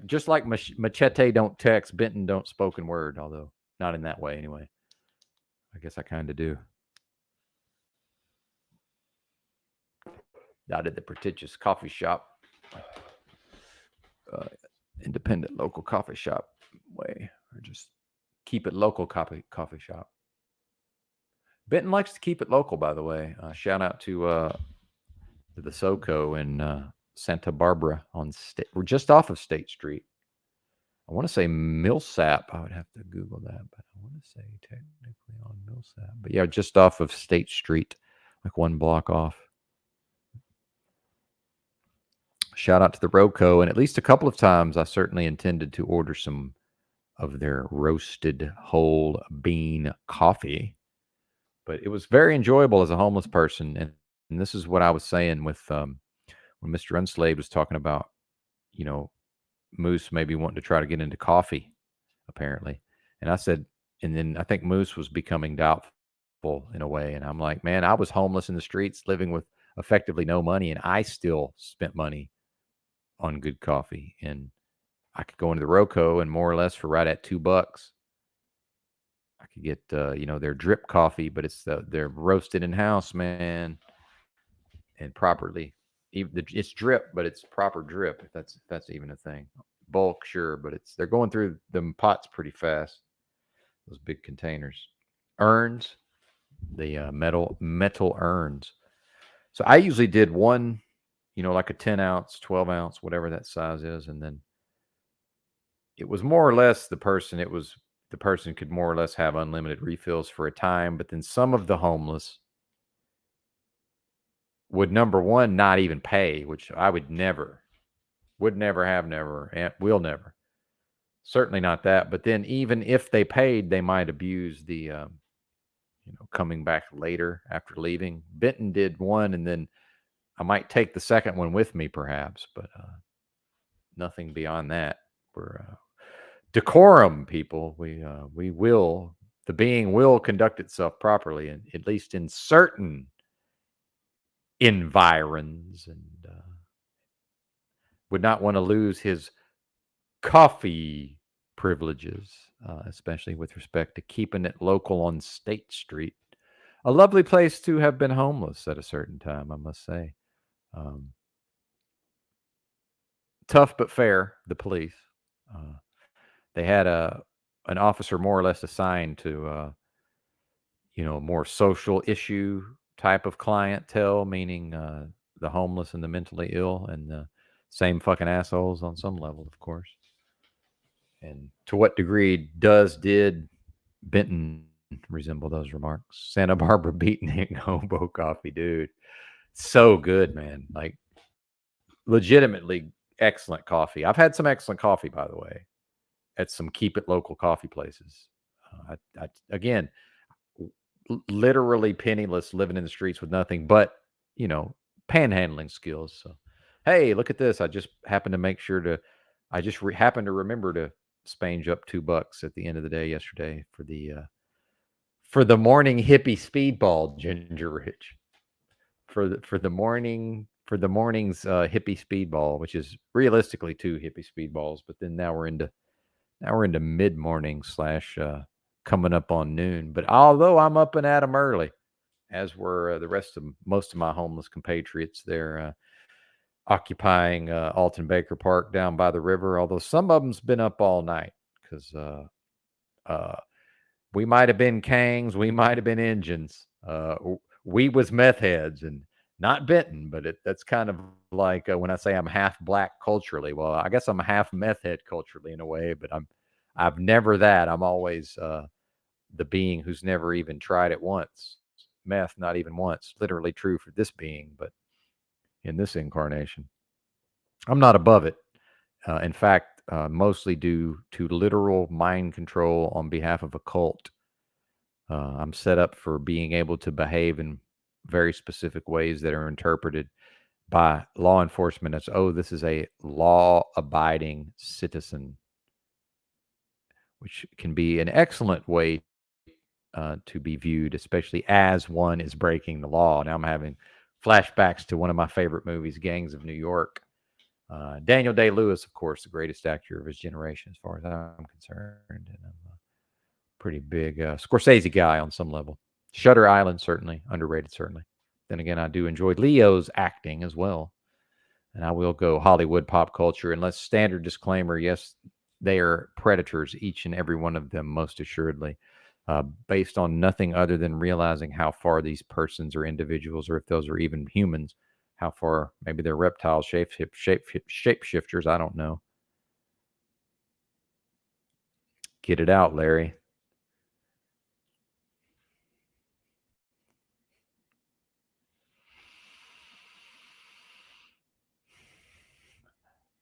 just like Machete don't text. Benton don't spoken word, although not in that way anyway. I guess I kind of do. Not at the pretentious coffee shop, independent local coffee shop way, or just keep it local coffee shop. Benton likes to keep it local, by the way. Shout out to the SoCo in Santa Barbara on we're just off of State Street. I want to say Millsap. I would have to Google that, but I want to say technically on Millsap. But yeah, just off of State Street, like one block off. Shout out to the Roco. And at least a couple of times I certainly intended to order some of their roasted whole bean coffee. But it was very enjoyable as a homeless person. And this is what I was saying with when Mr. Unslave was talking about, you know, Moose maybe wanting to try to get into coffee, apparently. And I said, and then I think Moose was becoming doubtful in a way. And I'm like, man, I was homeless in the streets, living with effectively no money, and I still spent money on good coffee. And I could go into the Roco and more or less for right at $2, I could get, you know, their drip coffee, but they're roasted in house, man, and properly. It's drip, but it's proper drip. If that's even a thing. Bulk, sure, but they're going through them pots pretty fast. Those big containers, urns, the metal urns. So I usually did one, you know, like a 10 ounce, 12 ounce, whatever that size is, and then it was more or less the person could more or less have unlimited refills for a time, but then some of the homeless would, number one, not even pay, which I would never, and will never. Certainly not that. But then even if they paid, they might abuse the, you know, coming back later after leaving. Benton did one, and then I might take the second one with me, perhaps, but nothing beyond that. We're decorum people. We will, the being will conduct itself properly, and at least in certain environs, and would not want to lose his coffee privileges, especially with respect to keeping it local on State Street. A lovely place to have been homeless at a certain time, I must say. Tough but fair, the police. They had an officer more or less assigned to, you know, more social issue type of clientele, meaning the homeless and the mentally ill, and the same fucking assholes on some level, of course. And to what degree did Benton resemble those remarks? Santa Barbara beatnik hobo coffee, dude. So good, man. Like, legitimately excellent coffee. I've had some excellent coffee, by the way, at some keep it local coffee places. Again, literally penniless, living in the streets with nothing but, you know, panhandling skills. So, hey, look at this. I just happened to make sure to, happened to remember to spange up $2 at the end of the day yesterday for the morning hippie speedball, Ginger Rich. For the morning's hippie speedball, which is realistically 2 hippie speedballs, but then now we're into mid-morning / coming up on noon. But although I'm up and at 'em early, as were the rest of most of my homeless compatriots, they're occupying Alton Baker Park down by the river. Although some of them's been up all night because we might have been Kangs, we might have been Injuns. We was meth heads, and not Benton, but that's kind of like when I say I'm half black culturally. Well, I guess I'm a half meth head culturally in a way, but I've never that. I'm always the being who's never even tried it once. Meth, not even once. Literally true for this being, but in this incarnation, I'm not above it. In fact, mostly due to literal mind control on behalf of a cult. I'm set up for being able to behave in very specific ways that are interpreted by law enforcement as, oh, this is a law-abiding citizen, which can be an excellent way to be viewed, especially as one is breaking the law. Now I'm having flashbacks to one of my favorite movies, Gangs of New York. Daniel Day-Lewis, of course, the greatest actor of his generation, as far as I'm concerned. And I'm pretty big Scorsese guy on some level. Shutter Island, certainly underrated, certainly. Then again, I do enjoy Leo's acting as well. And I will go Hollywood pop culture, unless standard disclaimer, yes, they are predators, each and every one of them, most assuredly, based on nothing other than realizing how far these persons or individuals, or if those are even humans, how far, maybe they're reptile shapeshifters, I don't know. Get it out, Larry.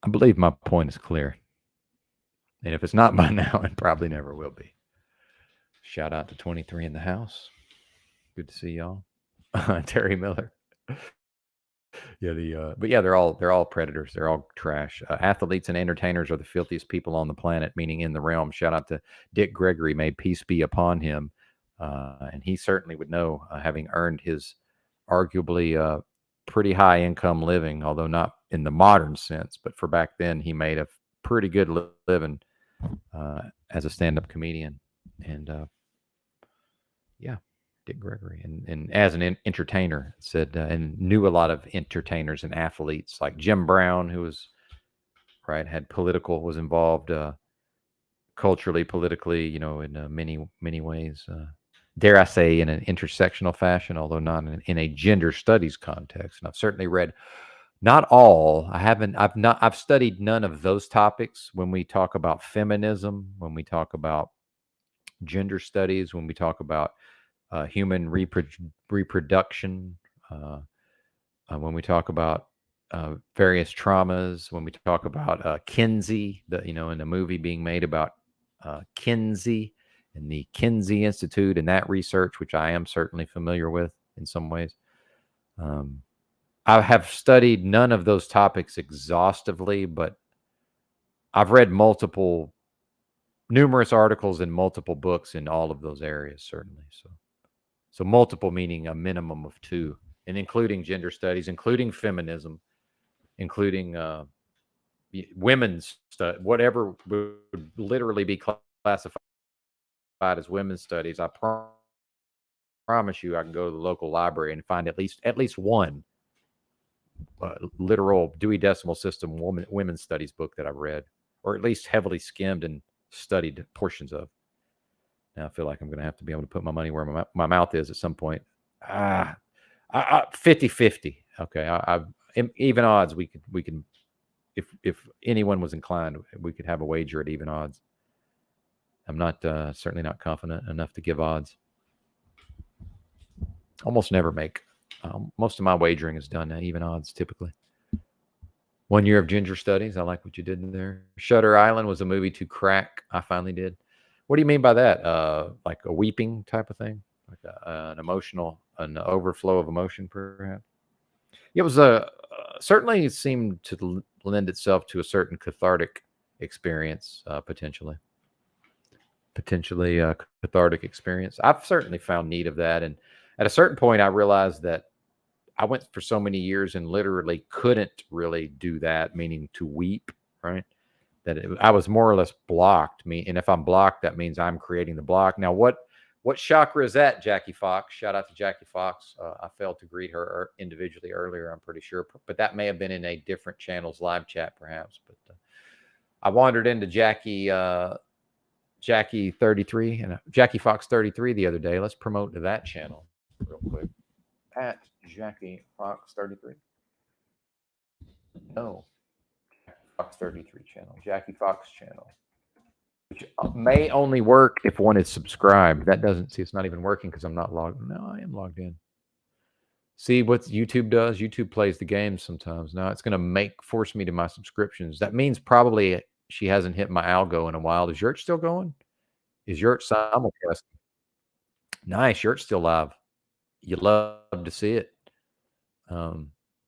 I believe my point is clear. And if it's not by now, it probably never will be. Shout out to 23 in the house. Good to see y'all. Terry Miller. Yeah, but yeah, they're all predators. They're all trash. Athletes and entertainers are the filthiest people on the planet, meaning in the realm. Shout out to Dick Gregory. May peace be upon him. And he certainly would know, having earned his arguably pretty high income living, although not in the modern sense, but for back then, he made a pretty good living as a stand-up comedian. And yeah, Dick Gregory, and as an entertainer, said, and knew a lot of entertainers and athletes like Jim Brown, who was was involved culturally, politically, in many ways. Dare I say, in an intersectional fashion, although not in a gender studies context. And I've certainly read, not all. I've studied none of those topics when we talk about feminism, when we talk about gender studies, when we talk about human reproduction, when we talk about various traumas, when we talk about Kinsey, in a movie being made about Kinsey and the Kinsey Institute and that research, which I am certainly familiar with in some ways. I have studied none of those topics exhaustively, but I've read numerous articles and multiple books in all of those areas, certainly. So multiple meaning a minimum of 2, and including gender studies, including feminism, including women's whatever would literally be classified as women's studies. I promise you, I can go to the local library and find at least one literal Dewey Decimal System women's studies book that I've read, or at least heavily skimmed and studied portions of. Now I feel like I'm going to have to be able to put my money where my mouth is at some point. 50-50. Okay, even odds. We can, if anyone was inclined, we could have a wager at even odds. I'm not certainly not confident enough to give odds. Almost never make. Most of my wagering is done at even odds, typically. 1 year of ginger studies. I like what you did in there. Shutter Island was a movie to crack. I finally did. What do you mean by that? Like a weeping type of thing? Like an overflow of emotion, perhaps? It was certainly seemed to lend itself to a certain cathartic experience, potentially cathartic experience. I've certainly found need of that. And at a certain point, I realized that I went for so many years and literally couldn't really do that, meaning to weep, right? That I was more or less blocked. And if I'm blocked, that means I'm creating the block. Now, what chakra is that, Jackie Fox? Shout out to Jackie Fox. I failed to greet her individually earlier, I'm pretty sure. But that may have been in a different channel's live chat, perhaps. But I wandered into Jackie 33 and Jackie Fox 33 the other day. Let's promote that channel real quick. At Jackie Fox 33. No. Fox 33 channel, Jackie Fox channel, which may only work if one is subscribed. That doesn't see, it's not even working because I'm not logged. No, I am logged in. See what YouTube does? YouTube plays the game sometimes. Now it's going to force me to my subscriptions. That means probably she hasn't hit my algo in a while. Is Yurt still going? Is Yurt simulcast? Nice, Yurt's still live. You love to see it.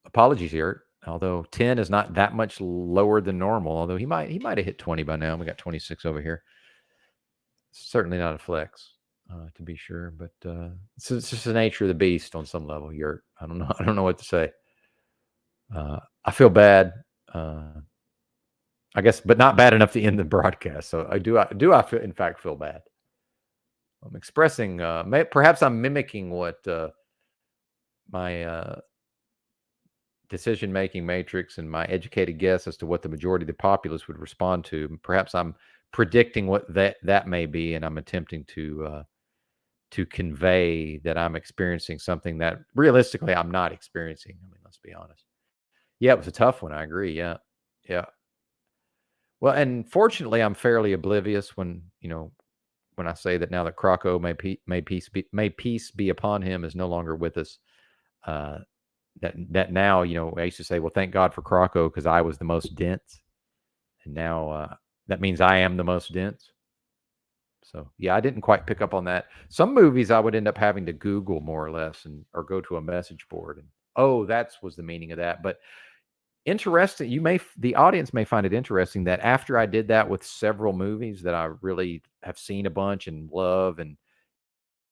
Apologies, Yurt. Although 10 is not that much lower than normal, although he might have hit 20 by now. We got 26 over here. Certainly not a flex, to be sure, but it's just the nature of the beast on some level. Yurt, I don't know what to say. I feel bad, I guess, but not bad enough to end the broadcast. So I feel, in fact, feel bad. I'm expressing, perhaps I'm mimicking what my decision-making matrix and my educated guess as to what the majority of the populace would respond to. Perhaps I'm predicting what that may be, and I'm attempting to convey that I'm experiencing something that realistically I'm not experiencing. I mean, let's be honest. Yeah, it was a tough one. I agree. Yeah. Yeah. Well, and fortunately, I'm fairly oblivious when I say that now that Krakow may peace be upon him is no longer with us. That now, I used to say, well, thank God for Krakow because I was the most dense, and now that means I am the most dense. So yeah, I didn't quite pick up on that. Some movies I would end up having to Google more or less, or go to a message board, and that was the meaning of that. But interesting, the audience may find it interesting that after I did that with several movies that I really have seen a bunch and love, and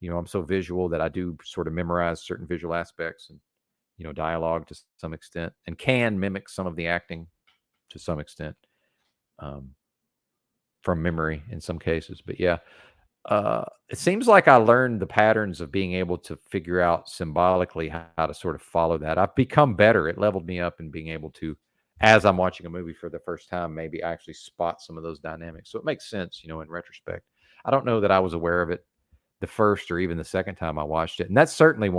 I'm so visual that I do sort of memorize certain visual aspects and dialogue to some extent, and can mimic some of the acting to some extent from memory in some cases. But yeah, it seems like I learned the patterns of being able to figure out symbolically how to sort of follow that. I've become better. It leveled me up in being able to, as I'm watching a movie for the first time, maybe actually spot some of those dynamics. So it makes sense, in retrospect. I don't know that I was aware of it the first or even the second time I watched it. And that's certainly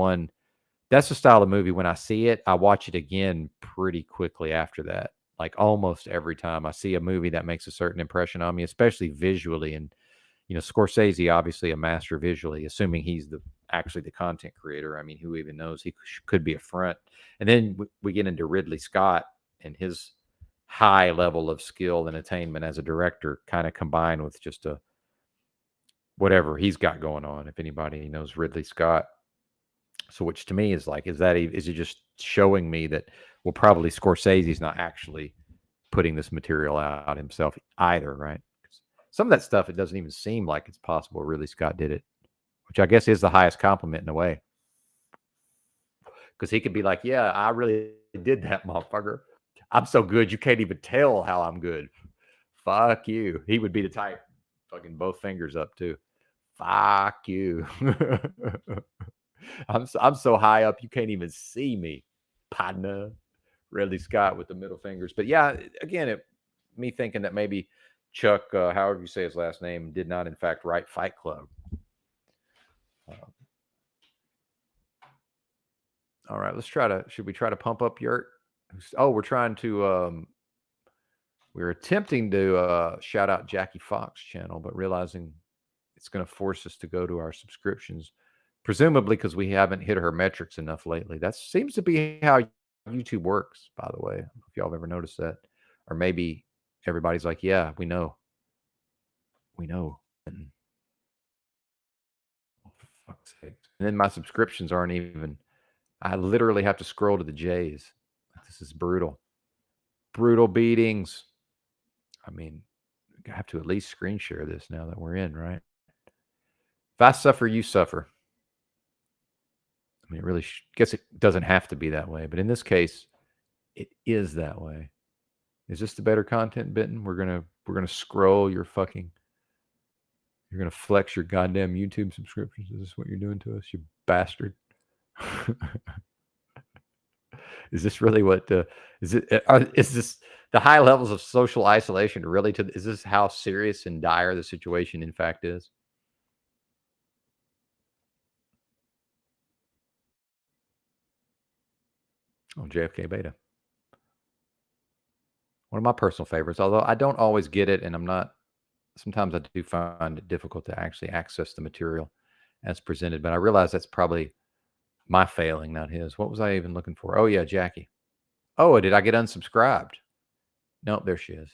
that's the style of movie. When I see it, I watch it again pretty quickly after that. Like almost every time I see a movie that makes a certain impression on me, especially visually. And Scorsese, obviously a master visually, assuming he's actually the content creator. I mean, who even knows? He could be a front. And then we get into Ridley Scott and his high level of skill and attainment as a director, kind of combined with just whatever he's got going on. If anybody knows Ridley Scott. So which to me is like, is he just showing me that, well, probably Scorsese's not actually putting this material out himself either, right? Some of that stuff, it doesn't even seem like it's possible Ridley Scott did it, which I guess is the highest compliment in a way. Because he could be like, yeah, I really did that, motherfucker. I'm so good, you can't even tell how I'm good. Fuck you. He would be the type, fucking both fingers up too. Fuck you. I'm so high up, you can't even see me, partner. Ridley Scott with the middle fingers. But yeah, again, me thinking that maybe Chuck, however you say his last name, did not in fact write Fight Club. All right, should we try to pump up Yurt? Oh, we're attempting to shout out Jackie Fox channel, but realizing it's going to force us to go to our subscriptions, presumably because we haven't hit her metrics enough lately. That seems to be how YouTube works, by the way. I don't know if y'all have ever noticed that. Or maybe everybody's like, yeah, we know. And, oh, for fuck's sake. And then my subscriptions aren't even, I literally have to scroll to the J's. This is brutal. Brutal beatings. I mean, I have to at least screen share this now that we're in, right? If I suffer, you suffer. I mean, it really guess it doesn't have to be that way, but in this case, it is that way. Is this the better content, Benton? We're gonna scroll your fucking. You're gonna flex your goddamn YouTube subscriptions. Is this what you're doing to us, you bastard? Is this really what? Is this the high levels of social isolation? Really? Is this how serious and dire the situation in fact is? Oh, JFK Beta. One of my personal favorites, although I don't always get it, and sometimes I do find it difficult to actually access the material as presented, but I realize that's probably my failing, not his. What was I even looking for? Oh, yeah, Jackie. Oh, did I get unsubscribed? Nope, there she is.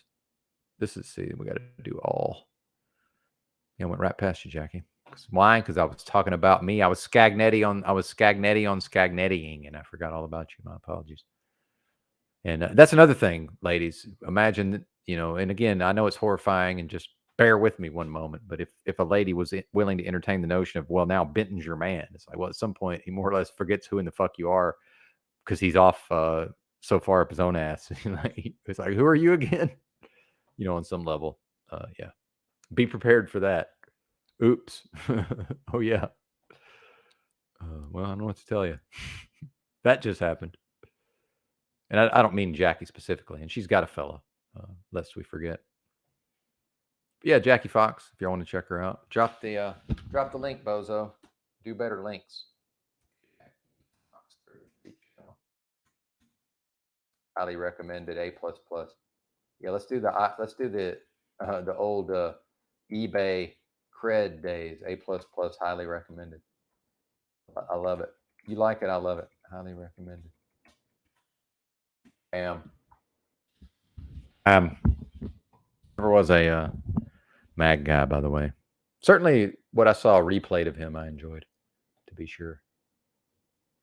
See, we got to do all. Yeah, I went right past you, Jackie. Why? Because I was talking about me. I was Scagnetti on Scagnettiing, and I forgot all about you. My apologies. And that's another thing, ladies. Imagine, and again, I know it's horrifying, and just bear with me one moment. But if a lady was willing to entertain the notion of, well, now Benton's your man, it's like, well, at some point he more or less forgets who in the fuck you are because he's off so far up his own ass. It's like, who are you again? On some level, yeah. Be prepared for that. Oops. Oh, yeah. Well, I don't know what to tell you. That just happened. And I don't mean Jackie specifically. And she's got a fella, lest we forget. But yeah, Jackie Fox, if you want to check her out. Drop the link, Bozo. Do better links. Highly recommended. A++. Yeah, let's do the old eBay cred days. A++, highly recommended. I love it. You like it? I love it. Highly recommended. Never was a mag guy, by the way. Certainly, what I saw replayed of him, I enjoyed, to be sure.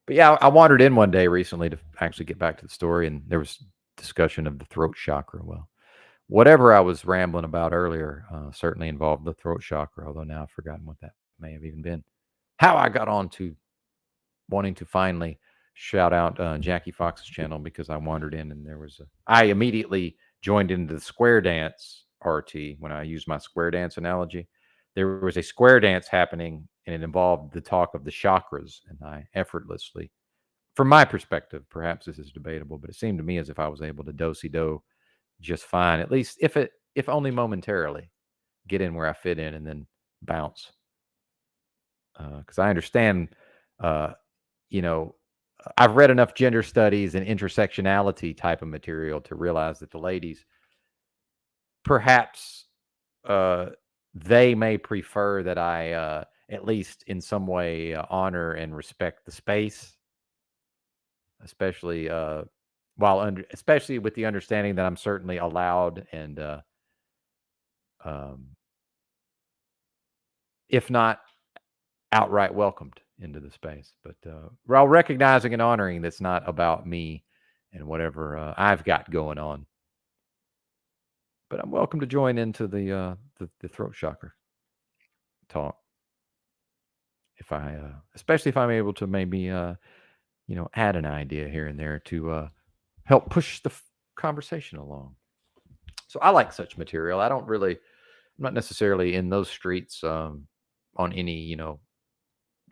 But yeah, I wandered in one day recently to actually get back to the story, and there was discussion of the throat chakra. Well, whatever I was rambling about earlier certainly involved the throat chakra, although now I've forgotten what that may have even been. How I got on to wanting to finally shout out Jackie Fox's channel, because I wandered in and I immediately joined into the square dance RT when I used my square dance analogy. There was a square dance happening, and it involved the talk of the chakras, and I effortlessly, from my perspective, perhaps this is debatable, but it seemed to me as if I was able to do-si-do just fine, at least if only momentarily, get in where I fit in and then bounce. Because I understand, I've read enough gender studies and intersectionality type of material to realize that the ladies, perhaps they may prefer that I at least in some way honor and respect the space, especially especially with the understanding that I'm certainly allowed and if not outright welcomed into the space, but while recognizing and honoring that's not about me and whatever I've got going on. But I'm welcome to join into the throat chakra talk, if especially if I'm able to maybe add an idea here and there to help push the conversation along. So I like such material. I'm not necessarily in those streets on any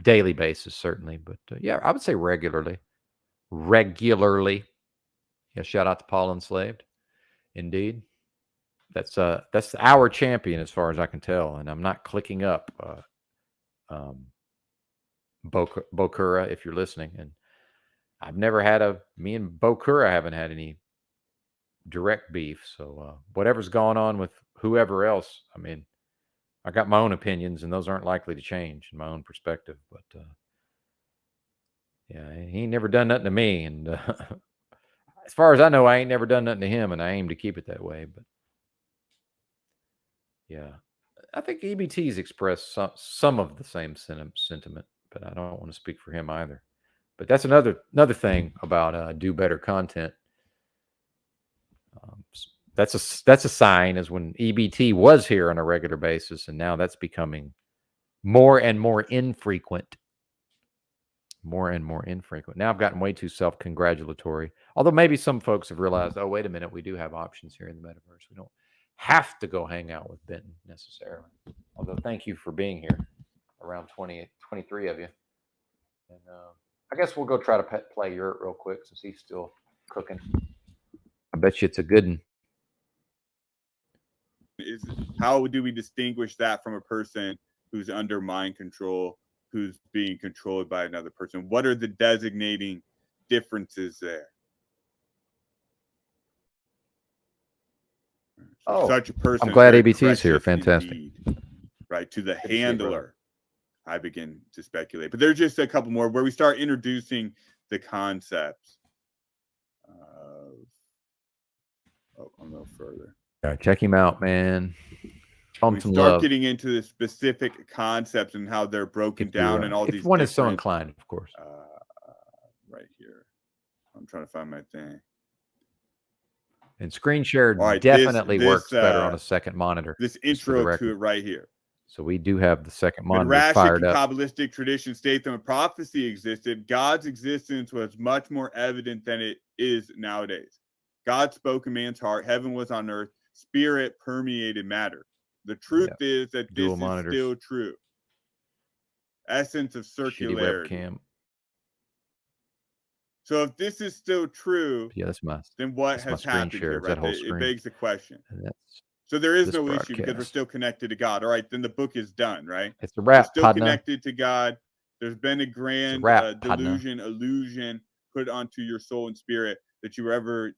daily basis, certainly, but yeah, I would say regularly. Yeah, shout out to Paul Enslaved, indeed. That's our champion as far as I can tell, and I'm not clicking up Bokura if you're listening. And I've never had me and Bokura haven't had any direct beef, so whatever's going on with whoever else, I mean, I got my own opinions, and those aren't likely to change in my own perspective. But yeah, he ain't never done nothing to me, and as far as I know, I ain't never done nothing to him, and I aim to keep it that way. But yeah, I think EBT's expressed some of the same sentiment, but I don't want to speak for him either. But that's another thing about do better content. That's a sign, is when EBT was here on a regular basis, and now that's becoming more and more infrequent. More and more infrequent. Now I've gotten way too self-congratulatory. Although maybe some folks have realized, oh, wait a minute, we do have options here in the metaverse. We don't have to go hang out with Benton necessarily. Although thank you for being here, around 23 of you. And I guess we'll go try to play Yurt real quick since he's still cooking. I bet you it's a good one. How do we distinguish that from a person who's under mind control, who's being controlled by another person? What are the designating differences there? So such a person. I'm glad ABT's here. Fantastic. Indeed, right. To the handler, I begin to speculate. But there's just a couple more where we start introducing the concepts. A little further. All right, check him out, man. We start getting into the specific concepts and how they're broken down and all these. If one is so inclined, of course. Right here, I'm trying to find my thing. And screen share definitely works better on a second monitor. This intro to it right here. So we do have the second monitor fired up. Kabbalistic tradition state that when prophecy existed, God's existence was much more evident than it is nowadays. God spoke in man's heart. Heaven was on earth. Spirit permeated matter. The truth is that Dual this monitors. is still true. Essence of Shitty circularity. webcam. So if this is still true, that's my. Then what that's has my screen happened share. here, That right? whole It screen. begs the question. That's So there is this no issue because we're broadcast. still connected to God. All right, then the book is done, right? It's a wrap. We're still connected to God. There's been a grand illusion put onto your soul and spirit that you were ever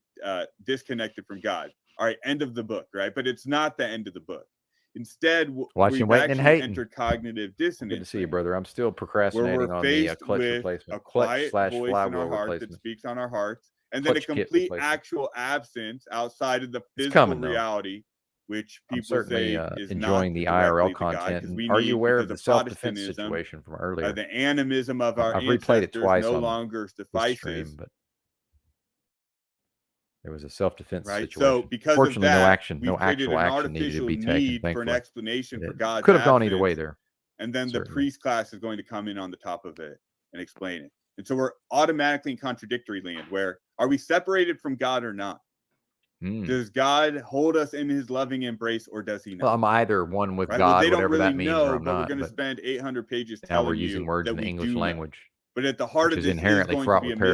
disconnected from God. All right, end of the book, right? But it's not the end of the book. Instead, we've actually entered cognitive dissonance. Good to see you, brother. I'm still procrastinating on the clutch replacement. A quiet voice in our heart that speaks on our hearts, and then a complete actual absence outside of the physical reality, which people say is enjoying not the IRL content. God, are you aware of the self-defense situation from earlier? The animism of our I've replayed it twice no on longer suffices. Stream, but there was a self-defense situation. So because fortunately, of that, no actual action needed to be taken. For an explanation for God's could have gone either way there. And then the priest class is going to come in on the top of it and explain it. And so we're automatically in contradictory land where are we separated from God or not? Does God hold us in his loving embrace or does he not? Well, I'm either one with God, well, they don't whatever really that means, know, or I'm but not. We're going to spend 800 pages now telling we're using words in the English language. But at the heart of this inherently is going fraught to be a with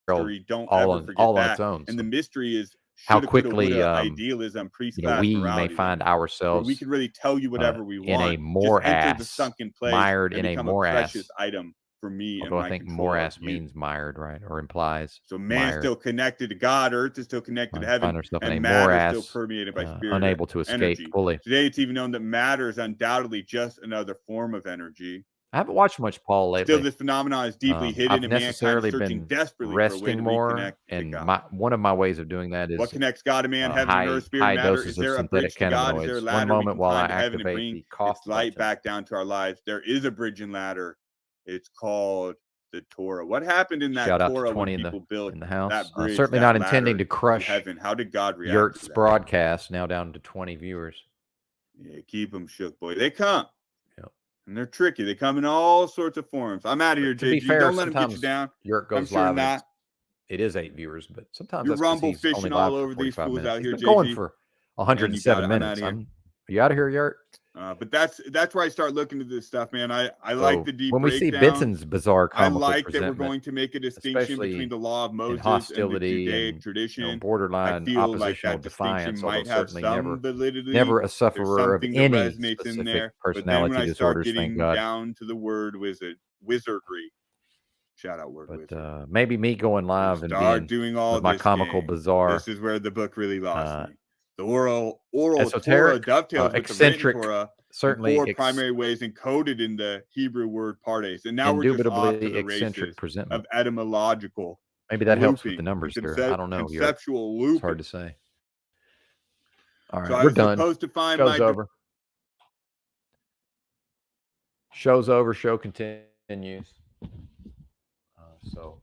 mystery. Don't all ever forget all that. On its own. And the mystery is how quickly idealism, we may find ourselves we could really tell you whatever we want in a morass, the sunken place mired in a morass. Precious item for me. Although I think morass means mired, right, or implies. So man's still connected to God, Earth is still connected to heaven, and matter is still permeated by spirit, unable to escape energy. fully. Today, it's even known that matter is undoubtedly just another form of energy. I haven't watched much Paul lately. Still, this phenomenon is deeply hidden, and mankind is searching desperately for a way to reconnect to God. One of my ways of doing that is what connects God and man, heaven and earth, spirit, matter. Is there a bridge to God? Is there a ladder? One moment while I activate the cough light back down to our lives. There is a bridge and ladder. It's called the Torah. What happened in that Torah when people built in the house? That bridge, certainly not intending to crush heaven. How did God react Yurt's broadcast, now down to 20 viewers. Yeah, keep them shook, boy. They come. And they're tricky. They come in all sorts of forms. I'm out of here, JG. Don't let them get you down. Yurt goes live. Not. It is 8 viewers, but sometimes you're rumble fishing all over these fools out here, JG. Going for 107 minutes. Are you out of here, Yurt? But that's where I start looking at this stuff, man. I like the deep when we see Benson's bizarre comical I like that we're going to make a distinction between the law of Moses hostility and the Judaic tradition. Borderline oppositional defiance, might have some validity. Never a sufferer of any specific personality disorders, thank God. Down to the word wizardry. Shout out word wizard. Maybe me going live and doing all my comical bizarre. This is where the book really lost me. The oral esoteric, Torah dovetails eccentric, with the Torah, certainly four primary ways encoded in the Hebrew word pardes. And now we're just off to the eccentric presentment of etymological. Maybe that helps with the numbers there. I don't know. Conceptual loop. It's hard to say. All right, so we're done. To find Show's over. Show's over. Show continues. So,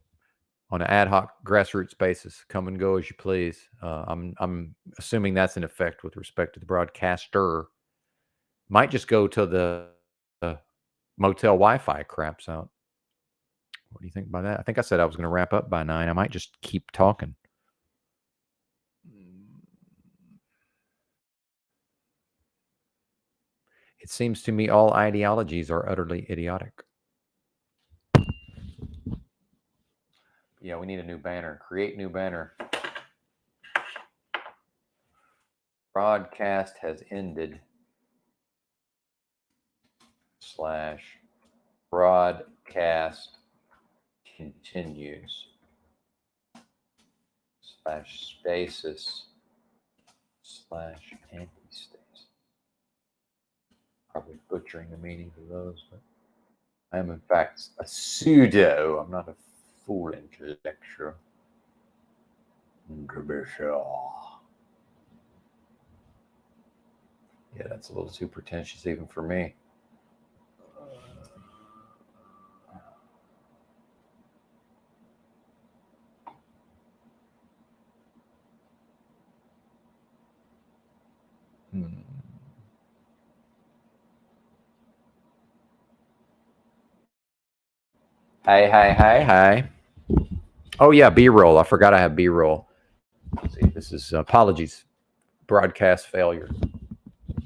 on an ad hoc grassroots basis, come and go as you please. I'm assuming that's in effect with respect to the broadcaster. Might just go till the motel Wi-Fi craps out. What do you think about that? I think I said I was going to wrap up by 9. I might just keep talking. It seems to me all ideologies are utterly idiotic. Yeah, we need a new banner. Create new banner. Broadcast has ended. / broadcast continues. / stasis / anti-stasis. Probably butchering the meanings of those, but I am in fact a pseudo. I'm not a full intellectual. Yeah, that's a little too pretentious even for me. Hey. Oh, yeah, B-roll. I forgot I have B-roll. See, this is apologies. Broadcast failure.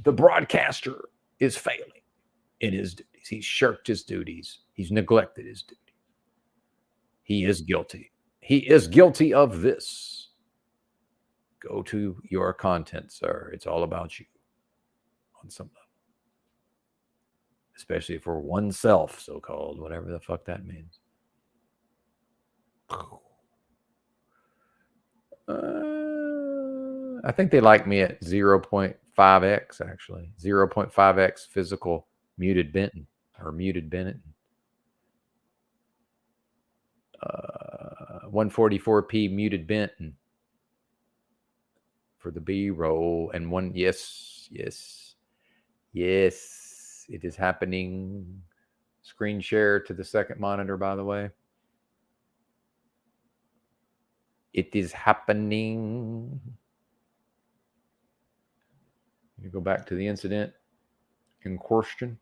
The broadcaster is failing in his duties. He's shirked his duties. He's neglected his duty. He is guilty. He is guilty of this. Go to your content, sir. It's all about you on some level. Especially for oneself, so-called, whatever the fuck that means. I think they like me at 0.5x, actually. 0.5x physical muted Benton, or muted Bennett. 144p muted Benton for the B-roll. And yes, it is happening. Screen share to the second monitor, by the way. It is happening. You go back to the incident in question.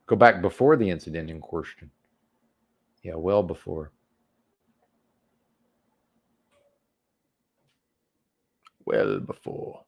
Go back before the incident in question. Yeah, well before. Well before.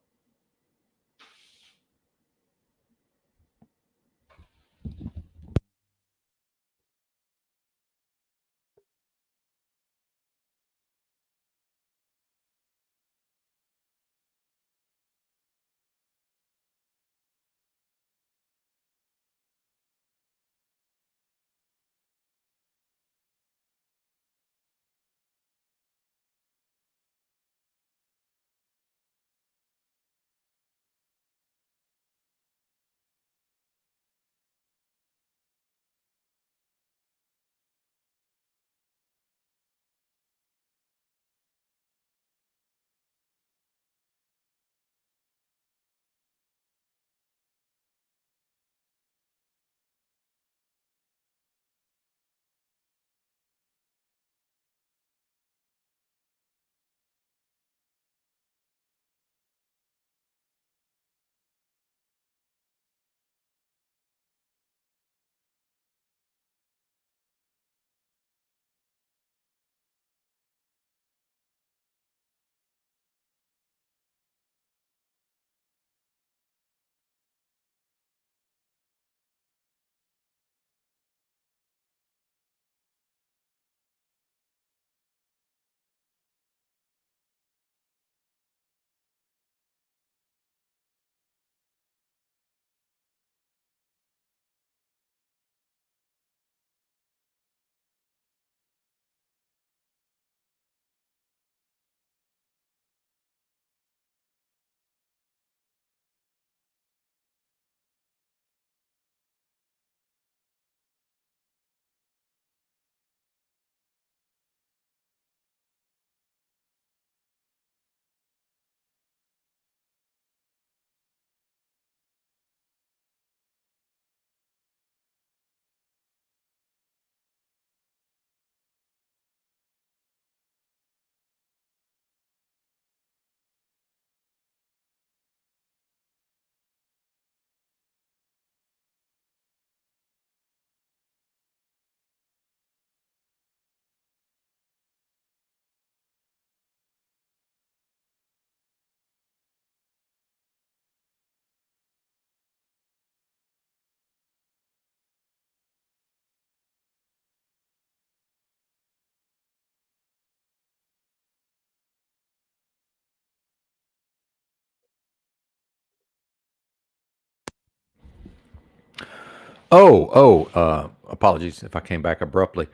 Apologies if I came back abruptly.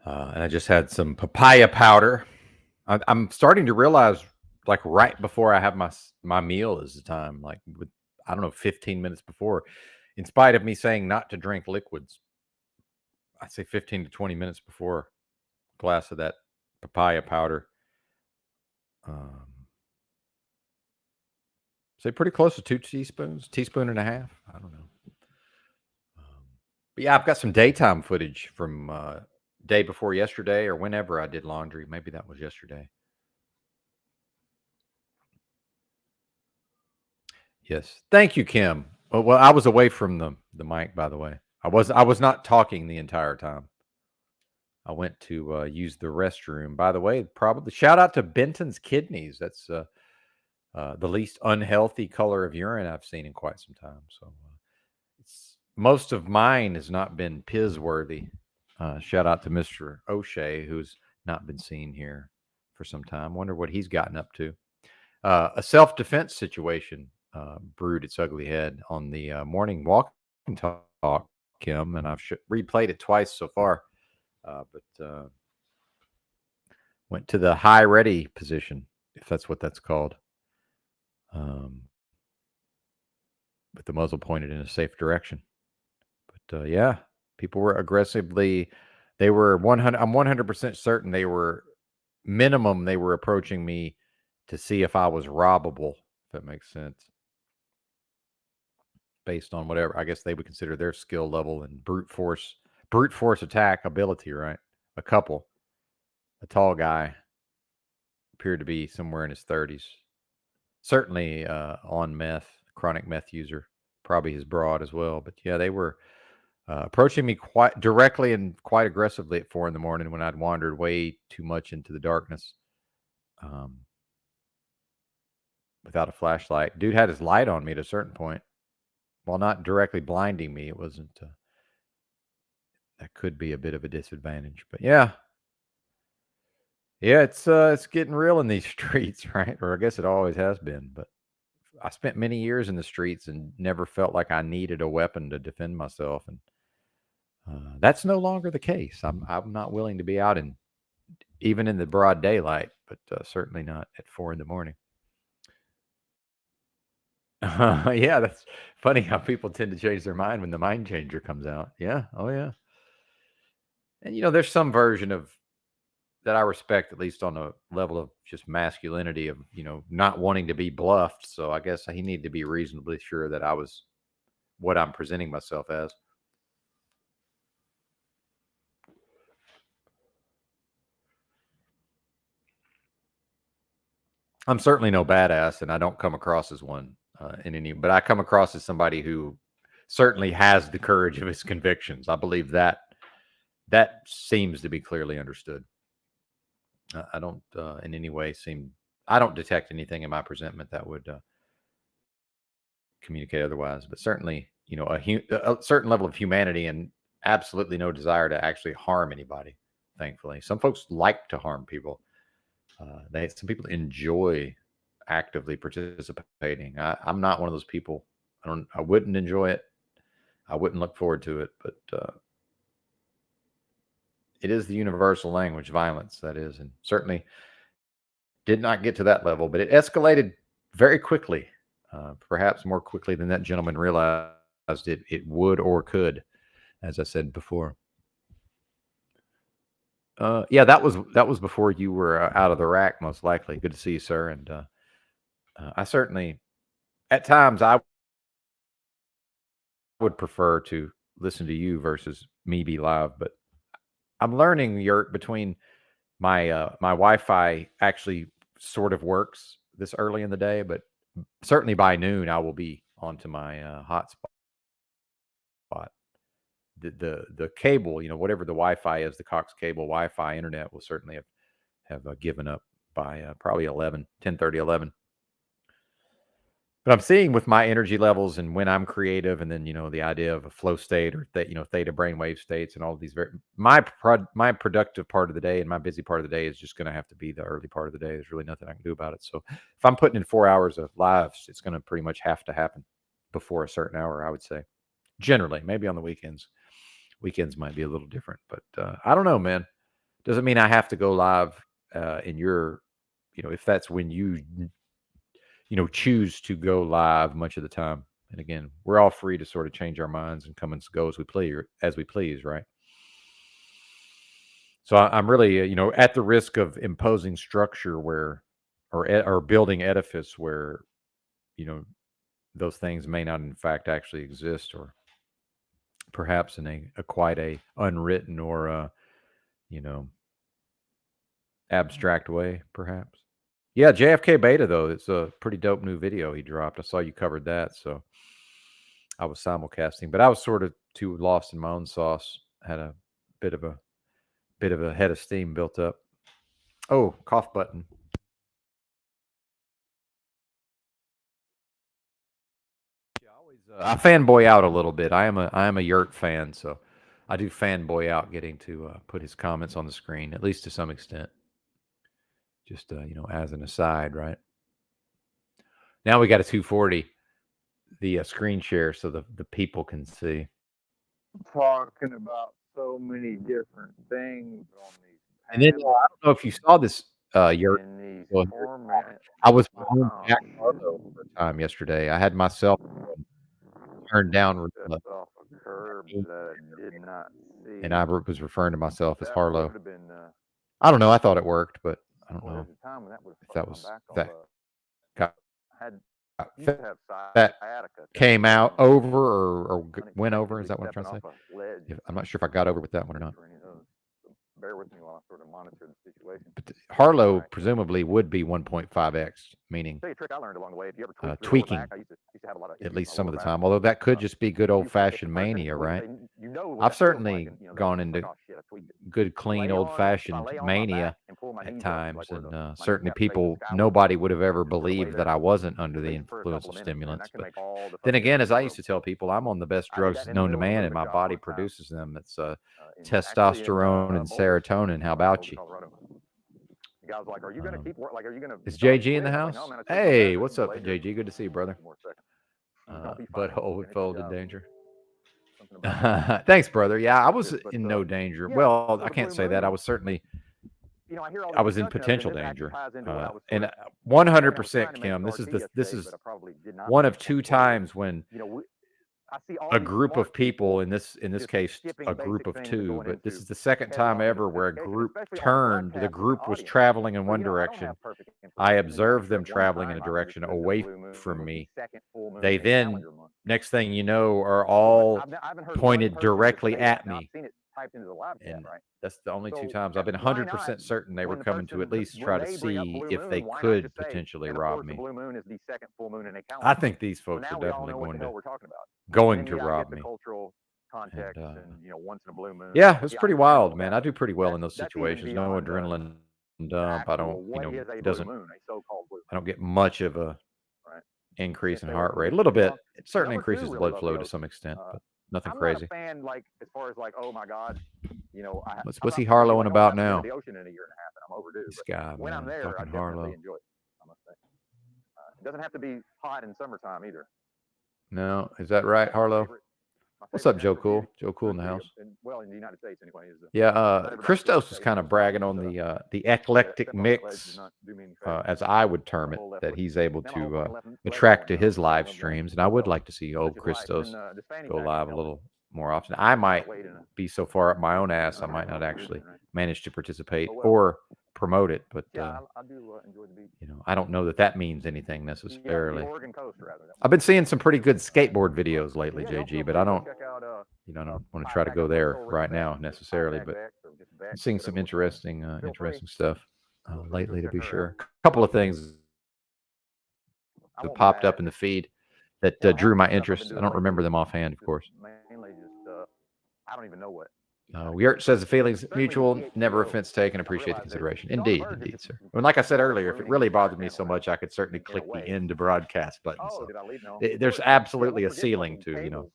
And I just had some papaya powder. I'm starting to realize, like right before I have my meal is the time, like with, I don't know, 15 minutes before, in spite of me saying not to drink liquids. I'd say 15 to 20 minutes before a glass of that papaya powder. Say pretty close to 2 teaspoons, teaspoon and a half. I don't know. But yeah, I've got some daytime footage from day before yesterday or whenever I did laundry. Maybe that was yesterday. Yes. Thank you, Kim. Well, I was away from the mic, by the way. I was not talking the entire time. I went to use the restroom. By the way, probably shout out to Benton's Kidneys. That's the least unhealthy color of urine I've seen in quite some time. So most of mine has not been piss worthy. Shout out to Mr. O'Shea, who's not been seen here for some time. Wonder what he's gotten up to. A self-defense situation brewed its ugly head on the morning walk and talk, Kim, and I've replayed it twice so far. But went to the high ready position, if that's what that's called, with the muzzle pointed in a safe direction. But yeah, people were aggressively. They were 100. I'm 100% certain they were minimum. They were approaching me to see if I was robbable. If that makes sense. Based on whatever I guess they would consider their skill level and brute force attack ability, right? A couple. A tall guy appeared to be somewhere in his 30s. Certainly on meth, chronic meth user, probably his broad as well. But yeah, they were approaching me quite directly and quite aggressively at 4 a.m. when I'd wandered way too much into the darkness without a flashlight. Dude had his light on me at a certain point. While not directly blinding me, it wasn't. That could be a bit of a disadvantage. But yeah, it's getting real in these streets, right? Or I guess it always has been. But I spent many years in the streets and never felt like I needed a weapon to defend myself, and that's no longer the case. I'm not willing to be out even in the broad daylight, but certainly not at 4 a.m. Yeah, that's funny how people tend to change their mind when the mind changer comes out. Yeah, oh yeah. And there's some version of that I respect, at least on a level of just masculinity of not wanting to be bluffed. So I guess he needed to be reasonably sure that I was what I'm presenting myself as. I'm certainly no badass, and I don't come across as one but I come across as somebody who certainly has the courage of his convictions. I believe that seems to be clearly understood. I don't in any way I don't detect anything in my presentment that would communicate otherwise, but certainly, a certain level of humanity and absolutely no desire to actually harm anybody. Thankfully, some folks like to harm people. Some people enjoy actively participating. I'm not one of those people. I wouldn't enjoy it. I wouldn't look forward to it, but it is the universal language, violence, that is, and certainly did not get to that level, but it escalated very quickly, perhaps more quickly than that gentleman realized it would or could, as I said before. Yeah, that was before you were out of the rack, most likely. Good to see you, sir. And I certainly, at times, I would prefer to listen to you versus me be live. But I'm learning, Yurt, between my my Wi-Fi actually sort of works this early in the day, but certainly by noon I will be onto my hotspot. The cable, whatever the Wi-Fi is, the Cox cable Wi-Fi internet will certainly have given up by probably 10:30, 11. But I'm seeing with my energy levels and when I'm creative, and then the idea of a flow state or theta brainwave states and all of these my productive part of the day and my busy part of the day is just going to have to be the early part of the day. There's really nothing I can do about it. So if I'm putting in 4 hours of lives, it's going to pretty much have to happen before a certain hour, I would say. Generally, maybe on the weekends. Weekends might be a little different, but I don't know, man. Doesn't mean I have to go live in your, if that's when you choose to go live much of the time. And again, we're all free to sort of change our minds and come and go as we please, right? So I'm really, at the risk of imposing structure or building edifice where, those things may not in fact actually exist, or perhaps in a quite a unwritten or abstract way, perhaps. Yeah, JFK Beta though, it's a pretty dope new video he dropped. I saw you covered that, so I was simulcasting, but I was sort of too lost in my own sauce. Had a bit of a head of steam built up. Oh, cough button. I fanboy out a little bit. I am a Yurt fan, so I do fanboy out getting to put his comments on the screen, at least to some extent. Just as an aside, right? Now we got a 240, the screen share, so the people can see. Talking about so many different things on these. And then I don't know if you saw this Yurt. I was behind Jack Harlow for a time yesterday. I had myself turned down, and I was referring to myself as Harlow. I don't know. I thought it worked, but I don't know if that came out over or went over. Is that what I'm trying to say? I'm not sure if I got over with that one or not. Bear with me while I sort of monitor the situation. But Harlow presumably would be 1.5x, meaning tweaking at least some of the time. Although that could just be good old-fashioned mania, right? I've certainly gone into good, clean, old-fashioned mania at times, and certainly nobody would have ever believed that I wasn't under the influence of stimulants. But then again, as I used to tell people, I'm on the best drugs known to man, and my body produces them. It's testosterone and serotonin. How about you? Is JG in the house? Hey, what's up, JG? Good to see you, brother. Butthole with folded danger. Thanks, brother. Yeah, I was in no danger. Well, I can't say that. I was certainly. I was in potential danger, and 100%, Kim. This is one of two times when a group of people, in this case, a group of two, but this is the second time ever where a group turned. The group was traveling in one direction. I observed them traveling in a direction away from me. They then, next thing you know, are all pointed directly at me. And that's the only two times. I've been 100% certain they were coming to at least try to see if they could potentially rob me. I think these folks are definitely going to rob me. Yeah, it's pretty wild, man. I do pretty well in those situations. No adrenaline dump. I don't, I don't get much of a increase in heart rate. A little bit. It certainly increases blood flow to some extent, but nothing crazy. What's he Harlowing about now? This guy, man, fucking Harlow. It doesn't have to be hot in summertime either. No, is that right, Harlow? What's up, Joe Cool? Joe Cool in the house. Well, in the United States, anyway. Yeah, Christos is kind of bragging on the eclectic mix, as I would term it, that he's able to attract to his live streams, and I would like to see old Christos go live a little more often. I might be so far up my own ass, I might not actually manage to participate or promote it, but I don't know that means anything necessarily. I've been seeing some pretty good skateboard videos lately, JG, but I don't want to try to go there right now necessarily, but I'm seeing some interesting stuff lately, to be sure. A couple of things that popped up in the feed that drew my interest. I don't remember them offhand, of course. I don't even know what. Yurt says the feelings mutual, never offense taken, appreciate the consideration. Indeed, sir. And like I said earlier, if it really bothered me so much, I could certainly click the end to broadcast button. So there's absolutely a ceiling to,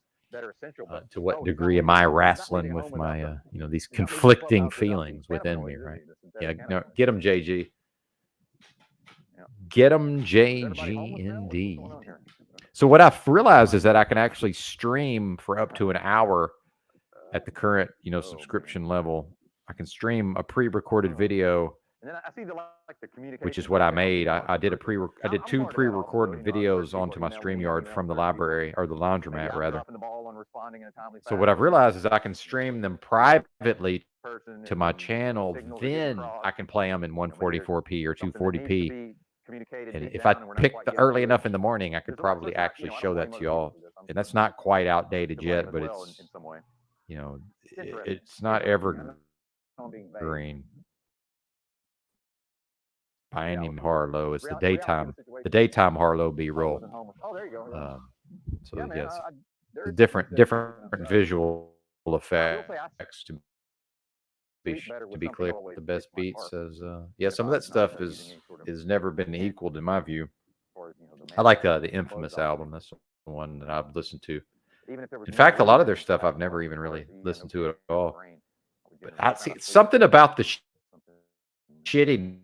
to what degree am I wrestling with my, these conflicting feelings within me, right? Yeah, no, get them, JG. Get them, JG, indeed. So what I've realized is that I can actually stream for up to an hour at the current, subscription level. I can stream a pre-recorded video, which is what I made. I did two pre-recorded videos onto my StreamYard from the library, or the laundromat rather. So what I've realized is that I can stream them privately to my channel. Then I can play them in 144p or 240p. And if I pick early enough in the morning, I could probably actually show that to y'all. And that's not quite outdated yet, but it's, it's not evergreen by any Harlow. It's the daytime Harlow B-roll. So yes, different visual effects to be clear. The best beats says, yeah, some of that stuff is never been equaled in my view. I like the Infamous album. That's one that I've listened to. In fact, a lot of their stuff I've never even really listened to at all. But I see something about the shittiness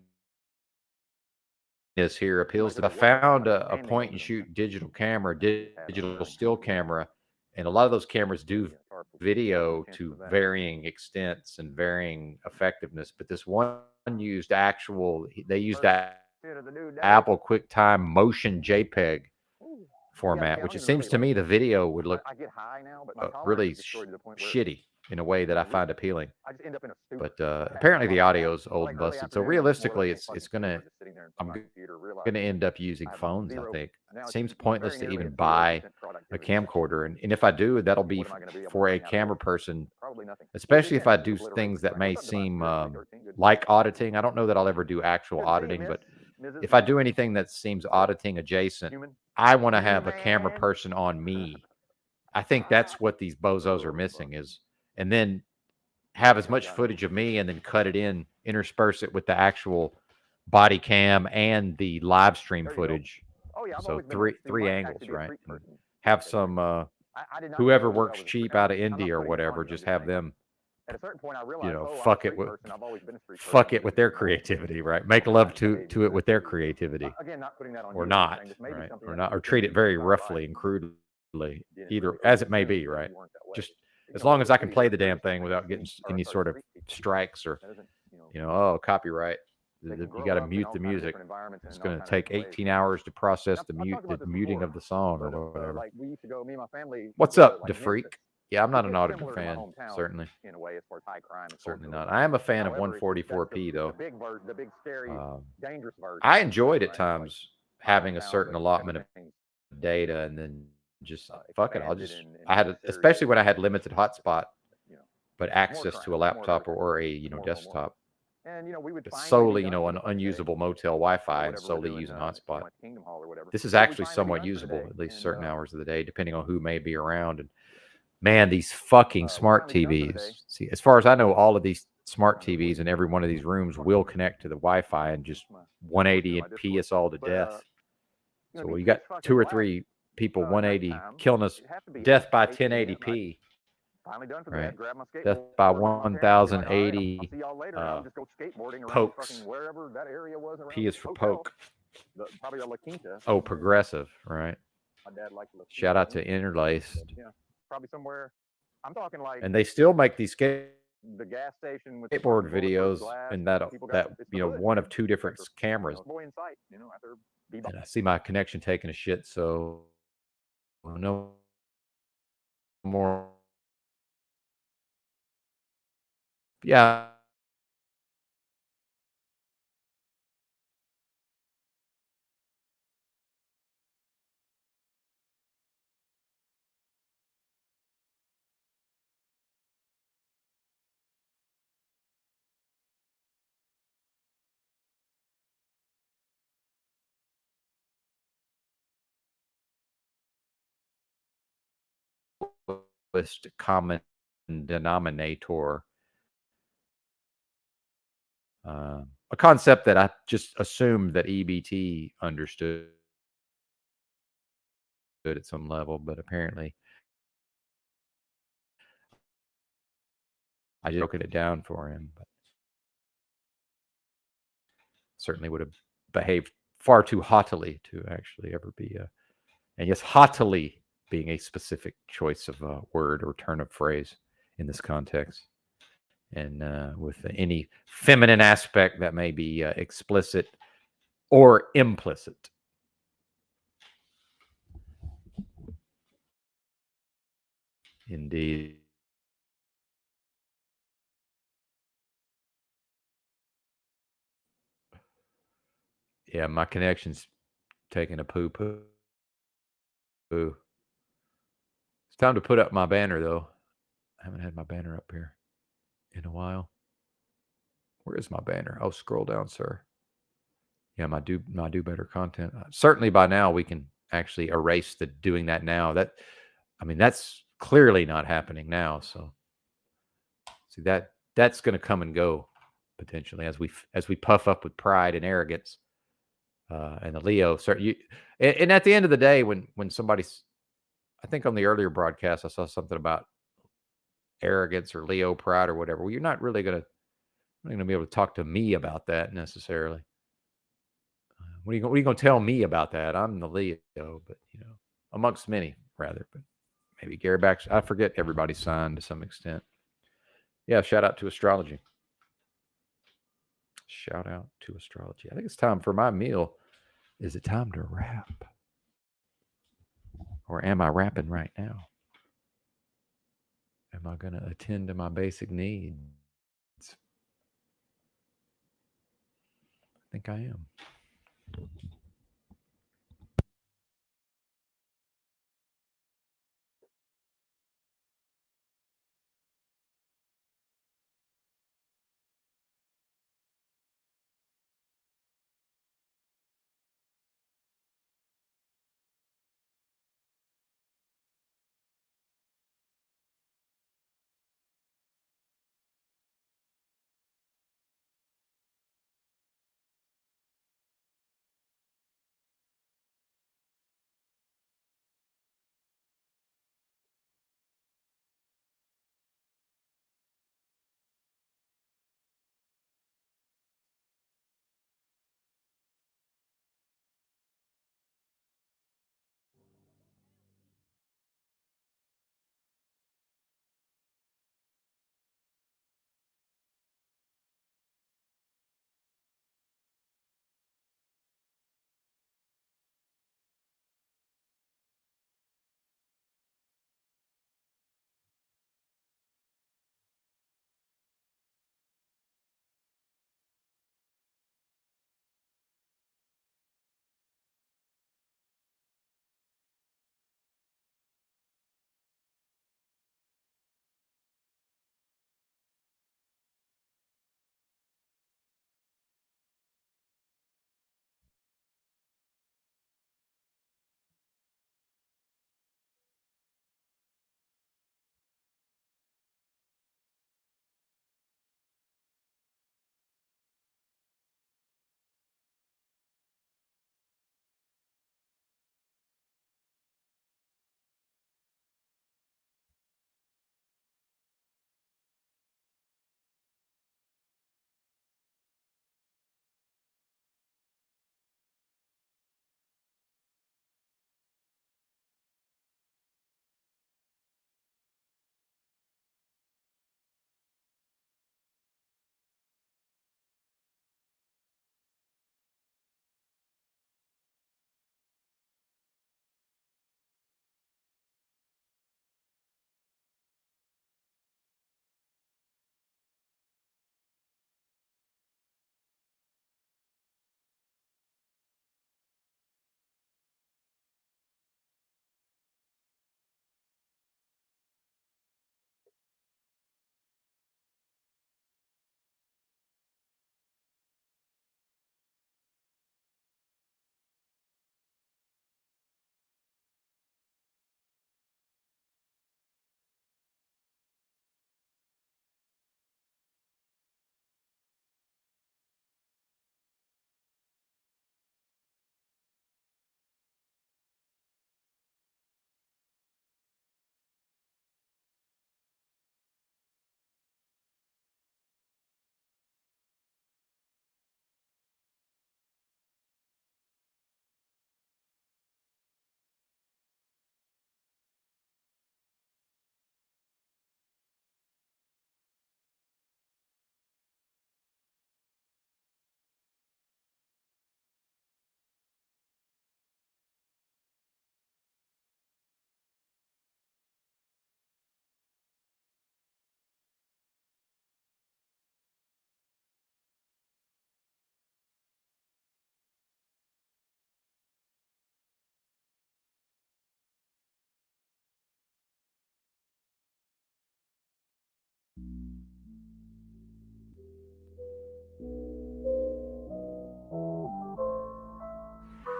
here appeals to. I found a point and shoot digital camera, digital still camera, and a lot of those cameras do video to varying extents and varying effectiveness. But this one used they used that Apple QuickTime Motion JPEG format, which it seems to me the video would look really shitty in a way that I find appealing. But apparently the audio is old and busted. So realistically, I'm gonna end up using phones. I think it seems pointless to even buy a camcorder, and if I do, that'll be for a camera person, especially if I do things that may seem like auditing. I don't know that I'll ever do actual auditing, but if I do anything that seems auditing adjacent, I want to have a camera person on me. I think that's what these bozos are missing and then have as much footage of me and then cut it in, intersperse it with the actual body cam and the live stream footage. So three angles, right? And have some whoever works cheap out of India or whatever, just have them, fuck it with their creativity, right? Make love to it with their creativity, or not, right? Or treat it very roughly and crudely, either as it may be, right? Just as long as I can play the damn thing without getting any sort of strikes or, copyright. You got to mute the music. It's going to take 18 hours to process the muting of the song or whatever. What's up, DeFreak? Yeah, I'm not an auditor fan, certainly. Certainly not. I am a fan of 144p, though. I enjoyed at times having a certain allotment of data and then just fuck it. Especially when I had limited hotspot, but access to a laptop or a desktop. Solely, an unusable motel Wi-Fi and solely using hotspot. This is actually somewhat usable, at least certain hours of the day, depending on who may be around. And man, these fucking smart TVs. See, as far as I know, all of these smart TVs in every one of these rooms will connect to the Wi-Fi and just 180 and pee us all to death. So you got 2 or 3 people 180 killing us, death by 1080p. Right. Death by 1080 pokes. P is for poke. Oh, progressive, right? Shout out to Interlaced. And they still make these skateboard videos and that one of 2 different cameras. And I see my connection taking a shit, so no more. Yeah. Common denominator. A concept that I just assumed that EBT understood at some level, but apparently I just broke it down for him. But certainly would have behaved far too haughtily to actually ever be and yes, haughtily being a specific choice of a word or turn of phrase in this context. And with any feminine aspect that may be explicit or implicit. Indeed. Yeah, my connection's taking a poo-poo. It's time to put up my banner, though. I haven't had my banner up here in a while. Where is my banner? Oh, scroll down, sir. Yeah, my do better content. Certainly by now we can actually erase the doing that now. That's clearly not happening now. So see that's going to come and go potentially as we puff up with pride and arrogance. And the Leo, and at the end of the day, when somebody's I think on the earlier broadcast, I saw something about arrogance or Leo pride or whatever. Well, you're not really going to be able to talk to me about that necessarily. What are you going to tell me about that? I'm the Leo, but amongst many rather, but maybe Gary Baxter. I forget everybody's sign to some extent. Yeah, shout out to astrology. Shout out to astrology. I think it's time for my meal. Is it time to rap? Or am I rapping right now? Am I going to attend to my basic needs? I think I am.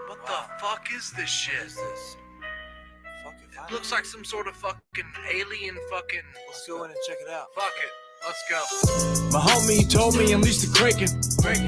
What the fuck is this shit? It looks like some sort of fucking alien fucking... Let's go in and check it out. Fuck it. Let's go. My homie told me unleash the kraken.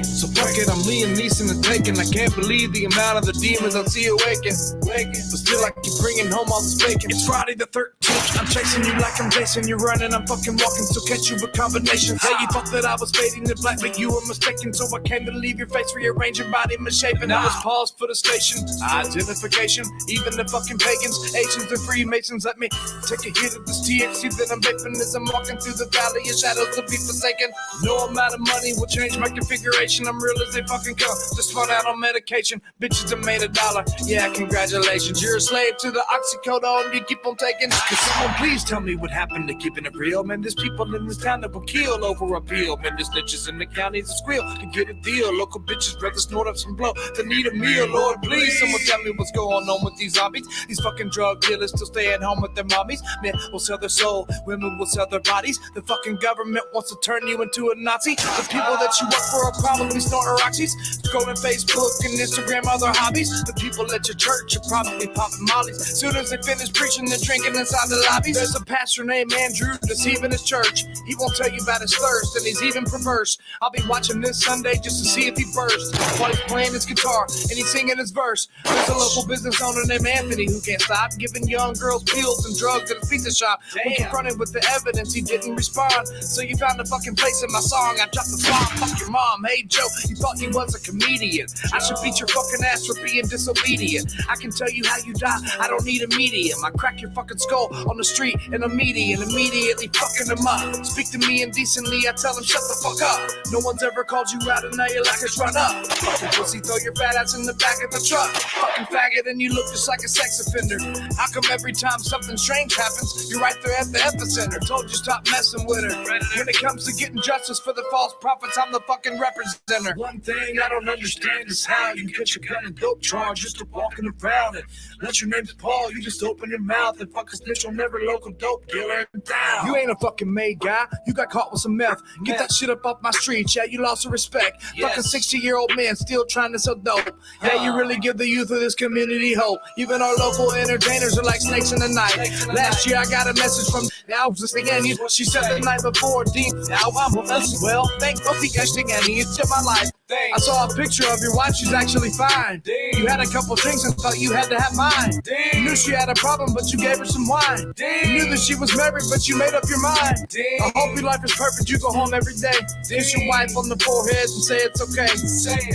So fuck it, I'm Liam Neeson and taken. I can't believe the amount of the demons I see awaken. But still I keep bringing home all this bacon. It's Friday the 13th. I'm chasing you like I'm Jason. You're running, I'm fucking walking. So catch you with combinations. Yeah, you thought that I was fading to black, but you were mistaken. So I came to leave your face, rearrange your body, misshapen. I was paused for the station. Identification. Even the fucking pagans, Asians and Freemasons. Let me take a hit of this THC that I'm vaping as I'm walking through the valley of shadows to be forsaken. No amount of money will change my configuration. I'm real as they fucking come. Just spun out on medication. Bitches have made $1. Yeah, congratulations. You're a slave to the oxycodone you keep on taking. Could someone please tell me what happened to keeping it real? Man, there's people in this town that will kill over a pill. Man, there's snitches in the counties that squeal to get a deal. Local bitches rather snort up some blow than need a meal. Lord, please, someone tell me what's going on with these zombies. These fucking drug dealers still stay at home with their mommies. Men will sell their soul. Women will sell their bodies. The fucking government wants to turn you into a Nazi. The people that you work for are probably snorting Roxy's, going to Facebook and Instagram, other hobbies. The people at your church are probably popping mollies. Soon as they finish preaching, they're drinking inside the lobbies. There's a pastor named Andrew deceiving his church. He won't tell you about his thirst, and he's even perverse. I'll be watching this Sunday just to see if he bursts while he's playing his guitar and he's singing his verse. There's a local business owner named Anthony who can't stop giving young girls pills and drugs at his pizza shop. When confronted with the evidence, he didn't respond. So you found a fucking place in my song. I dropped the bomb. Fuck your mom. Hey Joe, you thought he was a comedian. I should beat your fucking ass for being disobedient. I can tell you how you die. I don't need a medium. I crack your fucking skull on the street in a median, immediately fucking him up. Speak to me indecently, I tell him shut the fuck up. No one's ever called you out and now you're like it's run up. Fucking pussy, throw your fat ass in the back of the truck. Fucking faggot, and you look just like a sex offender. How come every time something strange happens, you're right there at the epicenter? Told you stop messing with her. When it comes to getting justice for the false prophets, I'm the fucking representer. One thing I don't understand is how you get your gun and dope charge just to walking around it. Let your name's Paul, you just open your mouth and fuck a snitch on every local dope dealer down. You ain't a fucking made guy, you got caught with some meth. Get that shit up off my street, yeah, you lost some respect. Fucking 60-year-old man still trying to sell dope. Yeah, you really give the youth of this community hope. Even our local entertainers are like snakes in the night. Last year I got a message from I was listening and she said the night before, Dean, now I'm with us. Well, thank you for listening and it's in my life. I saw a picture of your wife, she's actually fine. You had a couple drinks and thought you had to have mine. You knew she had a problem, but you gave her some wine. You knew that she was married, but you made up your mind. I hope your life is perfect, you go home every day. Kiss your wife on the forehead and say it's okay.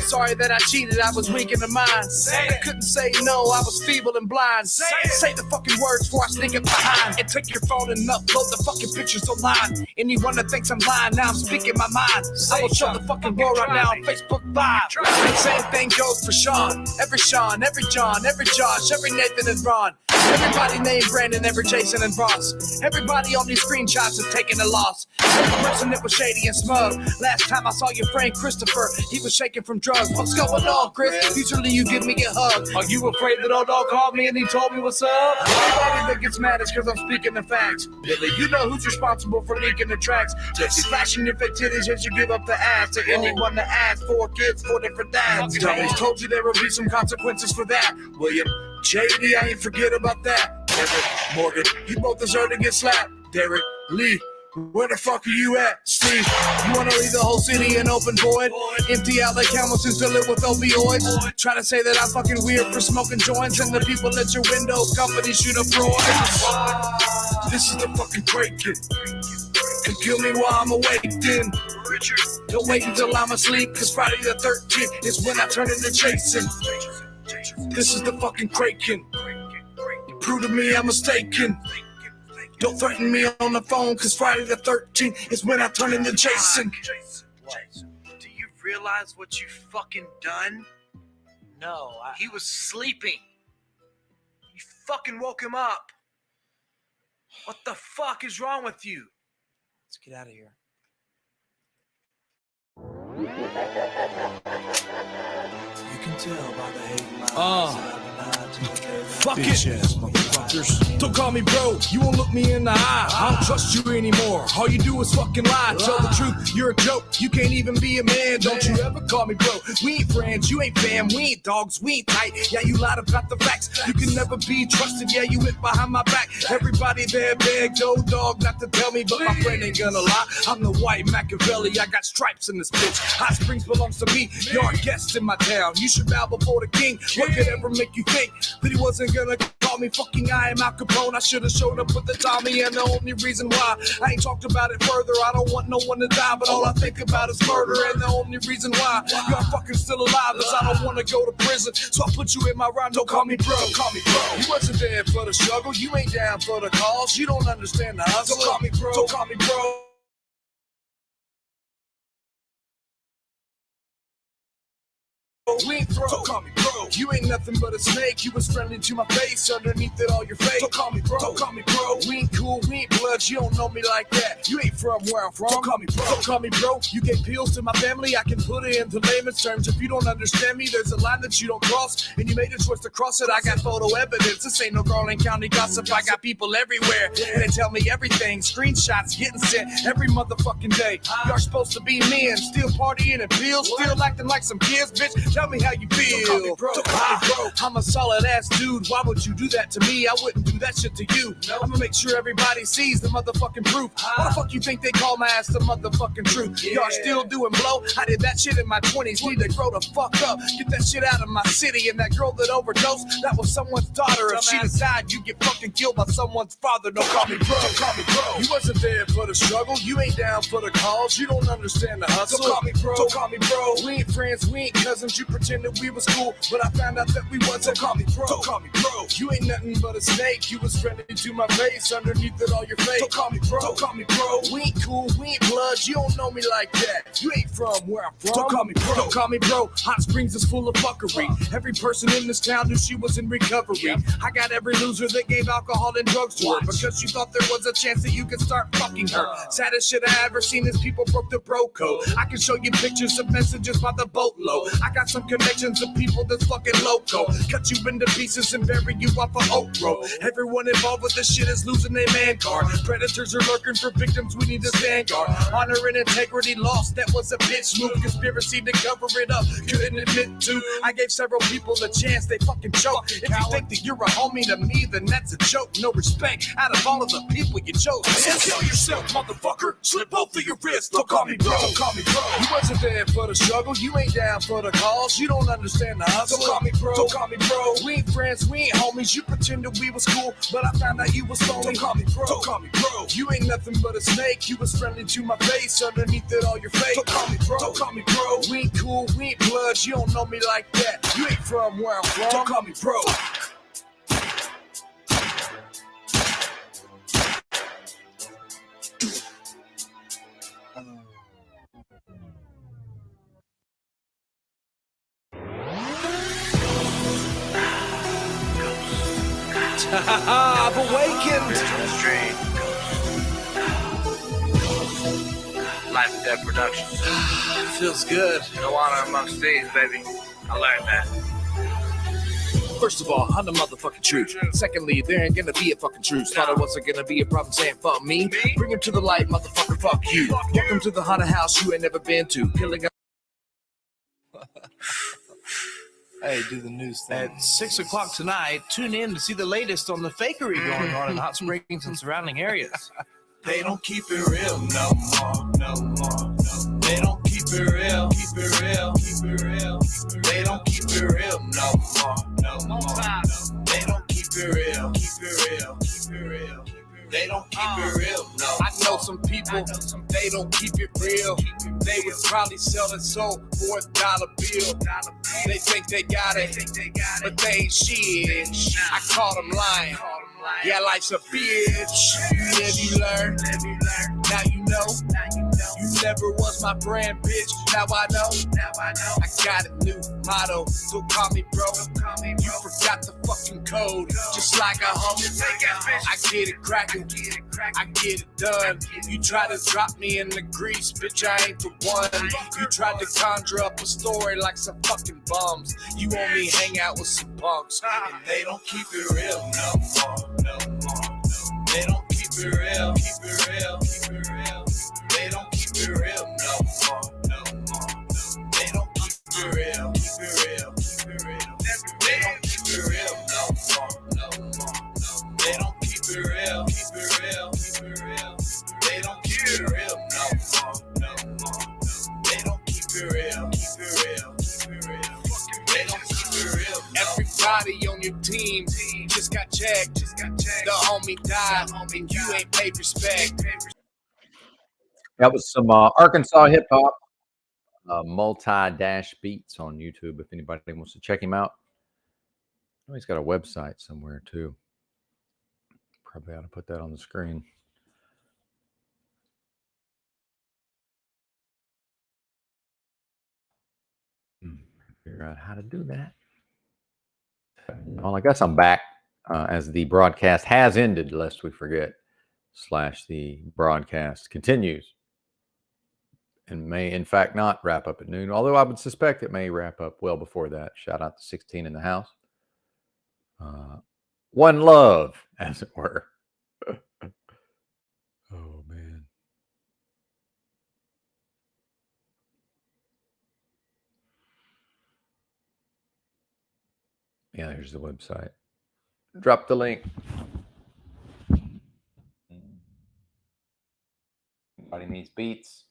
Sorry that I cheated, I was weak in the mind. I couldn't say no, I was feeble and blind. Say the fucking words before I sneak it behind. And take your phone and upload the fucking pictures online. Anyone that thinks I'm lying, now I'm speaking my mind. I will show the fucking world right now on Facebook Live. Same thing goes for Sean, every John, every Josh, every Nathan and Ron. Everybody named Brandon, every Jason and Ross. Everybody on these screenshots is taking a loss. Every person that was shady and smug. Last time I saw your friend Christopher, he was shaking from drugs. What's going on, Chris? Usually you give me a hug. Are you afraid that old dog called me and he told me what's up? Everybody that gets mad is because I'm speaking the facts. Billy, you know who's responsible for leaking the tracks. Just flashing your fake titties as you give up the ass to anyone that asks. 4 kids, 4 different dads. Dummies told you there will be some consequences for that. William, JD, I ain't forget about that. Derek, Morgan, you both deserve to get slapped. Derek, Lee, where the fuck are you at? Steve, you wanna leave the whole city an open void? Empty out like camels and fill it with opioids? Try to say that I'm fucking weird for smoking joints and the people at your window company shoot up Freud. This is the fucking great kid. Can kill me while I'm awake then. Don't wait until I'm asleep, cause Friday the 13th is when I turn into Jason. This is the fucking Kraken. Prove to me I'm mistaken. Don't threaten me on the phone, cause Friday the 13th is when I turn into Jason. Do you realize what you fucking done? No, he was sleeping. You fucking woke him up. What the fuck is wrong with you? Let's get out of here. You can tell by the hate in my eyes. Fuck it. Ass motherfuckers. Don't call me bro, you won't look me in the eye. I don't trust you anymore. All you do is fucking lie. Tell the truth, you're a joke. You can't even be a man. Don't you ever call me bro. We ain't friends, you ain't fam, we ain't dogs, we ain't tight. Yeah, you lied about the facts. You can never be trusted. Yeah, you went behind my back. Everybody there begged, old dog, not to tell me, but my friend ain't gonna lie. I'm the white Machiavelli. I got stripes in this bitch. Hot Springs belongs to me. You're a guest in my town. You should bow before the king. What could ever make you think that he wasn't gonna call me fucking I am Al Capone? I should have showed up with the Tommy, and the only reason why I ain't talked about it further, I don't want no one to die, but all I think about is murder. And the only reason why you're fucking still alive is I don't want to go to prison, so I put you in my rhyme. Don't call me bro, call me bro. You wasn't there for the struggle, you ain't down for the cause, you don't understand the hustle. Don't call me bro, don't call me bro. We ain't throw. Don't call me bro. You ain't nothing but a snake. You was friendly to my face. Underneath it all, you're fake. Don't call me bro. Don't call me bro. We ain't cool. We ain't bloods. You don't know me like that. You ain't from where I'm from. Don't call me bro. Don't call me bro. You gave pills to my family. I can put it into layman's terms. If you don't understand me, there's a line that you don't cross, and you made a choice to cross it. I got photo evidence. This ain't no Garland County gossip. I got people everywhere, and they tell me everything. Screenshots getting sent every motherfucking day. Y'all supposed to be men, still partying and pills, still acting like some kids, bitch. Tell me how you feel. Don't call me bro. I'm a solid ass dude. Why would you do that to me? I wouldn't do that shit to you. I'm gonna make sure everybody sees the motherfucking proof. Why the fuck you think they call my ass the motherfucking truth? Y'all still doing blow? I did that shit in my 20s. Need to grow the fuck up. Get that shit out of my city. And that girl that overdosed, that was someone's daughter. If she died, you get fucking killed by someone's father. Don't call me bro. Don't call me bro. You wasn't there for the struggle. You ain't down for the cause. You don't understand the hustle. Don't call me bro. Don't call me bro. We ain't friends. We ain't cousins. You pretend that we was cool, but I found out that we wasn't. Don't call me bro. Don't call me bro. You ain't nothing but a snake. You was friendly to my face. Underneath it all, you're fake. Don't call me bro. Don't call me bro. We ain't cool. We ain't bloods. You don't know me like that. You ain't from where I'm from. Don't call me bro. Don't call me bro. Hot Springs is full of fuckery. Every person in this town knew she was in recovery. I got every loser that gave alcohol and drugs to her because she thought there was a chance that you could start fucking her. Saddest shit I ever seen is people broke the bro code. I can show you pictures of messages by the boatload. I got some connections of people that's fucking loco. Cut you into pieces and bury you off of Oak Road. Everyone involved with this shit is losing their man card. Predators are lurking for victims, we need to stand guard. Honor and integrity lost, that was a bitch move. Conspiracy to cover it up, couldn't admit to. I gave several people a chance, they fucking choke. If you think that you're a homie to me, then that's a joke. No respect out of all of the people you chose. So kill yourself, motherfucker. Slip both of your wrists. Don't call me bro. Don't call me bro. You wasn't there for the struggle. You ain't down for the cause. You don't understand the hustle. Don't call me bro. Don't call me bro. We ain't friends. We ain't homies. You pretended we was cool, but I found out you was phony. Don't call me bro. Don't call me bro. You ain't nothing but a snake. You was friendly to my face. Underneath it all, you're fake. Don't call me bro. Don't call me bro. We ain't cool. We ain't bloods. You don't know me like that. You ain't from where I'm from. Don't call me bro. I've awakened. Life and Death Productions. Feels good. No honor amongst thieves, baby. I learned that. First of all, I'm the motherfucking truth. Secondly, there ain't gonna be a fucking truth. Thought it wasn't gonna be a problem saying fuck me. Bring him to the light, motherfucker, fuck you. Welcome to the haunted house you ain't never been to. Killing Hey, do the news thing. At 6 o'clock tonight, tune in to see the latest on the fakery going on in Hot Springs and surrounding areas. They don't keep it real no more, no more, no. They don't keep it real, keep it real, keep it real. They don't keep it real no more, no more, no. They don't keep it real, keep it real, keep it real. They don't keep it real, no. I know some people, they don't keep it real. They would probably sell their soul for $1 bill. They think they got it, but they ain't shit. I caught them lying. Yeah, life's a bitch. You live, you learn. Now you know. You never was my brand, bitch. Now I know. I got a new motto. Don't call me bro. You forgot the fucking code. Just like a homie. I get it crackin'. I get it done. You try to drop me in the grease, bitch, I ain't the one. You tried to conjure up a story like some fucking bums. You only hang out with some punks. And they don't keep it real no more. They don't keep it real. They don't keep it real no more. They don't keep it real. They don't keep it real no more. They don't keep it real. They don't keep it real no more. They don't keep it real. They don't keep it real. Everybody on your team just got checked. The homie died, and you ain't paid respect. That was some Arkansas hip hop, multi-dash beats on YouTube. If anybody wants to check him out, I know he's got a website somewhere too. Probably ought to put that on the screen. Figure out how to do that. Well, I guess I'm back as the broadcast has ended, lest we forget. / the broadcast continues and may, in fact, not wrap up at noon, although I would suspect it may wrap up well before that. Shout out to 16 in the house. One love, as it were. Oh, man. Yeah, here's the website. Drop the link. Anybody needs beats?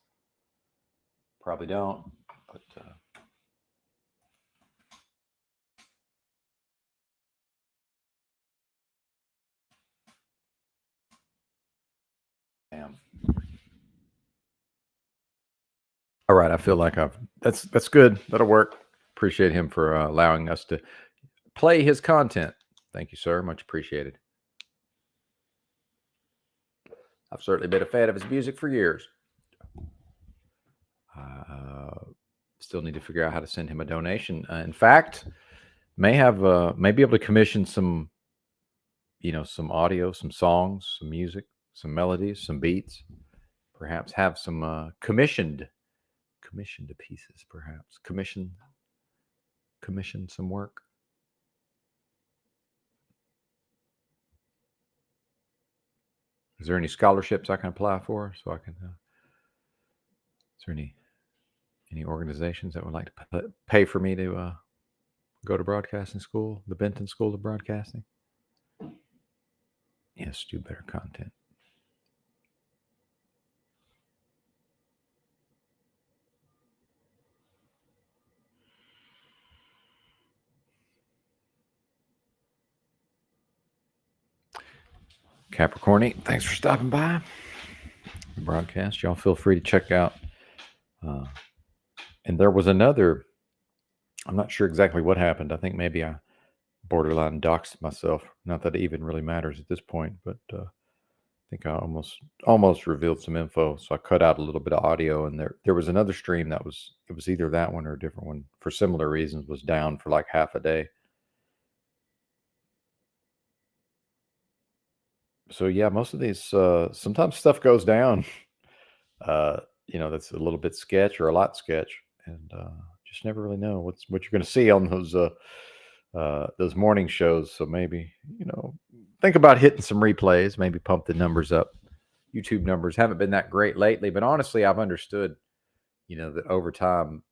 Probably don't, but damn. All right, I feel like that's good. That'll work. Appreciate him for allowing us to play his content. Thank you, sir. Much appreciated. I've certainly been a fan of his music for years. Still need to figure out how to send him a donation. In fact, may be able to commission some, some audio, some songs, some music, some melodies, some beats. Perhaps have some commissioned pieces. Perhaps commission some work. Is there any scholarships I can apply for? So I can. Is there any organizations that would like to pay for me to go to broadcasting school, the Benton School of Broadcasting? Yes, do better content. Capricorny, thanks for stopping by the broadcast. Y'all feel free to check out. And there was another, I'm not sure exactly what happened. I think maybe I borderline doxed myself. Not that it even really matters at this point, but I think I almost revealed some info. So I cut out a little bit of audio, and there was another stream it was either that one or a different one for similar reasons, was down for like half a day. So yeah, most of these, sometimes stuff goes down, that's a little bit sketch or a lot sketch, and just never really know what you're going to see on those morning shows. So maybe, think about hitting some replays, maybe pump the numbers up. YouTube numbers haven't been that great lately, but honestly, I've understood, that over time,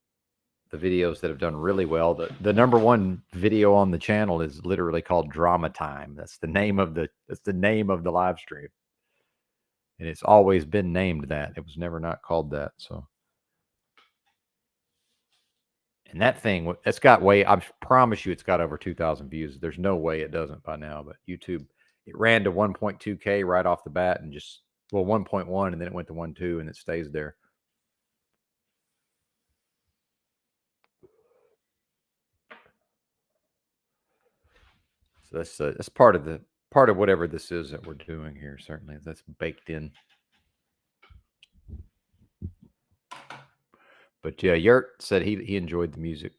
the videos that have done really well, the number one video on the channel is literally called Drama Time. That's the name of the live stream. And it's always been named that. It was never not called that. So, and that thing, it's got I promise you, it's got over 2,000 views. There's no way it doesn't by now, but YouTube, it ran to 1.2K right off the bat and 1.1, and then it went to 1.2, and it stays there. So that's part of whatever this is that we're doing here. Certainly, that's baked in. But yeah, Yurt said he enjoyed the music.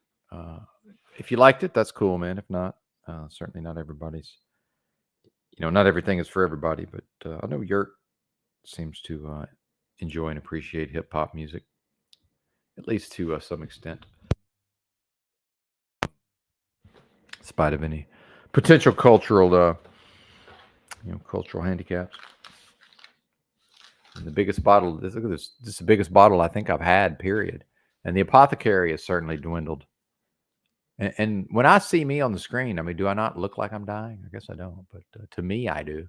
If you liked it, that's cool, man. If not, certainly not everybody's. Not everything is for everybody, but I know Yurt seems to enjoy and appreciate hip hop music, at least to some extent, in spite of any potential cultural, cultural handicaps. And the biggest bottle. Look at this. This is the biggest bottle I think I've had. Period. And the apothecary has certainly dwindled. And when I see me on the screen, I mean, do I not look like I'm dying? I guess I don't, but to me, I do.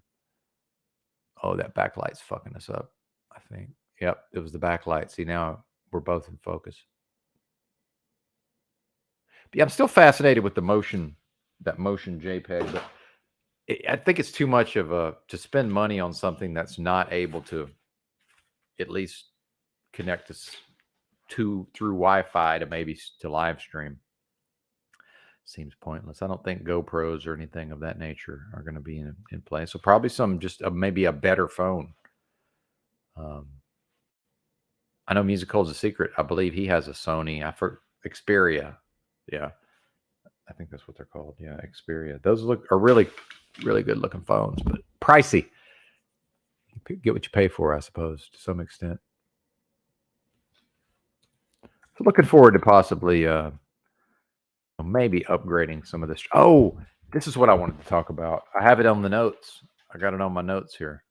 Oh, that backlight's fucking us up, I think. Yep, it was the backlight. See, now we're both in focus. But yeah, I'm still fascinated with that motion JPEG, but I think it's too much of to spend money on something that's not able to at least connect us through Wi-Fi to maybe to live stream. Seems pointless. I don't think GoPros or anything of that nature are going to be in play. So probably some maybe a better phone. I know Musical is a secret. I believe he has a Sony. Xperia. Yeah, I think that's what they're called. Yeah, Xperia. Those are really, really good looking phones, but pricey. You get what you pay for, I suppose, to some extent. So looking forward to possibly. Maybe upgrading some of this. Oh, this is what I wanted to talk about. I have it on the notes. I got it on my notes here.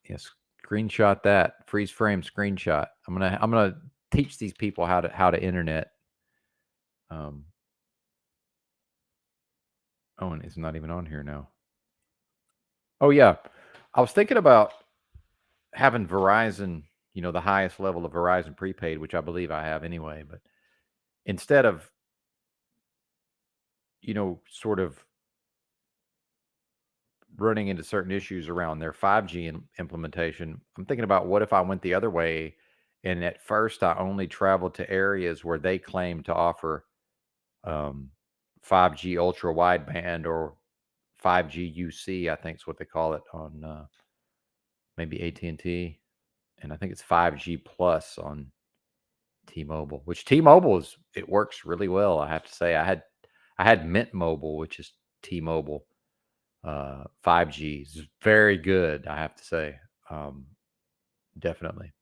Yes, screenshot that. Freeze frame screenshot. I'm gonna teach these people how to internet. Oh, and it's not even on here now. Oh yeah, I was thinking about having Verizon. The highest level of Verizon prepaid, which I believe I have anyway, but instead of sort of running into certain issues around their 5G implementation, I'm thinking about what if I went the other way, and at first I only traveled to areas where they claim to offer 5G ultra wideband or 5G UC, I think is what they call it on maybe AT&T, and I think it's 5G plus on T-Mobile, which T-Mobile it works really well. I have to say, I had Mint Mobile, which is T-Mobile 5G. Is very good, I have to say. Definitely.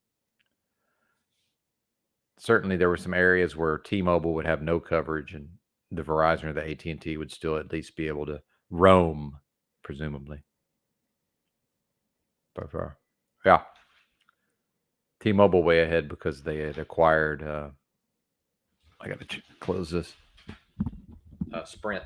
Certainly, there were some areas where T-Mobile would have no coverage, and the Verizon or the AT&T would still at least be able to roam, presumably. By far, yeah. T-Mobile way ahead because they had acquired. I got to close this. Sprint.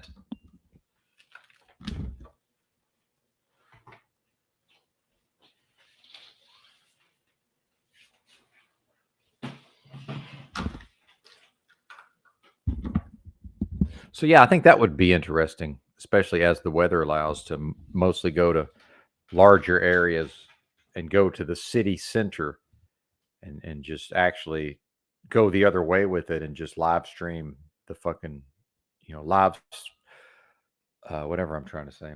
So yeah, I think that would be interesting, especially as the weather allows, to mostly go to larger areas and go to the city center and just actually go the other way with it and just live stream the fucking, whatever I'm trying to say.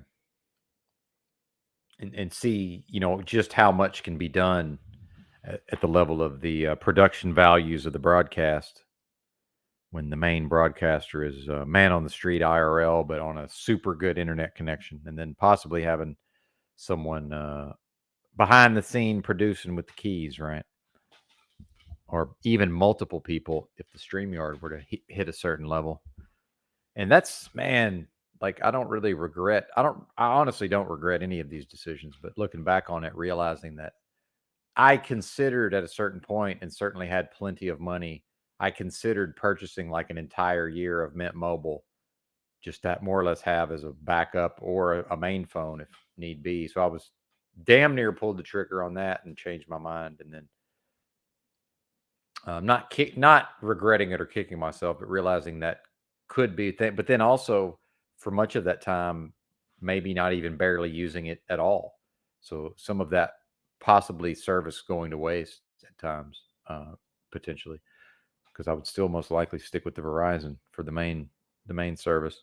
And see, just how much can be done at the level of the production values of the broadcast when the main broadcaster is man on the street IRL, but on a super good internet connection, and then possibly having someone behind the scene producing with the keys, right? Or even multiple people if the StreamYard were to hit a certain level. And that's, man, like, I honestly don't regret any of these decisions, but looking back on it, realizing that I considered at a certain point, and certainly had plenty of money, I considered purchasing like an entire year of Mint Mobile, just to more or less have as a backup or a main phone if need be. So I was damn near pulled the trigger on that and changed my mind. And then not regretting it or kicking myself, but realizing that could be a thing. But then also for much of that time, maybe not even barely using it at all. So some of that possibly service going to waste at times, potentially, because I would still most likely stick with the Verizon for the main service.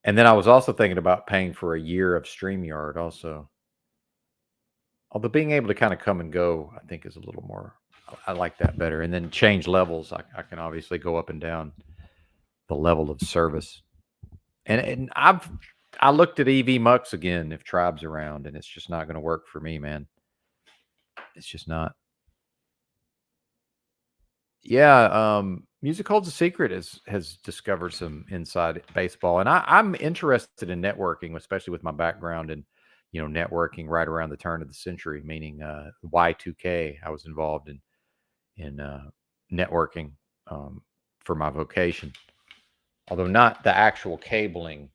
And then I was also thinking about paying for a year of StreamYard also. Although being able to kind of come and go, I think is a little more, I like that better. And then change levels. I can obviously go up and down the level of service. And I looked at EV Mux again if Tribe's around, and it's just not going to work for me, man. It's just not. Yeah, Music Holds a Secret has discovered some inside baseball, and I'm interested in networking, especially with my background in, networking right around the turn of the century, meaning Y2K. I was involved in networking for my vocation, although not the actual cabling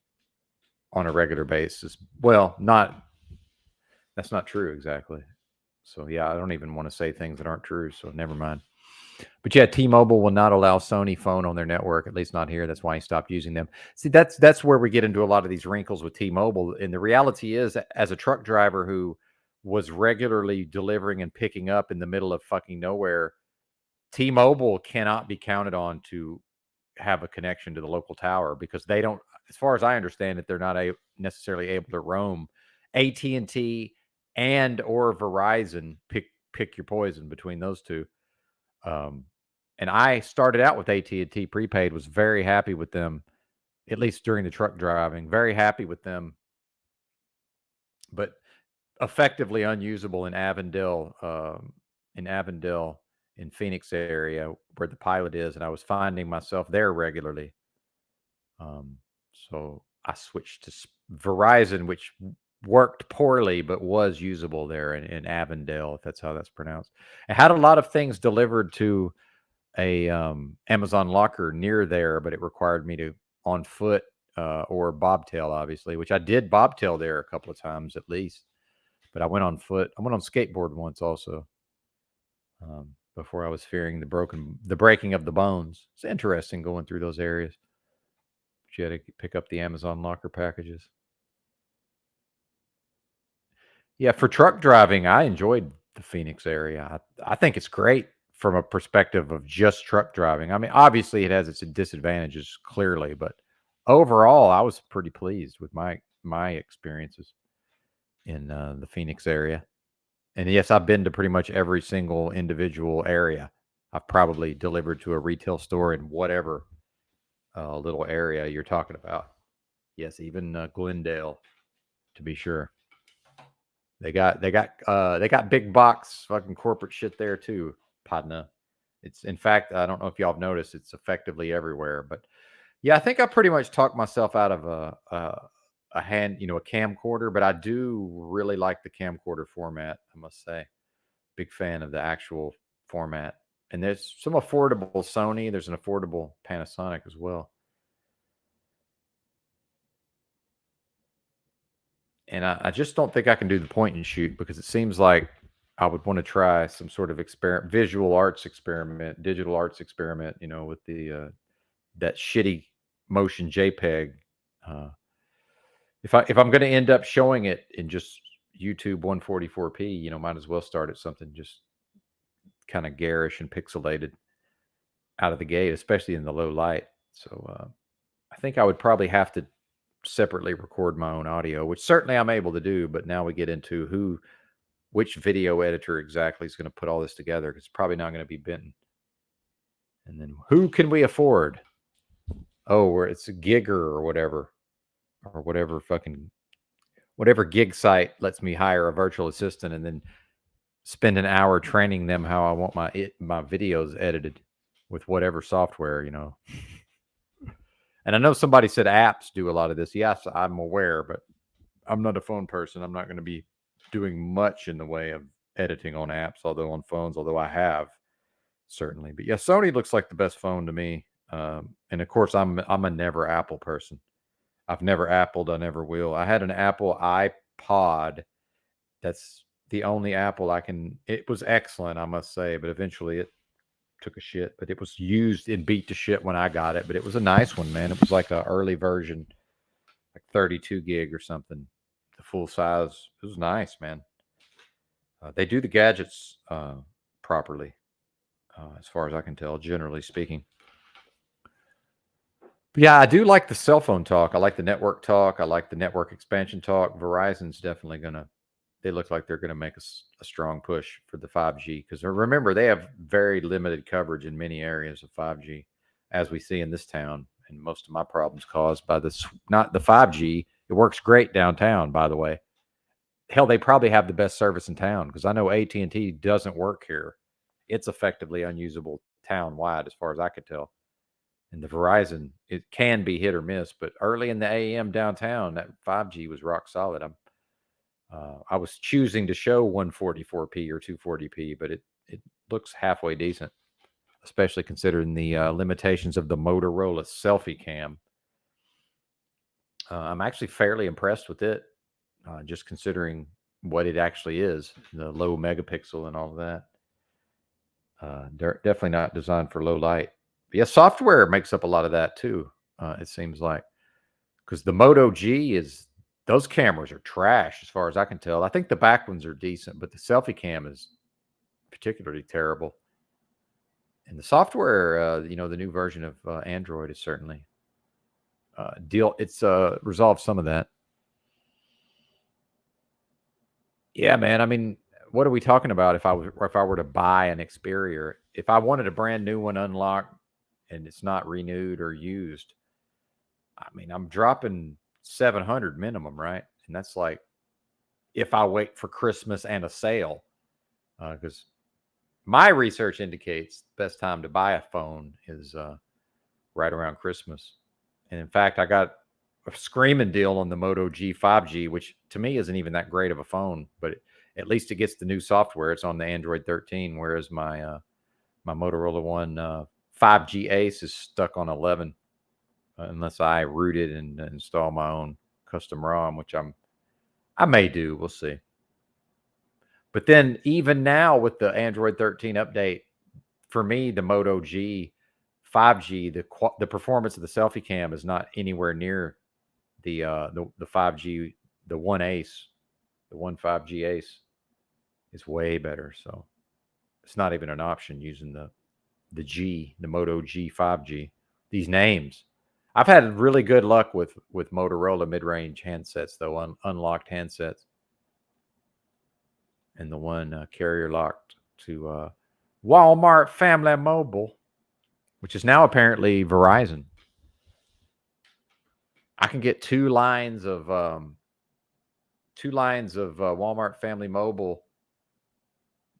on a regular basis. Well, that's not true exactly. So yeah, I don't even want to say things that aren't true. So never mind. But yeah, T-Mobile will not allow Sony phone on their network, at least not here. That's why he stopped using them. See, that's where we get into a lot of these wrinkles with T-Mobile. And the reality is, as a truck driver who was regularly delivering and picking up in the middle of fucking nowhere, T-Mobile cannot be counted on to have a connection to the local tower because they don't, as far as I understand it, they're not necessarily able to roam. AT&T and or Verizon, pick your poison between those two. And I started out with AT&T prepaid, was very happy with them, at least during the truck driving, very happy with them, but effectively unusable in Avondale, in Phoenix area where the pilot is. And I was finding myself there regularly. So I switched to Verizon, which worked poorly, but was usable there in Avondale, if that's how that's pronounced. I had a lot of things delivered to a Amazon locker near there, but it required me to on foot or bobtail, obviously, which I did bobtail there a couple of times at least. But I went on foot. I went on skateboard once also. Before I was fearing the breaking of the bones. It's interesting going through those areas. But you had to pick up the Amazon locker packages. Yeah, for truck driving, I enjoyed the Phoenix area. I think it's great from a perspective of just truck driving. I mean, obviously it has its disadvantages clearly, but overall, I was pretty pleased with my experiences in the Phoenix area. And yes, I've been to pretty much every single individual area. I've probably delivered to a retail store in whatever little area you're talking about. Yes, even Glendale, to be sure. They got big box fucking corporate shit there too, Padna. It's, in fact, I don't know if y'all have noticed, it's effectively everywhere. But yeah, I think I pretty much talked myself out of a camcorder, but I do really like the camcorder format, I must say. Big fan of the actual format. And there's some affordable Sony. There's an affordable Panasonic as well. And I just don't think I can do the point and shoot because it seems like I would want to try some sort of visual arts experiment, digital arts experiment, with the that shitty motion JPEG. If I'm going to end up showing it in just YouTube 144p, might as well start at something just kind of garish and pixelated out of the gate, especially in the low light. So I think I would probably have to separately record my own audio, which certainly I'm able to do. But now we get into which video editor exactly is going to put all this together. It's probably not going to be Benton. And then who can we afford? Oh, where it's a Gigger or whatever gig site lets me hire a virtual assistant and then spend an hour training them how I want my videos edited with whatever software, And I know somebody said apps do a lot of this. Yes, I'm aware, but I'm not a phone person. I'm not going to be doing much in the way of editing on apps, although I have certainly. But yeah, Sony looks like the best phone to me. And of course, I'm a never Apple person. I've never Appled. I never will. I had an Apple iPod. That's the only Apple it was excellent, I must say, but eventually it took a shit, but it was used and beat to shit when I got it, but it was a nice one, man. It was like an early version, like 32 gig or something, the full size. It was nice, man. They do the gadgets properly, as far as I can tell, generally speaking. But yeah, I do like the cell phone talk. I like the network talk. I like the network expansion talk. Verizon's definitely going to they look like they're going to make a strong push for the 5G, because remember, they have very limited coverage in many areas of 5G, as we see in this town. And most of my problems caused by this, not the 5G. It works great downtown, by the way. Hell, they probably have the best service in town, because I know AT&T doesn't work here. It's effectively unusable town-wide as far as I could tell. And the Verizon, it can be hit or miss, but early in the AM downtown, that 5G was rock solid. I was choosing to show 144p or 240p, but it looks halfway decent, especially considering the limitations of the Motorola selfie cam. I'm actually fairly impressed with it, just considering what it actually is, the low megapixel and all of that. They're definitely not designed for low light. But yeah, software makes up a lot of that too, it seems like. Because the Moto G those cameras are trash as far as I can tell. I think the back ones are decent, but the selfie cam is particularly terrible. And the software, the new version of Android is certainly it's resolved some of that. Yeah, man. I mean, what are we talking about? If I were to buy an Xperia, if I wanted a brand new one unlocked and it's not renewed or used, I mean, I'm dropping $700 minimum, right? And that's like if I wait for Christmas and a sale, because my research indicates the best time to buy a phone is right around Christmas. And in fact, I got a screaming deal on the Moto G 5G, which to me isn't even that great of a phone, but at least it gets the new software. It's on the Android 13, whereas my Motorola One 5G Ace is stuck on 11, unless I root it and install my own custom ROM, which I may do. We'll see. But then even now with the Android 13 update, for me, the Moto G 5G, the performance of the selfie cam is not anywhere near the 5G, the One Ace, the One 5G Ace is way better. So it's not even an option using the Moto G 5G. These names, I've had really good luck with Motorola mid-range handsets, though, unlocked handsets, and the one carrier locked to Walmart Family Mobile, which is now apparently Verizon. I can get two lines of Walmart Family Mobile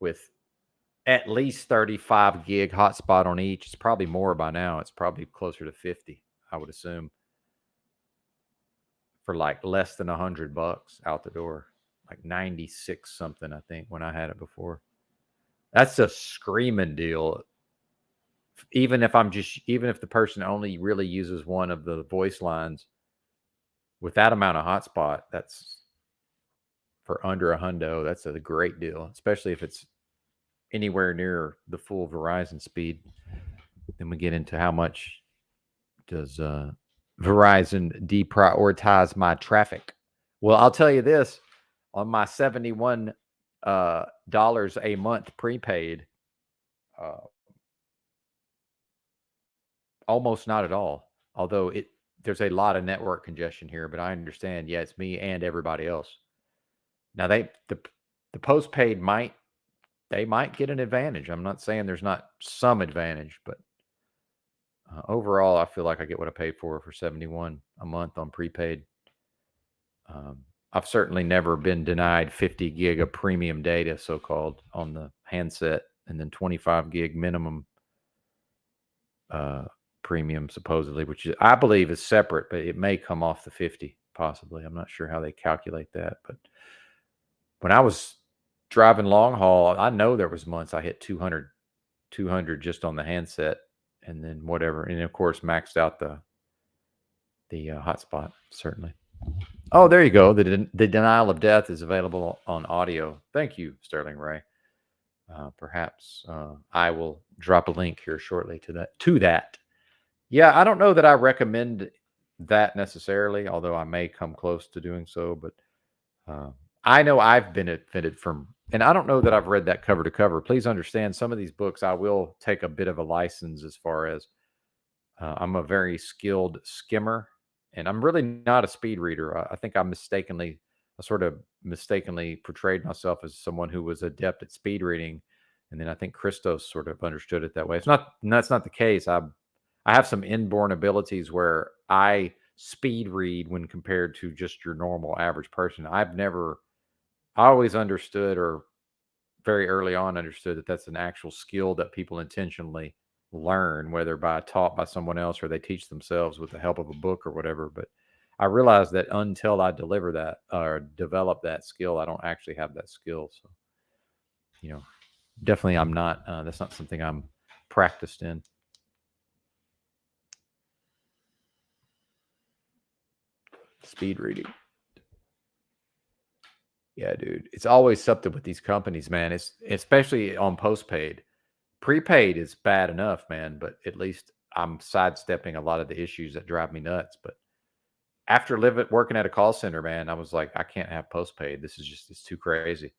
with at least 35 gig hotspot on each. It's probably more by now. It's probably closer to 50, I would assume, for like less than $100 out the door, like 96 something, I think, when I had it before. That's a screaming deal. Even if the person only really uses one of the voice lines with that amount of hotspot, that's for under $100. That's a great deal, especially if it's anywhere near the full Verizon speed. Then we get into how much does Verizon deprioritize my traffic. Well, I'll tell you this, on my $71 a month prepaid, almost not at all. Although there's a lot of network congestion here, but I understand. Yeah, it's me and everybody else. Now the postpaid might get an advantage. I'm not saying there's not some advantage, but overall, I feel like I get what I paid for $71 a month on prepaid. I've certainly never been denied 50 gig of premium data, so-called, on the handset, and then 25 gig minimum premium, supposedly, which I believe is separate, but it may come off the 50, possibly. I'm not sure how they calculate that, but when I was driving long haul, I know there was months I hit 200 just on the handset, and then whatever, and of course maxed out the hotspot, certainly. Oh, there you go. The denial of death is available on audio. Thank you, Sterling Ray. Perhaps I will drop a link here shortly to that. Yeah, I don't know that I recommend that necessarily, although I may come close to doing so. But I know I've benefited from, and I don't know that I've read that cover to cover. Please understand, some of these books I will take a bit of a license as far as I'm a very skilled skimmer, and I'm really not a speed reader. I think I sort of mistakenly portrayed myself as someone who was adept at speed reading. And then I think Christos sort of understood it that way. That's not the case. I have some inborn abilities where I speed read when compared to just your normal average person. I always understood, or very early on understood, that that's an actual skill that people intentionally learn, whether taught by someone else or they teach themselves with the help of a book or whatever. But I realized that until I deliver that or develop that skill, I don't actually have that skill. So, definitely I'm not, that's not something I'm practiced in. Speed reading. Yeah, dude. It's always something with these companies, man. It's especially on postpaid. Prepaid is bad enough, man, but at least I'm sidestepping a lot of the issues that drive me nuts. But after working at a call center, man, I was like, I can't have postpaid. It's too crazy.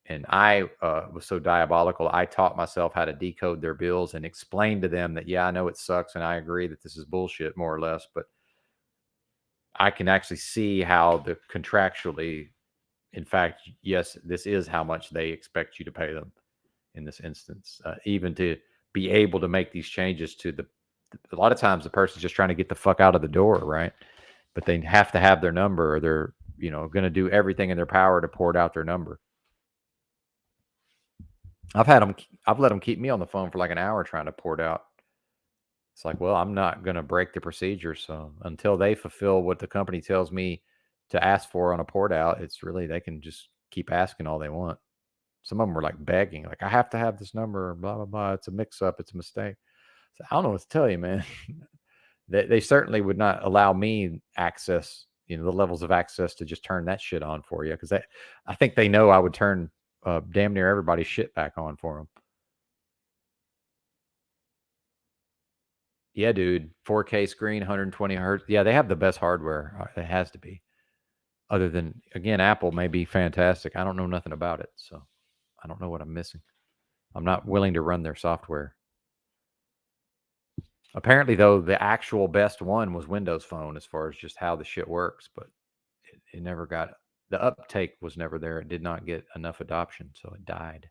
And I was so diabolical. I taught myself how to decode their bills and explain to them that, yeah, I know it sucks and I agree that this is bullshit, more or less, but I can actually see how the contractually, in fact, yes, this is how much they expect you to pay them in this instance, even to be able to make these changes a lot of times the person's just trying to get the fuck out of the door, right? But they have to have their number, or they're, going to do everything in their power to port out their number. I've let them keep me on the phone for like an hour trying to port out. It's like, well, I'm not going to break the procedure. So until they fulfill what the company tells me to ask for on a port out, it's really, they can just keep asking all they want. Some of them were like begging, like, I have to have this number, blah, blah, blah. It's a mix up. It's a mistake. So I don't know what to tell you, man. They certainly would not allow me access, the levels of access to just turn that shit on for you. Cause I think they know I would turn damn near everybody's shit back on for them. Yeah, dude. 4K screen, 120 hertz. Yeah, they have the best hardware. It has to be. Other than, again, Apple may be fantastic. I don't know nothing about it. So I don't know what I'm missing. I'm not willing to run their software. Apparently, though, the actual best one was Windows Phone as far as just how the shit works. But it never got, the uptake was never there. It did not get enough adoption. So it died.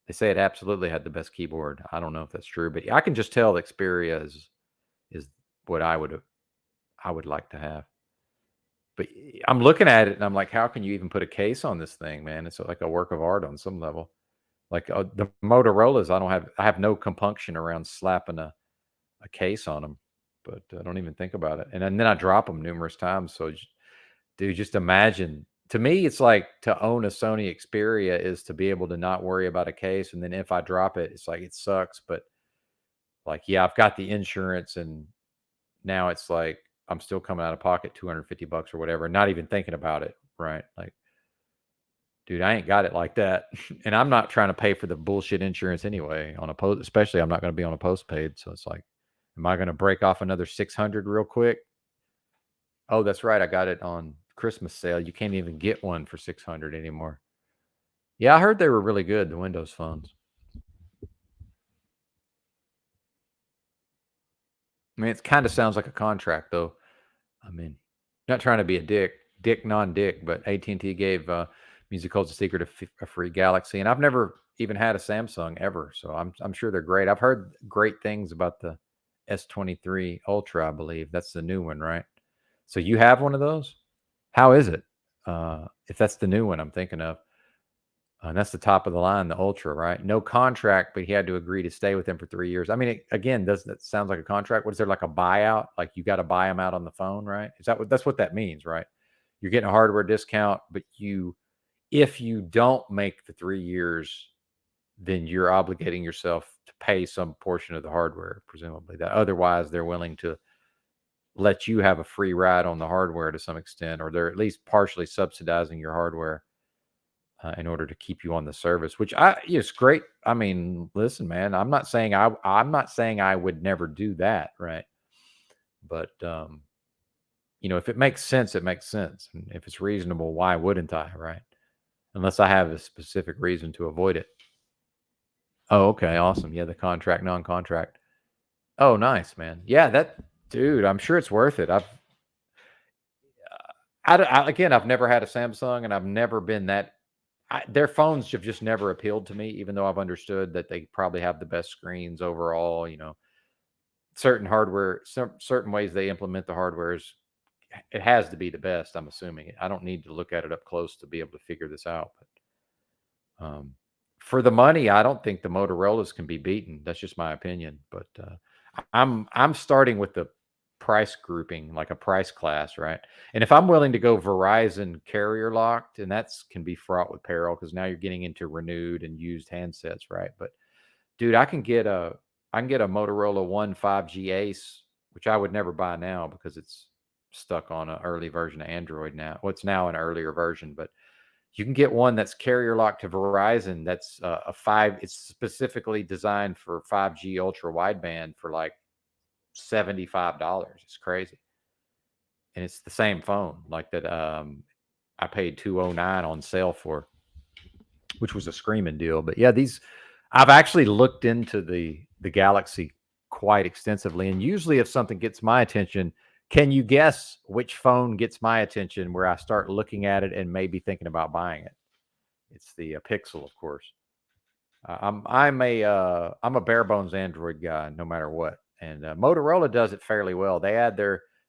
They say it absolutely had the best keyboard. I don't know if that's true, but I can just tell the Xperia is what I would like to have. But I'm looking at it and I'm like, how can you even put a case on this thing, man? It's like a work of art on some level. Like the Motorola's, I have no compunction around slapping a case on them, but I don't even think about it. And then I drop them numerous times. So, dude, just imagine. To me, it's like to own a Sony Xperia is to be able to not worry about a case. And then if I drop it, it's like, it sucks. But like, yeah, I've got the insurance, and now it's like, I'm still coming out of pocket $250 or whatever, not even thinking about it. Right. Like, dude, I ain't got it like that. And I'm not trying to pay for the bullshit insurance anyway on especially I'm not going to be on a postpaid. So it's like, am I going to break off another 600 real quick? Oh, that's right. I got it on Christmas sale. You can't even get one for 600 anymore. Yeah, I heard they were really good, the Windows phones. I mean, it kind of sounds like a contract, though. I mean, not trying to be a non-dick, but AT&T gave Music Holds a Secret a free Galaxy, and I've never even had a Samsung ever, so I'm sure they're great. I've heard great things about the S23 Ultra, I believe. That's the new one, right? So you have one of those? How is it? If that's the new one I'm thinking of. And that's the top of the line, the Ultra, right? No contract, but he had to agree to stay with him for 3 years. I mean, again, that sounds like a contract? What is there, like a buyout? Like you got to buy them out on the phone, right? That's what that means, right? You're getting a hardware discount, but if you don't make the 3 years, then you're obligating yourself to pay some portion of the hardware, presumably. That otherwise they're willing to let you have a free ride on the hardware to some extent, or they're at least partially subsidizing your hardware in order to keep you on the service, which it's great. I mean, listen, man, I'm not saying I would never do that, right? But if it makes sense, it makes sense. And if it's reasonable, why wouldn't I, right? Unless I have a specific reason to avoid it. Oh, okay, awesome. Yeah, the contract, non-contract. Oh, nice, man. Yeah, dude, I'm sure it's worth it. Again, I've never had a Samsung, and I've never been that. Their phones have just never appealed to me, even though I've understood that they probably have the best screens overall. Certain hardware, certain ways they implement the hardware it has to be the best. I'm assuming. I don't need to look at it up close to be able to figure this out. But for the money, I don't think the Motorola's can be beaten. That's just my opinion. But I'm starting with the price grouping, like a price class, right? And if I'm willing to go Verizon carrier locked, and that's can be fraught with peril because now you're getting into renewed and used handsets, right? But dude, I can get a Motorola One 5G Ace, which I would never buy now because it's stuck on an early version of Android now. What's now an earlier version, but you can get one that's carrier locked to Verizon. That's it's specifically designed for 5G ultra wideband for like $75. It's crazy. And it's the same phone like that. I paid $209 on sale for, which was a screaming deal. But yeah, I've actually looked into the Galaxy quite extensively. And usually if something gets my attention, can you guess which phone gets my attention where I start looking at it and maybe thinking about buying it? It's the Pixel, of course. I'm a bare bones Android guy, no matter what. And Motorola does it fairly well. They add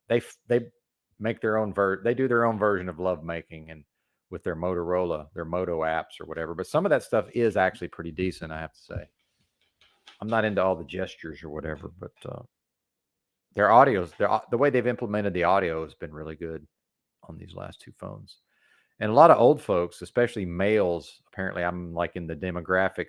they make their own they do their own version of love making and with their Motorola, their Moto apps or whatever. But some of that stuff is actually pretty decent, I have to say. I'm not into all the gestures or whatever, but their audios, the way they've implemented the audio has been really good on these last two phones. And a lot of old folks, especially males, apparently I'm like in the demographic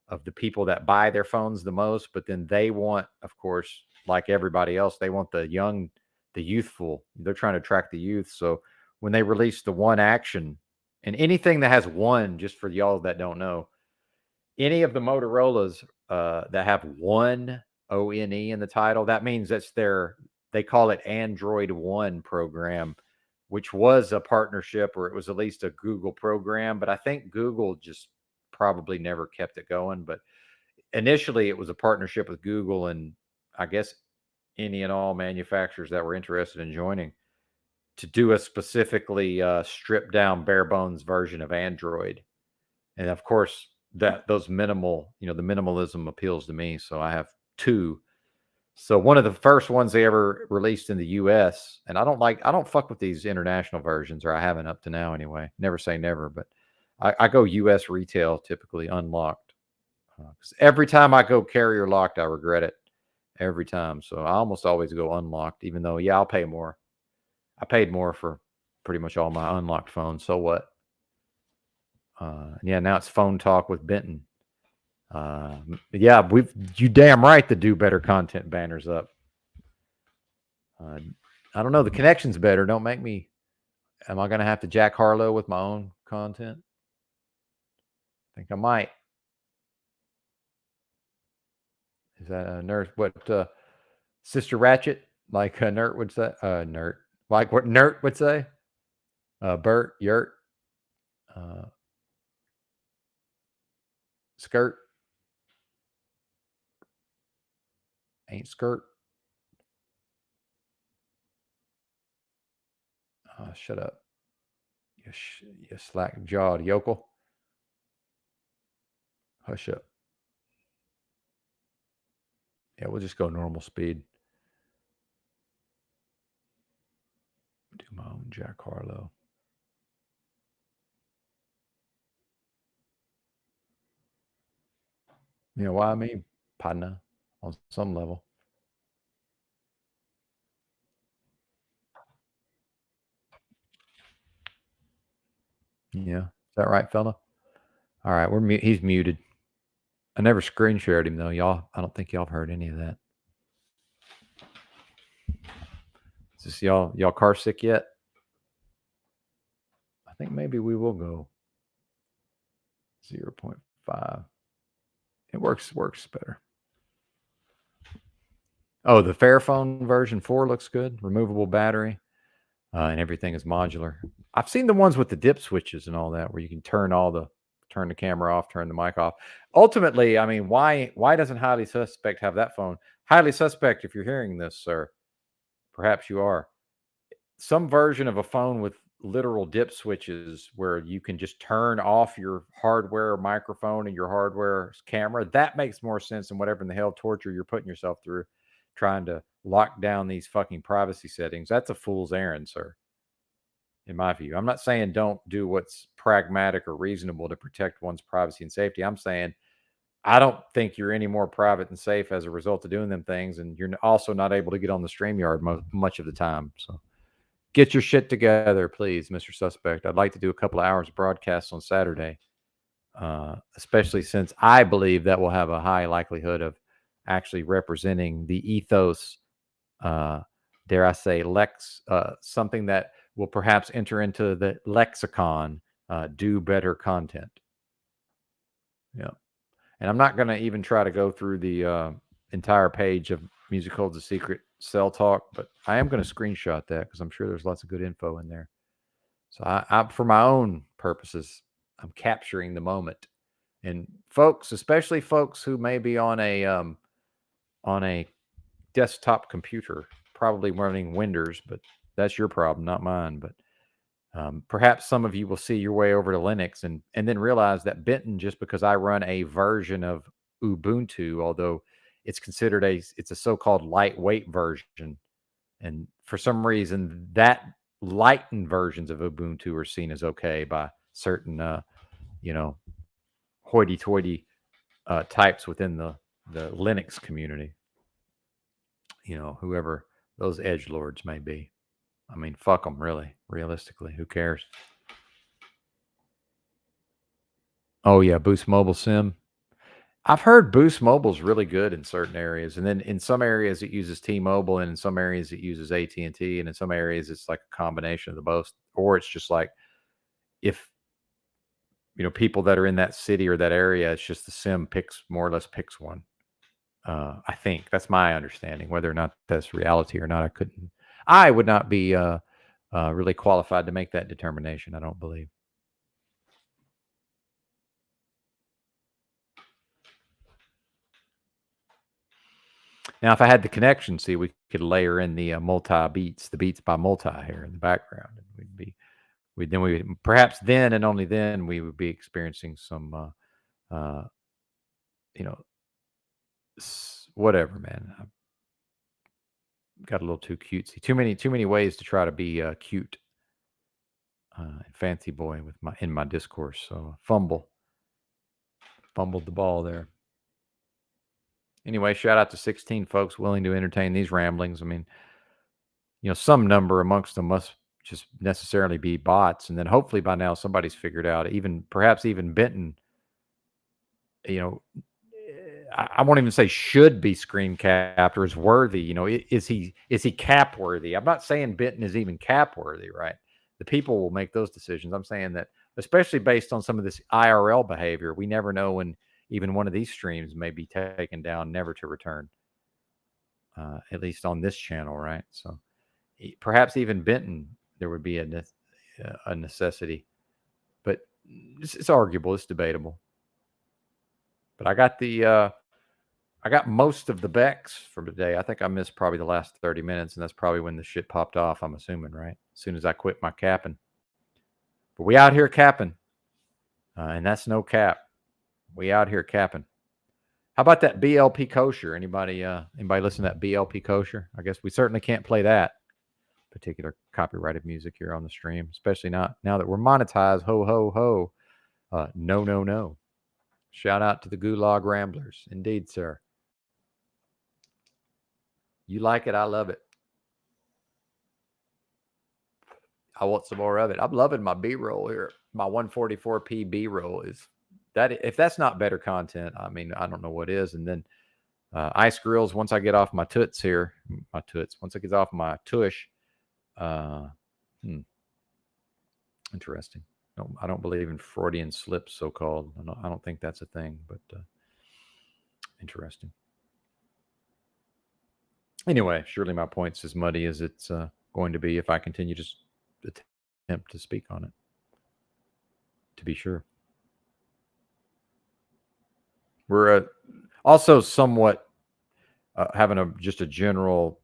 of the people that buy their phones the most, but then they want, of course, like everybody else, they want the young, the youthful. They're trying to attract the youth. So when they release the One Action and anything that has one, just for y'all that don't know, any of the Motorola's that have one ONE in the title, that means that's they call it Android One program, which was a partnership or it was at least a Google program. But I think Google just probably never kept it going. But initially it was a partnership with Google and I guess any and all manufacturers that were interested in joining to do a specifically stripped down bare bones version of Android. And of course those minimal, the minimalism appeals to me. So I have two. So one of the first ones they ever released in the US, and I don't fuck with these international versions, or I haven't up to now anyway. Never say never, but I go US retail typically unlocked. 'Cause every time I go carrier locked, I regret it every time. So I almost always go unlocked, even though, yeah, I'll pay more. I paid more for pretty much all my unlocked phones. So what? Yeah, now it's phone talk with Benton. Yeah, you damn right to do better content banners up. I don't know. The connection's better. Don't make me. Am I going to have to Jack Harlow with my own content? I think I might. Is that a nerd? What Sister Ratchet, like a nerd would say? Nerd. Like what Nerd would say? Bert, Yurt. Skirt. Ain't skirt. Shut up. You slack jawed yokel. Hush up. Yeah, we'll just go normal speed. Do my own Jack Harlow. You know why I mean? Partner on some level. Yeah. Is that right, fella? All right. He's muted. I never screen shared him though, y'all. I don't think y'all have heard any of that. Is this y'all car sick yet? I think maybe we will go 0.5. It works better. Oh, the Fairphone version 4 looks good. Removable battery. And everything is modular. I've seen the ones with the dip switches and all that, where you can turn the camera off, turn the mic off. Ultimately, I mean, why doesn't Highly Suspect have that phone? Highly Suspect, if you're hearing this, sir, perhaps you are. some version of a phone with literal dip switches where you can just turn off your hardware microphone and your hardware camera. That makes more sense than whatever in the hell torture you're putting yourself through trying to lock down these fucking privacy settings. That's a fool's errand, sir, in my view. I'm not saying don't do what's pragmatic or reasonable to protect one's privacy and safety. I'm saying I don't think you're any more private and safe as a result of doing them things, and you're also not able to get on the StreamYard much of the time. So get your shit together, please, Mr. Suspect. I'd like to do a couple of hours of broadcasts on Saturday, especially since I believe that will have a high likelihood of actually representing the ethos, dare I say, something that will perhaps enter into the lexicon, do better content. Yeah. And I'm not going to even try to go through the entire page of Music Holds a Secret Cell Talk, but I am going to screenshot that because I'm sure there's lots of good info in there. So I, for my own purposes, I'm capturing the moment. And folks, especially folks who may be on a desktop computer, probably running Windows, but that's your problem, not mine. But perhaps some of you will see your way over to Linux and then realize that Benton, just because I run a version of Ubuntu, although it's considered it's a so-called lightweight version, and for some reason that lightened versions of Ubuntu are seen as okay by certain hoity-toity types within the Linux community. Whoever those edgelords may be. I mean, fuck them, really. Realistically, who cares? Oh, yeah, Boost Mobile Sim. I've heard Boost Mobile's really good in certain areas. And then in some areas, it uses T-Mobile. And in some areas, it uses AT&T. And in some areas, it's like a combination of the both. Or it's just like if, people that are in that city or that area, it's just the sim more or less picks one. I think that's my understanding. Whether or not that's reality or not, I would not be really qualified to make that determination, I don't believe. Now, if I had the connection, see, we could layer in the the beats by multi here in the background, and perhaps then and only then we would be experiencing some, whatever, man. I got a little too cutesy. Too many ways to try to be cute. Fancy boy in my discourse. So fumbled the ball there. Anyway, shout out to 16 folks willing to entertain these ramblings. I mean, some number amongst them must just necessarily be bots, and then hopefully by now somebody's figured out. Perhaps even Benton. I won't even say should be screen capped or is worthy. Is he cap worthy? I'm not saying Benton is even cap worthy, right? The people will make those decisions. I'm saying that, especially based on some of this IRL behavior, we never know when even one of these streams may be taken down, never to return. At least on this channel, right? So perhaps even Benton, there would be a necessity, but it's arguable, it's debatable. But I got most of the Becks from today. I think I missed probably the last 30 minutes, and that's probably when the shit popped off, I'm assuming, right? As soon as I quit my capping. But we out here capping, and that's no cap. We out here capping. How about that BLP kosher? Anybody listen to that BLP kosher? I guess we certainly can't play that particular copyrighted music here on the stream, especially not now that we're monetized. Ho, ho, ho. No. Shout out to the Gulag Ramblers. Indeed, sir. You like it, I love it. I want some more of it. I'm loving my B-roll here. My 144p B-roll is that. If that's not better content, I mean, I don't know what is. And then ice grills. Once I get off my toots here, once I get off my tush, interesting. No, I don't believe in Freudian slips, so-called. I don't think that's a thing, but interesting. Anyway, surely my point's as muddy as it's going to be if I continue to attempt to speak on it, to be sure. We're also somewhat having just a general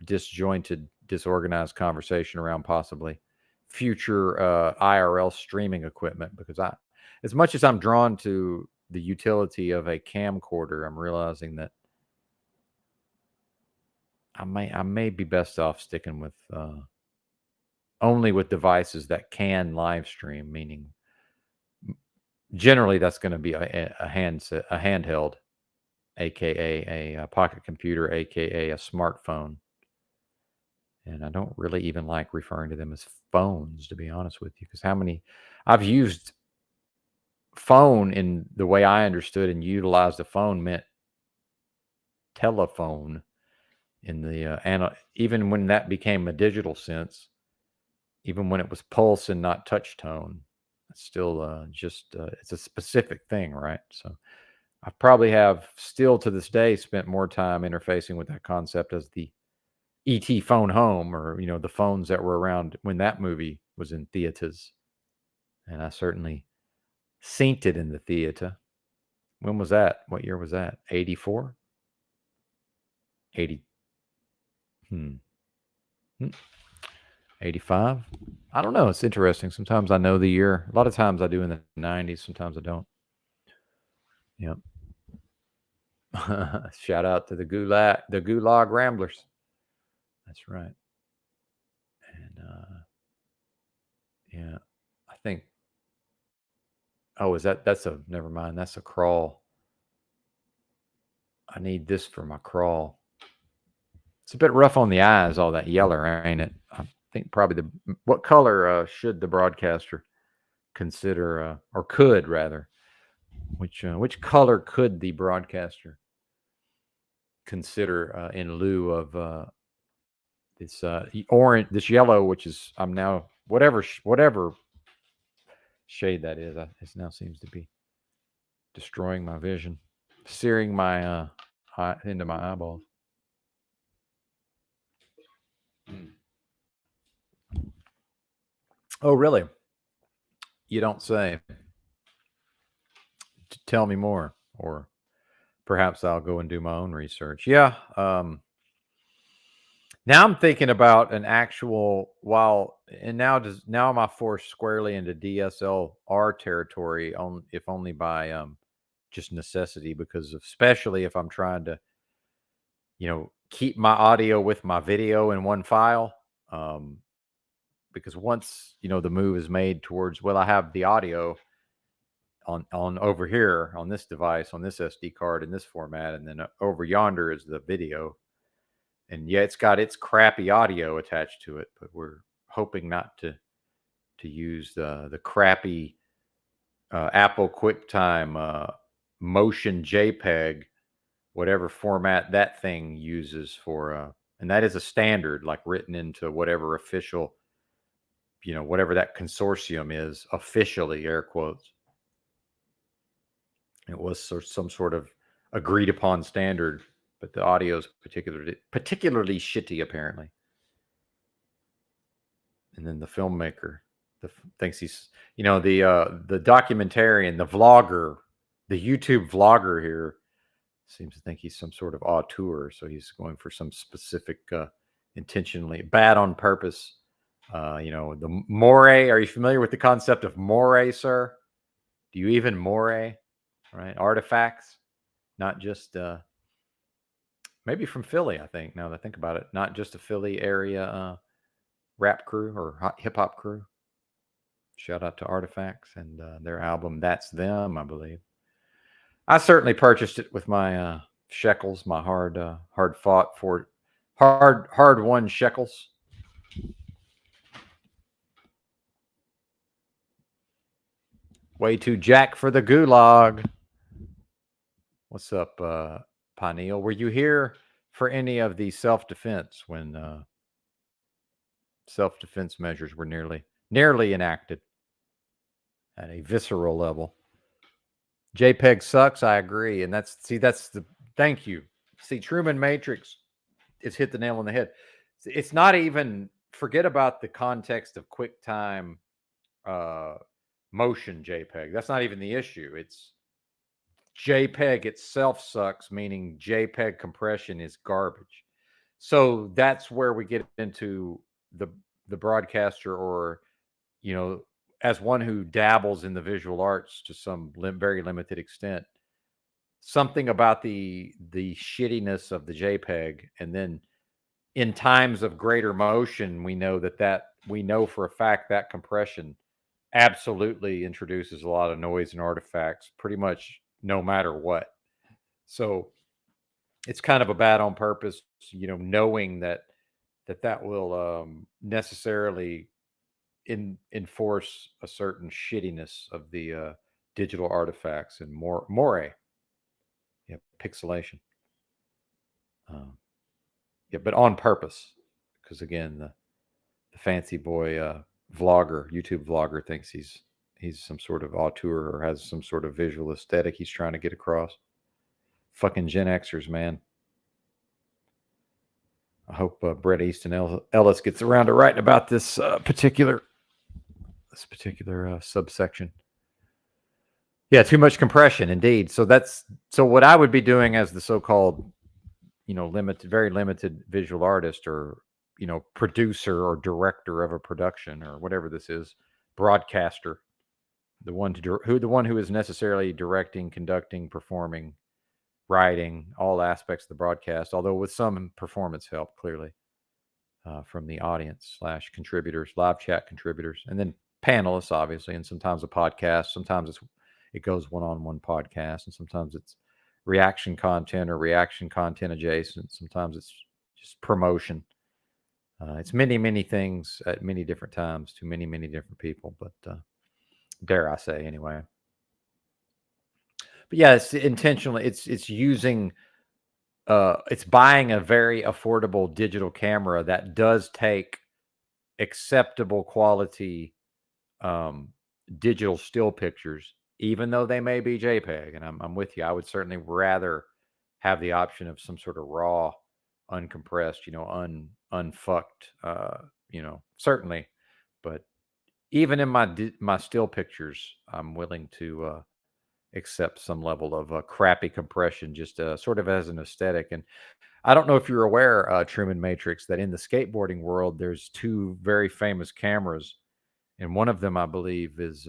disjointed disorganized conversation around possibly future IRL streaming equipment, because as much as I'm drawn to the utility of a camcorder, I'm realizing that I may be best off sticking with only with devices that can live stream, meaning generally that's going to be a handheld, aka a pocket computer, aka a smartphone. And I don't really even like referring to them as phones, to be honest with you, because I've used phone in the way I understood and utilized a phone meant telephone in the even when that became a digital sense, even when it was pulse and not touch tone, it's still it's a specific thing, right? So I probably have still to this day spent more time interfacing with that concept as the ET phone home, or the phones that were around when that movie was in theaters. And I certainly synced it in the theater. When was that? What year was that? 84? 80. 85? I don't know. It's interesting. Sometimes I know the year. A lot of times I do in the 90s. Sometimes I don't. Yep. Shout out to the Gulag Ramblers. That's right. And yeah, I think. Oh, never mind. That's a crawl. I need this for my crawl. It's a bit rough on the eyes, all that yeller, ain't it? I think probably what color should the broadcaster consider, or could rather, which color could the broadcaster consider in lieu of this orange, this yellow, which is I'm now whatever shade that is. It now seems to be destroying my vision, searing my into my eyeballs. Oh, really? You don't say. Tell me more, or perhaps I'll go and do my own research. Yeah. Now I'm thinking about an actual now am I forced squarely into DSLR territory if only by just necessity, because especially if I'm trying to keep my audio with my video in one file, because once the move is made towards, well, I have the audio on over here on this device, on this SD card in this format, and then over yonder is the video. And yeah, it's got its crappy audio attached to it, but we're hoping not to use the crappy Apple QuickTime motion JPEG, whatever format that thing uses for, and that is a standard, like written into whatever official, whatever that consortium is officially, air quotes. It was some sort of agreed upon standard, but the audio is particularly shitty, apparently. And then the filmmaker thinks he's, the documentarian, the vlogger, the YouTube vlogger here seems to think he's some sort of auteur. So he's going for some specific, intentionally bad on purpose. The moire. Are you familiar with the concept of moire, sir? Do you even moire? Right, artifacts, not just maybe from Philly. I think now that I think about it, not just a Philly area rap crew or hip hop crew. Shout out to Artifacts and their album "That's Them," I believe. I certainly purchased it with my shekels, my hard won shekels. Way too jack for the gulag. What's up, Pineal? Were you here for any of the self-defense when self-defense measures were nearly enacted at a visceral level? JPEG sucks. I agree, and thank you. See, Truman Matrix has hit the nail on the head. It's not even, forget about the context of QuickTime motion JPEG. That's not even the issue. It's JPEG itself sucks, meaning JPEG compression is garbage. So that's where we get into the broadcaster, or, you know, as one who dabbles in the visual arts to some very limited extent, something about the shittiness of the JPEG, and then in times of greater motion, we know we know for a fact that compression absolutely introduces a lot of noise and artifacts, pretty much no matter what. So it's kind of a bad on purpose, you know, knowing that will necessarily enforce a certain shittiness of the digital artifacts and more pixelation. But on purpose, because again, the fancy boy YouTube vlogger thinks he's some sort of auteur or has some sort of visual aesthetic he's trying to get across. Fucking Gen Xers, man. I hope Brett Easton Ellis gets around to writing about this particular subsection. Yeah, too much compression, indeed. So what I would be doing as the so-called, you know, very limited visual artist, or, you know, producer or director of a production, or whatever this is, broadcaster, the one who is necessarily directing, conducting, performing, writing, all aspects of the broadcast, although with some performance help, clearly, from the audience / contributors, live chat contributors, and then panelists, obviously, and sometimes a podcast. Sometimes it goes one-on-one podcast, and sometimes it's reaction content or reaction content adjacent. Sometimes it's just promotion. It's many things at many different times to many different people, but dare I say, anyway. But yeah, it's intentionally, it's using it's buying a very affordable digital camera that does take acceptable quality digital still pictures, even though they may be JPEG. And I'm with you. I would certainly rather have the option of some sort of raw, uncompressed, you know, unfucked, you know, certainly. But even in my still pictures, I'm willing to accept some level of crappy compression, just sort of as an aesthetic. And I don't know if you're aware, Truman Matrix, that in the skateboarding world, there's two very famous cameras. And one of them, I believe, is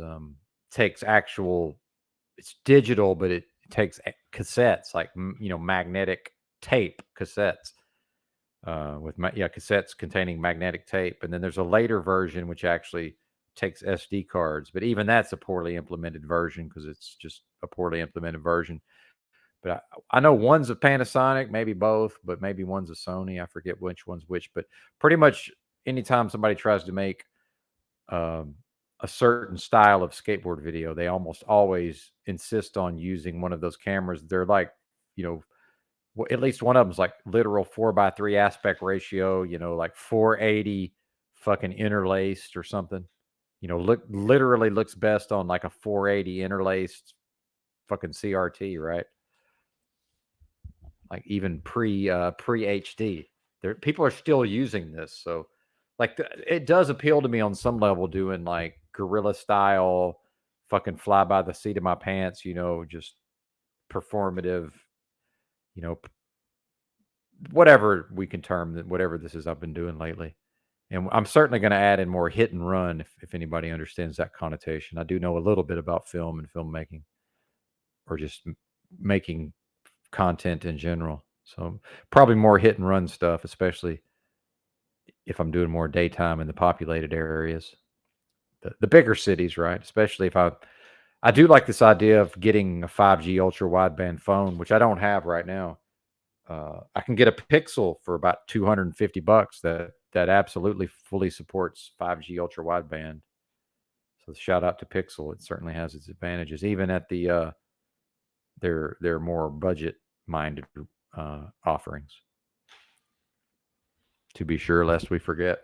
takes it's digital, but it takes cassettes, like, you know, magnetic tape cassettes, cassettes containing magnetic tape. And then there's a later version which actually takes SD cards, but even that's a poorly implemented version, because it's just a poorly implemented version. But I know one's a Panasonic, maybe both, but maybe one's a Sony. I forget which one's which. But pretty much anytime somebody tries to make a certain style of skateboard video, they almost always insist on using one of those cameras. They're like, you know, at least one of them's like literal 4:3 aspect ratio, you know, like 480 fucking interlaced or something. You know, literally looks best on like a 480 interlaced fucking CRT, right? Like even pre HD. People are still using this. So like it does appeal to me on some level, doing like guerrilla style, fucking fly by the seat of my pants, you know, just performative, you know, whatever we can term that, whatever this is I've been doing lately. And I'm certainly going to add in more hit and run if anybody understands that connotation. I do know a little bit about film and filmmaking, or just making content in general. So probably more hit and run stuff, especially if I'm doing more daytime in the populated areas, the bigger cities, right? Especially if I do like this idea of getting a 5G ultra wideband phone, which I don't have right now. I can get a Pixel for about $250 that absolutely fully supports 5G ultra wideband. So shout out to Pixel. It certainly has its advantages, even at the their more budget minded offerings. To be sure, lest we forget.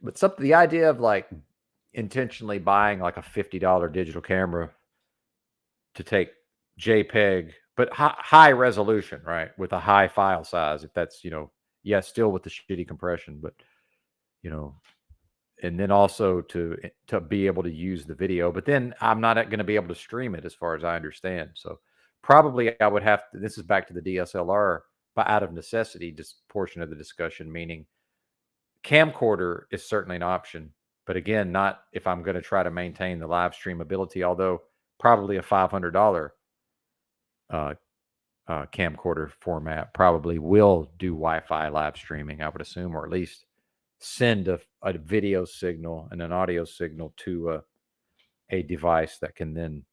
But the idea of like intentionally buying like a $50 digital camera to take JPEG, but high resolution, right? With a high file size, if that's, you know, still with the shitty compression, but, you know, and then also to be able to use the video, but then I'm not going to be able to stream it as far as I understand. So probably I would have to, this is back to the DSLR, but out of necessity, this portion of the discussion, meaning camcorder is certainly an option, but again, not if I'm going to try to maintain the live stream ability, although probably a $500 camcorder format probably will do Wi-Fi live streaming, I would assume, or at least send a video signal and an audio signal to a device that can then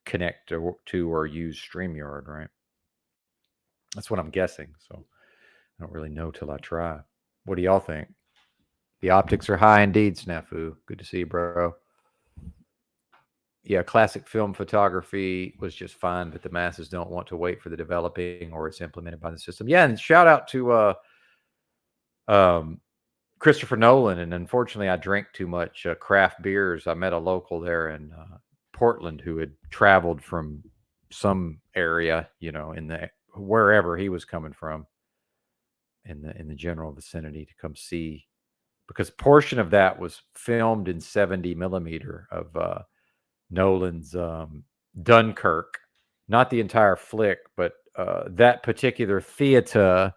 connect to or use StreamYard, right? That's what I'm guessing. So I don't really know till I try. What do y'all think? The optics are high indeed, Snafu. Good to see you, bro. Yeah, classic film photography was just fine, but the masses don't want to wait for the developing or it's implemented by the system. Yeah, and shout out to Christopher Nolan. And unfortunately, I drank too much craft beers. I met a local there in Portland who had traveled from some area, you know, in the wherever he was coming from in the general vicinity to come see, because portion of that was filmed in 70 millimeter of Nolan's Dunkirk, not the entire flick, but that particular theater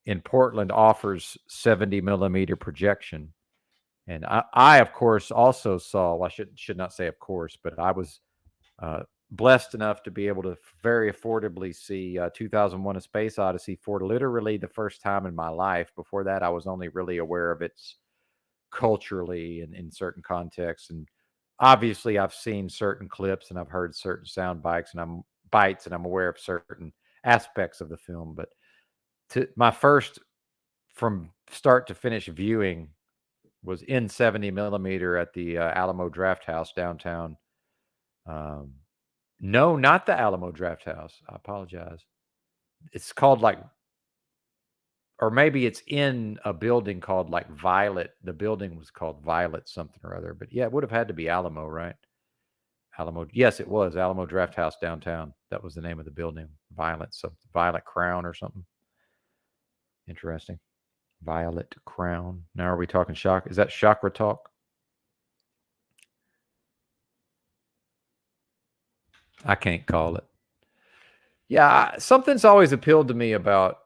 in Portland offers 70 millimeter projection. And I of course, also saw, well, I should not say of course, but I was blessed enough to be able to very affordably see 2001: A Space Odyssey for literally the first time in my life. Before that, I was only really aware of its culturally and in certain contexts. And obviously, I've seen certain clips and I've heard certain sound bites, and I'm aware of certain aspects of the film. But my first, from start to finish viewing, was in 70 millimeter at the Alamo Draft House downtown. No, not the Alamo Draft House. I apologize. It's called like, or maybe it's in a building called like Violet. The building was called Violet something or other. But yeah, it would have had to be Alamo, right? Alamo. Yes, it was Alamo Draft House downtown. That was the name of the building. Violet something. Violet Crown or something. Interesting. Violet Crown. Now are we talking shock? Is that chakra talk? I can't call it. Yeah, something's always appealed to me about,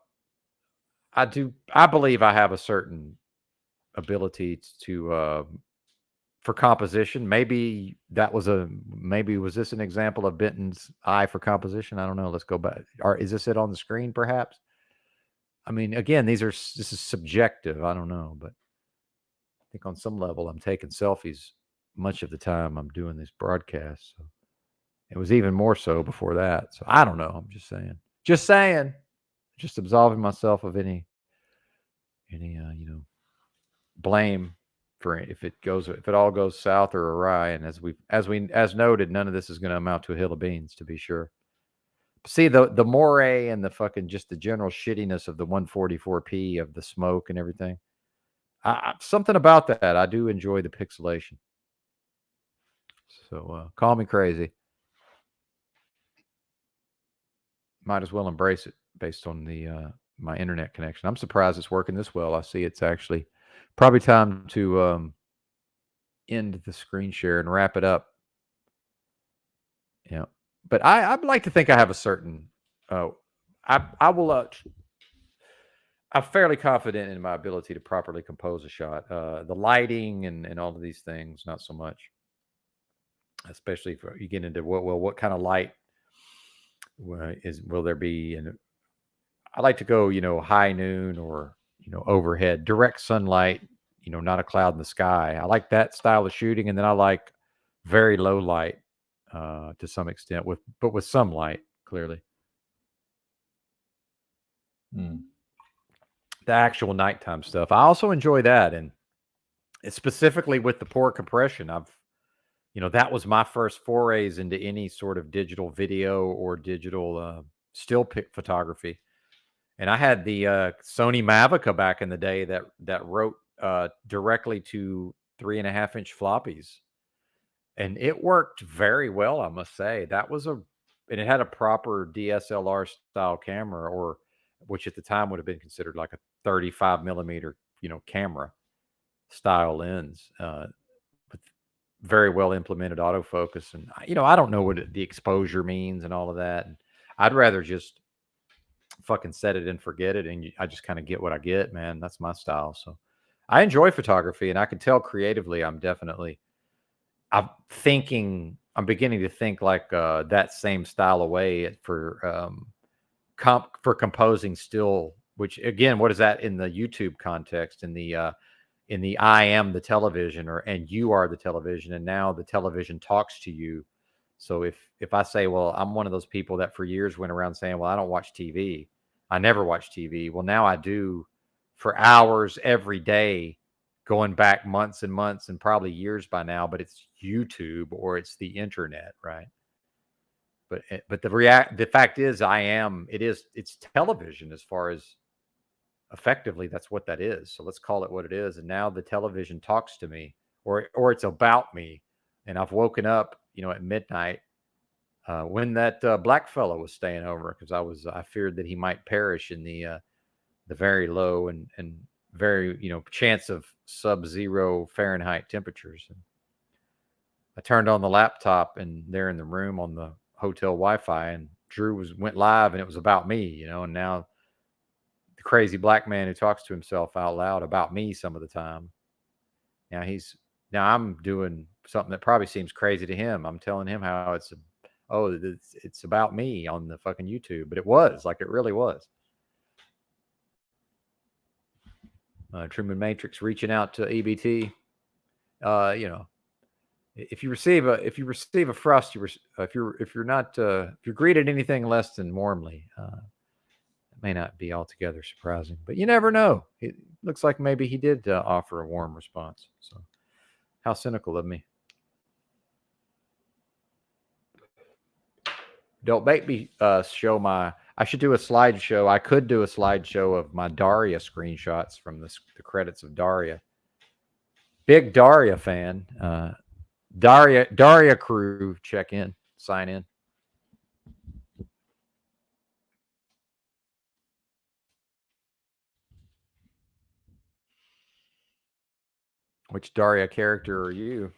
I believe I have a certain ability to for composition. Maybe was this an example of Benton's eye for composition? I don't know. Let's go back. Is this it on the screen perhaps? I mean, again, this is subjective. I don't know, but I think on some level I'm taking selfies much of the time I'm doing these broadcasts. So it was even more so before that. So I don't know. I'm just saying, just absolving myself of any blame for if it all goes south or awry. And as noted, none of this is going to amount to a hill of beans, to be sure. See, the moray and the fucking just the general shittiness of the 144p of the smoke and everything. Something about that. I do enjoy the pixelation. So call me crazy. Might as well embrace it based on the my internet connection. I'm surprised it's working this well. I see it's actually probably time to end the screen share and wrap it up. Yeah. But I'd like to think I have a certain, I'm fairly confident in my ability to properly compose a shot. The lighting and all of these things, not so much. Especially if you get into what kind of light will there be? And I like to go, high noon or, overhead, direct sunlight, not a cloud in the sky. I like that style of shooting. And then I like very low light. To some extent, but with some light, clearly. The actual nighttime stuff, I also enjoy that, and it's specifically with the poor compression. That was my first forays into any sort of digital video or digital still pic photography, and I had the Sony Mavica back in the day that wrote directly to 3.5-inch floppies. And it worked very well, I must say. And it had a proper DSLR style camera, which at the time would have been considered like a 35 millimeter, camera style lens, with very well implemented autofocus. And I don't know what the exposure means and all of that. And I'd rather just fucking set it and forget it, and I just kind of get what I get, man. That's my style. So I enjoy photography, and I can tell creatively I'm beginning to think like that same style away for composing still, which again, what is that in the YouTube context, in the I am the television, and you are the television, and now the television talks to you. So if I say, well, I'm one of those people that for years went around saying, well, I don't watch TV. I never watch TV. Well, now I do for hours every day, going back months and months and probably years by now, but it's YouTube or it's the internet, right? But the fact is it's television as far as effectively that's what that is. So let's call it what it is. And now the television talks to me or it's about me. And I've woken up, at midnight when that black fellow was staying over because I feared that he might perish in the very low and very, chance of sub-zero Fahrenheit temperatures. And I turned on the laptop and there in the room on the hotel Wi-Fi, and Drew went live, and it was about me, and now the crazy black man who talks to himself out loud about me some of the time. Now I'm doing something that probably seems crazy to him. I'm telling him how it's about me on the fucking YouTube, but it really was. Truman Matrix reaching out to EBT. If you receive a thrust, if you're greeted anything less than warmly, it may not be altogether surprising, but you never know. It looks like maybe he did offer a warm response. So, how cynical of me! Don't make me show my. I should do a slideshow. I could do a slideshow of my Daria screenshots from the credits of Daria. Big Daria fan. Daria crew, check in, sign in. Which Daria character are you?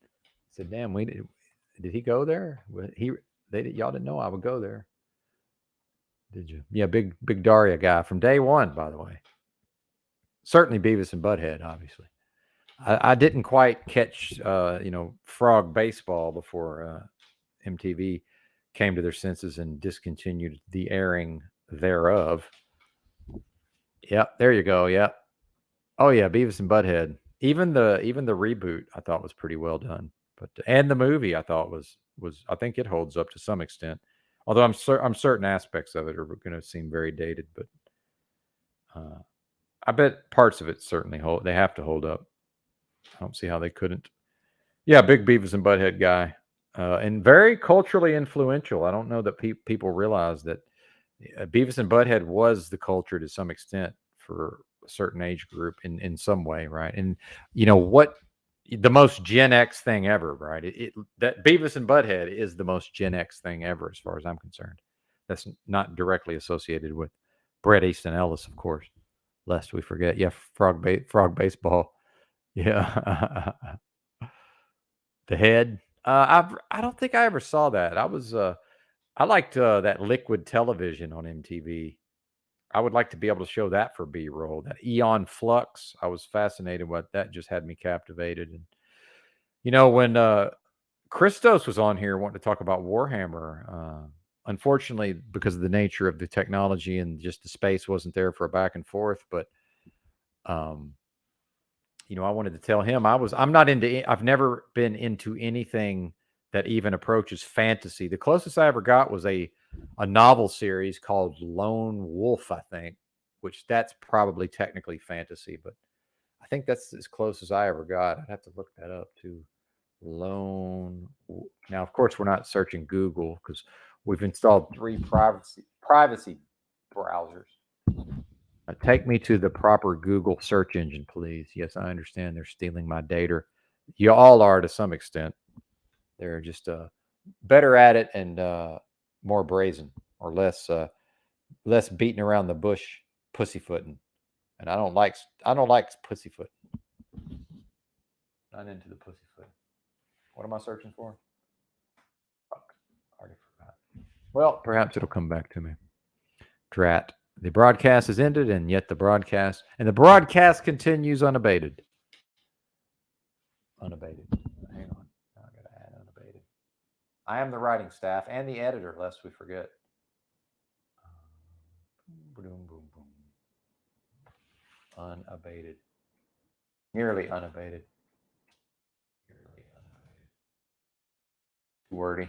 I said, damn, did he go there? Y'all didn't know I would go there. Did you? Yeah, big Daria guy from day one, by the way. Certainly Beavis and Butthead, obviously. I didn't quite catch, frog baseball before MTV came to their senses and discontinued the airing thereof. Yep, there you go. Yep. Oh yeah, Beavis and Butthead. Even the reboot I thought was pretty well done, and the movie I thought was I think it holds up to some extent. Although I'm certain aspects of it are going to seem very dated, but I bet parts of it certainly they have to hold up. I don't see how they couldn't. Yeah, big Beavis and Butthead guy, and very culturally influential. I don't know that people realize that Beavis and Butthead was the culture to some extent for a certain age group in some way, right? And what the most Gen X thing ever, right? That Beavis and Butthead is the most Gen X thing ever, as far as I'm concerned. That's not directly associated with Bret Easton Ellis, of course, lest we forget. Yeah, frog baseball. Yeah. The Head. I don't think I ever saw that. I liked that Liquid Television on MTV. I would like to be able to show that for B-roll. That Eon Flux, I was fascinated with that. Just had me captivated. And when Christos was on here wanting to talk about Warhammer, unfortunately, because of the nature of the technology and just the space wasn't there for a back and forth. But I wanted to tell him I've never been into anything that even approaches fantasy. The closest I ever got was a novel series called Lone Wolf, I think, which that's probably technically fantasy, but I think that's as close as I ever got. I'd have to look that up too. Now, of course, we're not searching Google because we've installed 3 privacy browsers. Take me to the proper Google search engine, please. Yes, I understand they're stealing my data. You all are to some extent. They're just better at it and more brazen or less beating around the bush, pussyfooting. And I don't like pussyfoot. Not into the pussyfoot. What am I searching for? Fuck, I already forgot. Well, perhaps it'll come back to me. Drat. The broadcast has ended, and yet the broadcast continues unabated. Unabated. Hang on. I gotta add unabated. I am the writing staff and the editor, lest we forget. Boom, boom, boom. Unabated. Nearly unabated. Nearly unabated. Too wordy.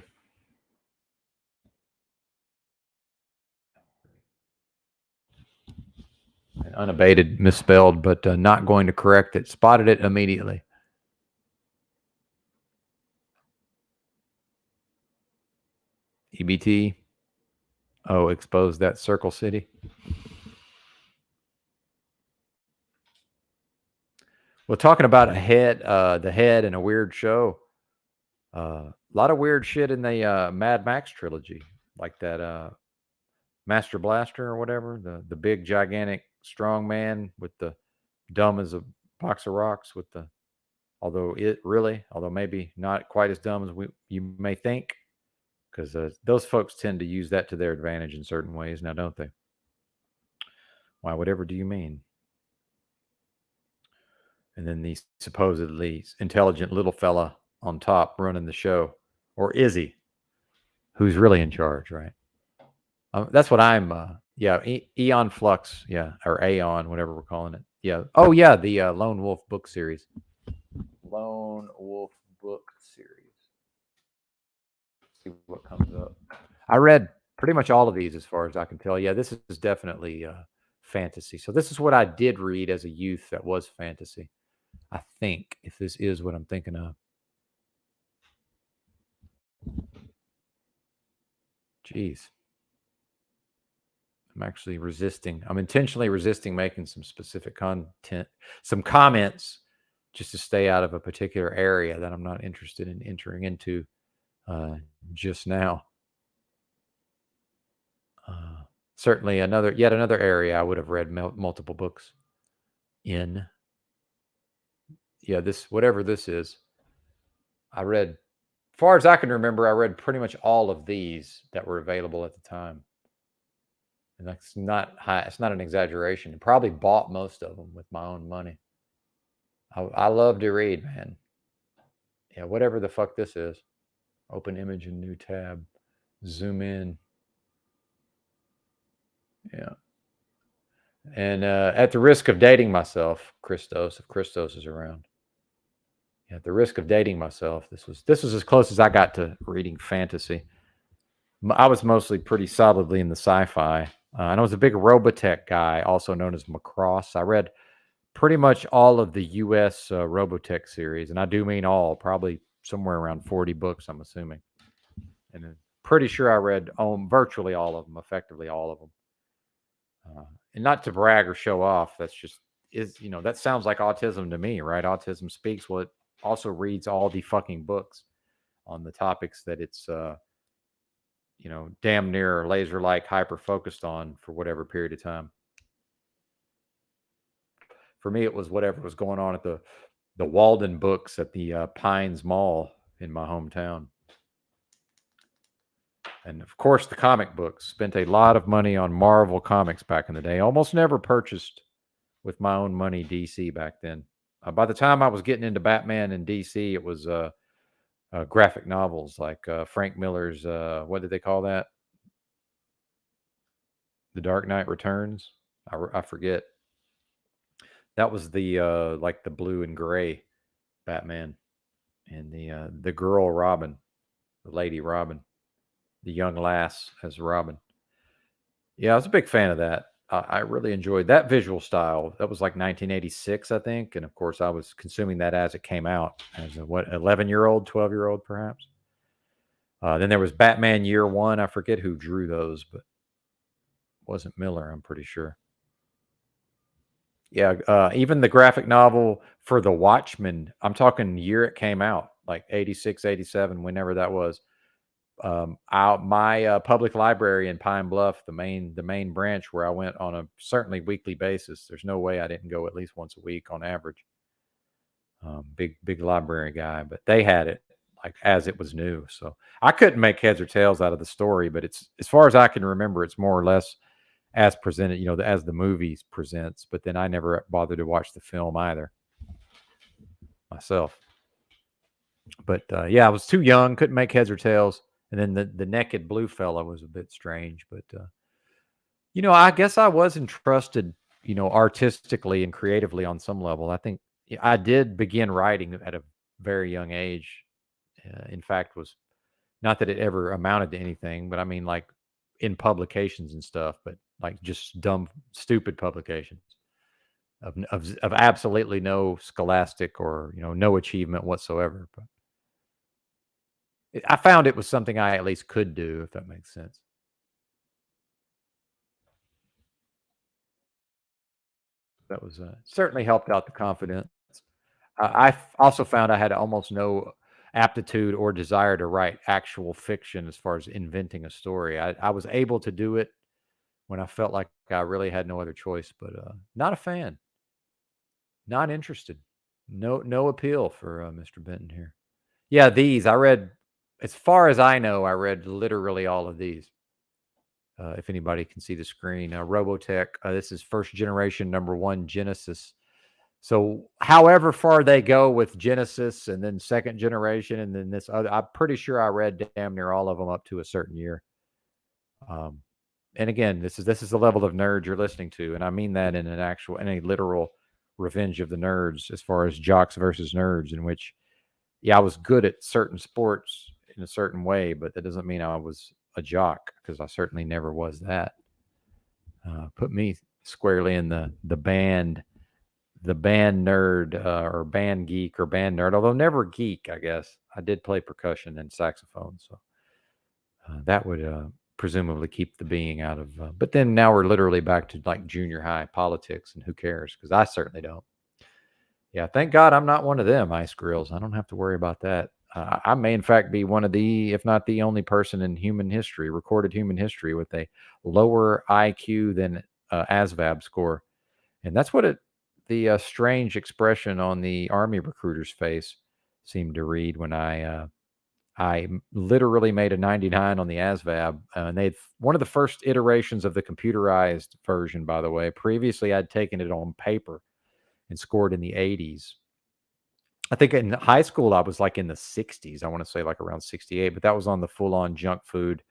And unabated, misspelled, but not going to correct it. Spotted it immediately. EBT. Oh, exposed that Circle City. Well, talking about the head and a weird show. A lot of weird shit in the Mad Max trilogy, like that Master Blaster or whatever, the big gigantic strong man with the dumb as a box of rocks with the, although maybe not quite as dumb as you may think, because those folks tend to use that to their advantage in certain ways now, don't they? Why, whatever do you mean? And then the supposedly intelligent little fella on top running the show, or is he? Who's really in charge, right? That's what I'm. Eon Flux, or Aeon, whatever we're calling it. Yeah. Oh yeah, the Lone Wolf book series. Lone Wolf book series. Let's see what comes up. I read pretty much all of these, as far as I can tell. Yeah, this is definitely fantasy. So this is what I did read as a youth. That was fantasy. I think, if this is what I'm thinking of. Jeez. I'm actually resisting. I'm intentionally resisting making some specific content, some comments, just to stay out of a particular area that I'm not interested in entering into just now. Certainly yet another area I would have read multiple books in. Yeah, whatever this is, I read, as far as I can remember, I read pretty much all of these that were available at the time. And that's not high. It's not an exaggeration. I probably bought most of them with my own money. I love to read, man. Yeah, whatever the fuck this is. Open image in new tab. Zoom in. Yeah. And at the risk of dating myself, Christos, if Christos is around. Yeah, at the risk of dating myself, this was as close as I got to reading fantasy. I was mostly pretty solidly in the sci-fi. And I was a big Robotech guy, also known as Macross. I read pretty much all of the U.S. Robotech series, and I do mean all, probably somewhere around 40 books, I'm assuming. And I'm pretty sure I read virtually all of them, effectively all of them. And not to brag or show off, that sounds like autism to me, right? Autism speaks what also reads all the fucking books on the topics that it's damn near laser-like hyper-focused on for whatever period of time. For me, it was whatever was going on at the Walden Books at the Pines Mall in my hometown. And of course, the comic books. Spent a lot of money on Marvel comics back in the day. Almost never purchased with my own money DC back then. By the time I was getting into Batman and DC, it was graphic novels like Frank Miller's, what did they call that? The Dark Knight Returns. I forget. That was the like the blue and gray Batman, and the girl Robin, the lady Robin, the young lass as Robin. Yeah, I was a big fan of that. I really enjoyed that visual style. That was like 1986, I think, and of course I was consuming that as it came out as a 11-year-old, 12-year-old perhaps. Then there was Batman Year One. I forget who drew those, but it wasn't Miller, I'm pretty sure. Yeah, even the graphic novel for The Watchmen, I'm talking year it came out, like 86, 87, whenever that was. My public library in Pine Bluff, the main branch where I went on a certainly weekly basis. There's no way I didn't go at least once a week on average. Big library guy, but they had it like as it was new. So I couldn't make heads or tails out of the story, but it's, as far as I can remember, it's more or less as presented, as the movies presents. But then I never bothered to watch the film either myself. But yeah, I was too young, couldn't make heads or tails. And then the naked blue fella was a bit strange, but I guess I was entrusted, artistically and creatively on some level. I think I did begin writing at a very young age. In fact, was not that it ever amounted to anything, but I mean, like in publications and stuff, but like just dumb, stupid publications of absolutely no scholastic or no achievement whatsoever. But I found it was something I at least could do, if that makes sense. That was certainly helped out the confidence. I also found I had almost no aptitude or desire to write actual fiction as far as inventing a story. I was able to do it when I felt like I really had no other choice, but not a fan, not interested, no appeal for Mr. Benton here. Yeah, these I read, as far as I know, I read literally all of these. If anybody can see the screen, Robotech. This is first generation, #1 Genesis. So however far they go with Genesis and then second generation and then this other, I'm pretty sure I read damn near all of them up to a certain year. And again, this is the level of nerd you're listening to, and I mean that in a literal Revenge of the Nerds, as far as jocks versus nerds, in which, yeah, I was good at certain sports in a certain way, but that doesn't mean I was a jock, because I certainly never was that. Put me squarely in the band nerd, or band geek or band nerd, although never geek, I guess. I did play percussion and saxophone, so that would presumably keep the being out of. But then now we're literally back to like junior high politics, and who cares? Because I certainly don't. Yeah, thank God I'm not one of them ice grills. I don't have to worry about that. I may, in fact, be one of the, if not the only person in recorded human history, with a lower IQ than ASVAB score. And that's what the strange expression on the Army recruiter's face seemed to read when I literally made a 99 on the ASVAB. And they, one of the first iterations of the computerized version, by the way. Previously, I'd taken it on paper and scored in the 80s. I think in high school, I was like in the 60s. I want to say like around 68, but that was on the full-on junk food,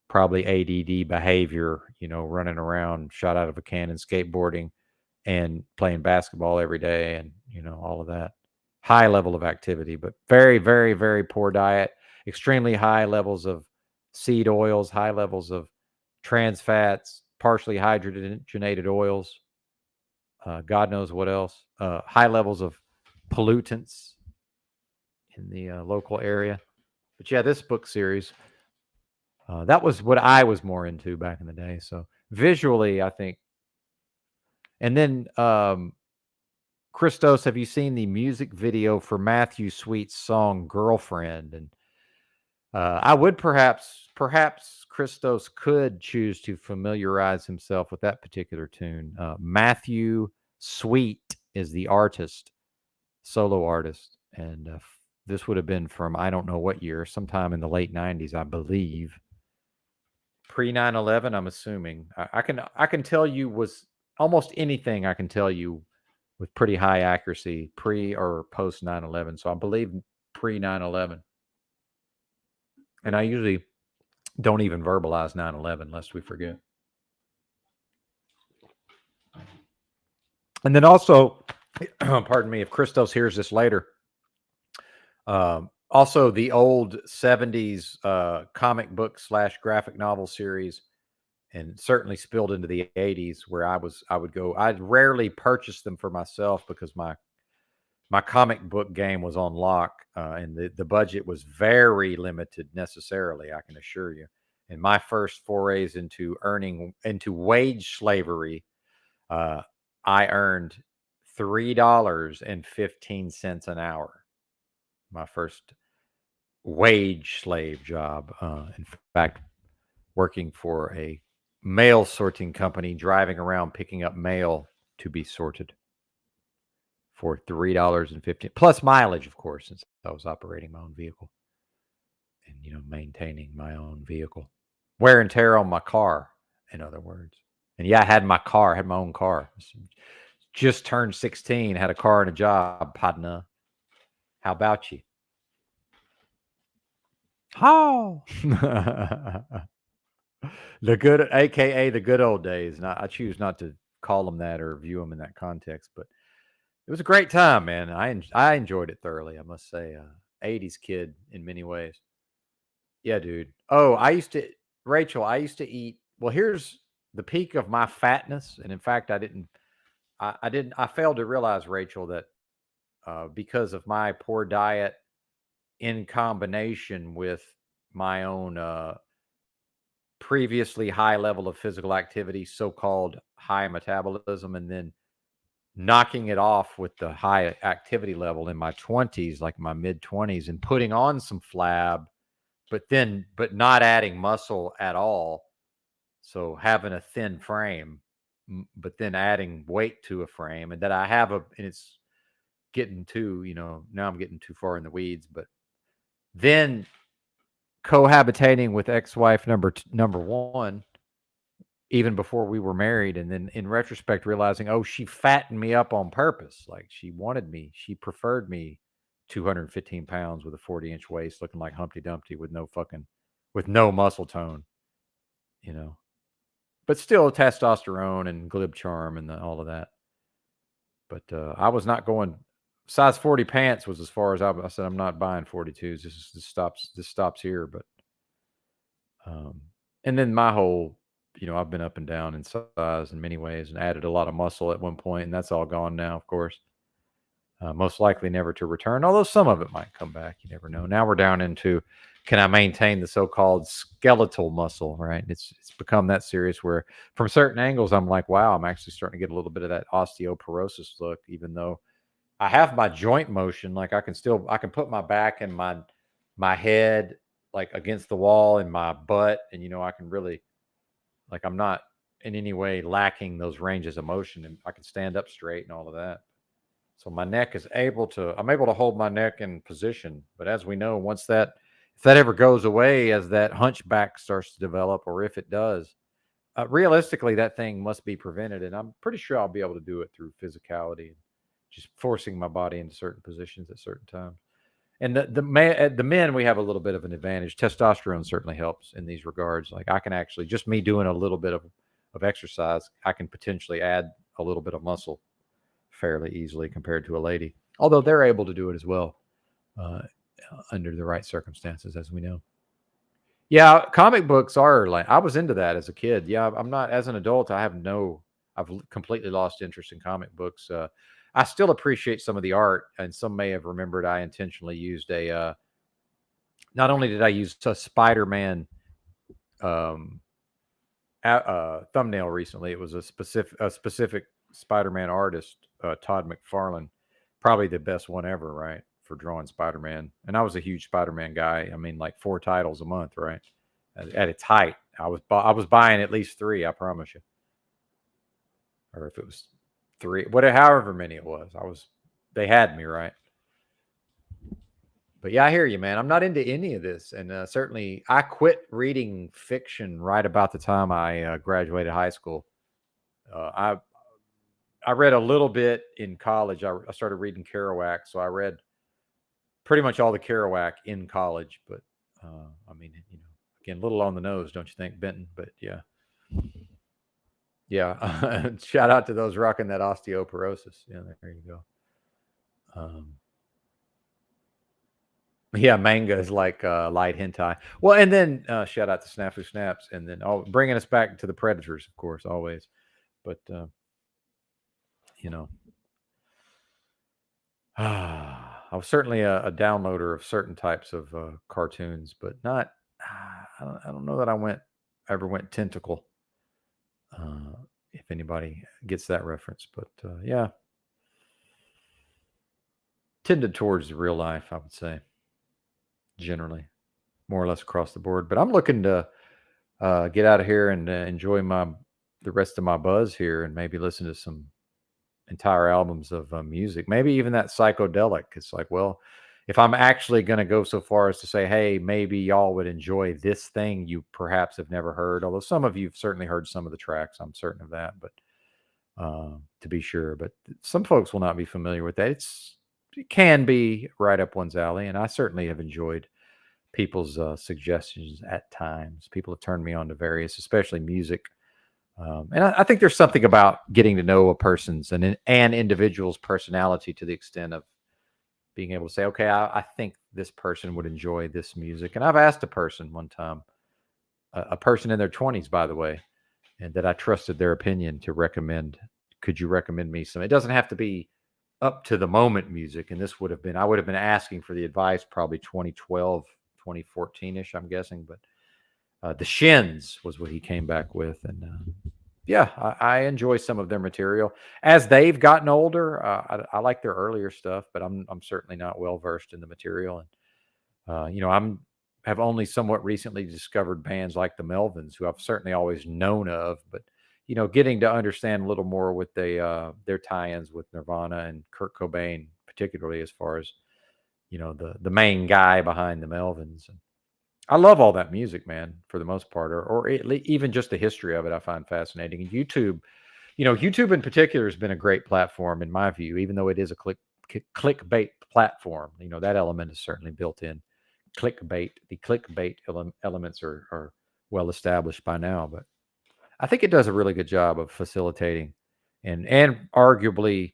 probably ADD behavior, running around, shot out of a cannon, skateboarding, and playing basketball every day, and, all of that. High level of activity, but very, very, very poor diet, extremely high levels of seed oils, high levels of trans fats, partially hydrogenated oils, God knows what else, high levels of pollutants in the local area. But yeah, this book series, that was what I was more into back in the day. So visually, I think. And then Christos, have you seen the music video for Matthew Sweet's song Girlfriend? And I would perhaps Christos could choose to familiarize himself with that particular tune. Matthew Sweet is the artist, solo artist. And this would have been from, I don't know what year, sometime in the late 90s, I believe. Pre 9/11, I'm assuming. I can tell you was almost anything I can tell you with pretty high accuracy, pre or post 9/11. So I believe pre 9/11. And I usually don't even verbalize 9/11 lest we forget. And then also, pardon me, if Christos hears this later, also the old 70s comic book / graphic novel series, and certainly spilled into the 80s, where I'd rarely purchase them for myself because my comic book game was on lock, and the budget was very limited necessarily, I can assure you. And my first forays into wage slavery, I earned $3.15 an hour. My first wage slave job. In fact, working for a mail sorting company, driving around picking up mail to be sorted for $3.50 plus mileage, of course, since I was operating my own vehicle and, maintaining my own vehicle. Wear and tear on my car, in other words. And yeah, I had my own car. Just turned 16, had a car and a job, partner. How about you? Oh, the good, AKA the good old days. I choose not to call them that or view them in that context, but it was a great time, man. I enjoyed it thoroughly, I must say. 80s kid in many ways. Yeah, dude. Oh, Rachel, I used to eat. Well, here's the peak of my fatness. And in fact, I failed to realize, Rachel, that because of my poor diet in combination with my own previously high level of physical activity, so-called high metabolism, and then knocking it off with the high activity level in my 20s, like my mid 20s, and putting on some flab, but not adding muscle at all. So having a thin frame, but then adding weight to a frame, and that I have and it's getting too, now I'm getting too far in the weeds, but then cohabitating with ex-wife number one, even before we were married, and then in retrospect realizing, oh, she fattened me up on purpose. Like she preferred me 215 pounds with a 40-inch waist, looking like Humpty Dumpty with no muscle tone, but still testosterone and glib charm and all of that. But I was not going. Size 40 pants was as far as I said. I'm not buying 42s. This stops here. But and then my whole, I've been up and down in size in many ways and added a lot of muscle at one point, and that's all gone now, of course. Most likely never to return, although some of it might come back. You never know. Now we're down into, can I maintain the so-called skeletal muscle, right? It's become that serious where from certain angles, I'm like, wow, I'm actually starting to get a little bit of that osteoporosis look, even though I have my joint motion. Like I can put my back and my head like against the wall and my butt. And, I can really, like, I'm not in any way lacking those ranges of motion, and I can stand up straight and all of that. So my neck I'm able to hold my neck in position. But as we know, if that ever goes away, as that hunchback starts to develop, or if it does, realistically, that thing must be prevented. And I'm pretty sure I'll be able to do it through physicality and just forcing my body into certain positions at certain times. And the men, we have a little bit of an advantage. Testosterone certainly helps in these regards. Like I can actually, just me doing a little bit of exercise, I can potentially add a little bit of muscle fairly easily compared to a lady, although they're able to do it as well under the right circumstances, as we know. Yeah, comic books are like, I was into that as a kid. Yeah, I'm not, as an adult, I've completely lost interest in comic books. I still appreciate some of the art, and some may have remembered I intentionally used not only did I use a Spider-Man thumbnail recently, it was a specific Spider-Man artist, Todd McFarlane, probably the best one ever, right, for drawing Spider-Man. And I was a huge Spider-Man guy. I mean, like 4 titles a month, right? At its height, I was buying at least 3, I promise you. Or if it was 3, however many it was, they had me, right? But yeah, I hear you, man. I'm not into any of this. And certainly I quit reading fiction right about the time I graduated high school. I read a little bit in college. I started reading Kerouac, so I read pretty much all the Kerouac in college. But I mean, again, a little on the nose, don't you think, Benton? But yeah. Yeah. Shout out to those rocking that osteoporosis. Yeah, there you go. Yeah, manga is like light hentai. Well, and then shout out to Snafu Snaps, and then bringing us back to the Predators, of course, always. But I was certainly a downloader of certain types of cartoons, but not. I don't know that I ever went tentacle. If anybody gets that reference, but yeah, tended towards real life, I would say. Generally, more or less across the board. But I'm looking to get out of here and enjoy the rest of my buzz here, and maybe listen to some entire albums of music, maybe even that psychedelic. It's like, well, if I'm actually going to go so far as to say, hey, maybe y'all would enjoy this thing you perhaps have never heard, although some of you've certainly heard some of the tracks, I'm certain of that, but to be sure, but some folks will not be familiar with that. It can be right up one's alley, and I certainly have enjoyed people's suggestions at times. People have turned me on to various, especially music. And I think there's something about getting to know a person's and an individual's personality to the extent of being able to say, okay, I think this person would enjoy this music. And I've asked a person one time, a person in their 20s, by the way, and that I trusted their opinion to recommend, could you recommend me some? It doesn't have to be up to the moment music. And this would have been, I would have been asking for the advice probably 2012, 2014-ish, I'm guessing. But the Shins was what he came back with. And yeah, I enjoy some of their material. As they've gotten older, I like their earlier stuff, but I'm certainly not well versed in the material. And have only somewhat recently discovered bands like the Melvins, who I've certainly always known of, but getting to understand a little more with their tie-ins with Nirvana and Kurt Cobain, particularly as far as the main guy behind the Melvins. And I love all that music, man, for the most part, or even just the history of it. I find fascinating. And YouTube, YouTube in particular has been a great platform in my view, even though it is a clickbait platform. That element is certainly built in. Clickbait, the clickbait elements are well established by now, but I think it does a really good job of facilitating and arguably,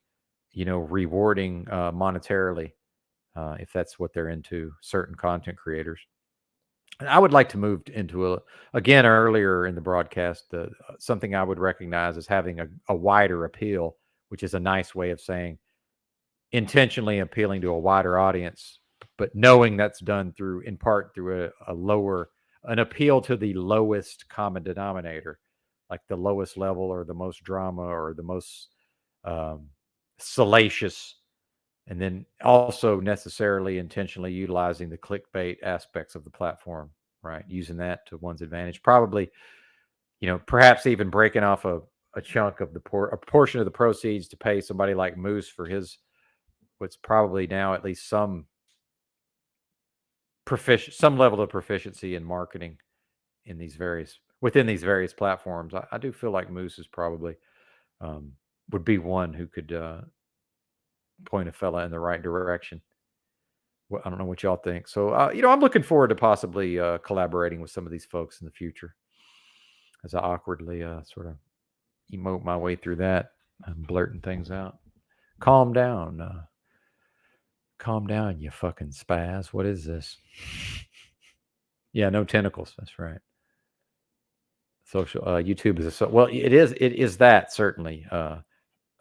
rewarding monetarily, if that's what they're into, certain content creators. And I would like to move into again earlier in the broadcast, something I would recognize as having a wider appeal, which is a nice way of saying intentionally appealing to a wider audience, but knowing that's done in part through an appeal to the lowest common denominator, like the lowest level or the most drama or the most salacious, and then also necessarily intentionally utilizing the clickbait aspects of the platform, right? Using that to one's advantage, probably, perhaps even breaking off a chunk of a portion of the proceeds to pay somebody like Moose for what's probably now at least some level of proficiency in marketing within these various platforms. I do feel like Moose is probably would be one who could point a fella in the right direction. Well, I don't know what y'all think. So, I'm looking forward to possibly collaborating with some of these folks in the future as I awkwardly sort of emote my way through that and blurting things out. Calm down, you fucking spaz. What is this? Yeah, no tentacles. That's right. Social YouTube is it is that certainly.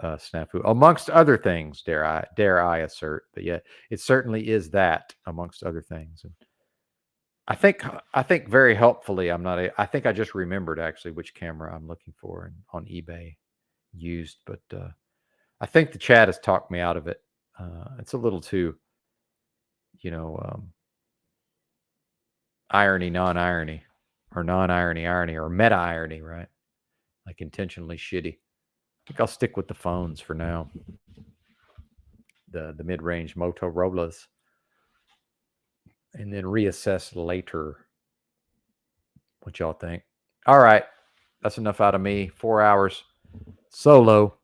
Snafu, amongst other things, dare I assert. But yeah, it certainly is that amongst other things. And I think very helpfully, I think I just remembered actually which camera I'm looking for on eBay used, but I think the chat has talked me out of it. It's a little too, irony, non-irony, or non-irony, irony, or meta-irony, right? Like intentionally shitty. I think I'll stick with the phones for now. The mid-range Motorola's, and then reassess later. What y'all think? All right, that's enough out of me. 4 hours solo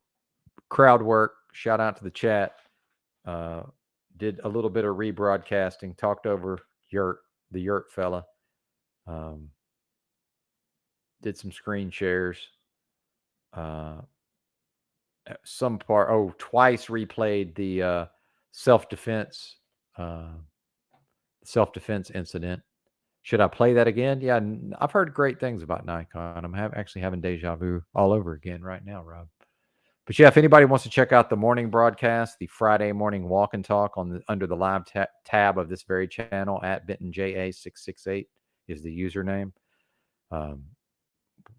crowd work. Shout out to the chat. Did a little bit of rebroadcasting. Talked over the Yurt fella. Did some screen shares. Twice replayed the self-defense incident. Should I play that again? Yeah, I've heard great things about Nikon. I'm actually having deja vu all over again right now, Rob. But yeah, if anybody wants to check out the morning broadcast, the Friday morning walk and talk under the live tab of this very channel at bentonja668 is the username.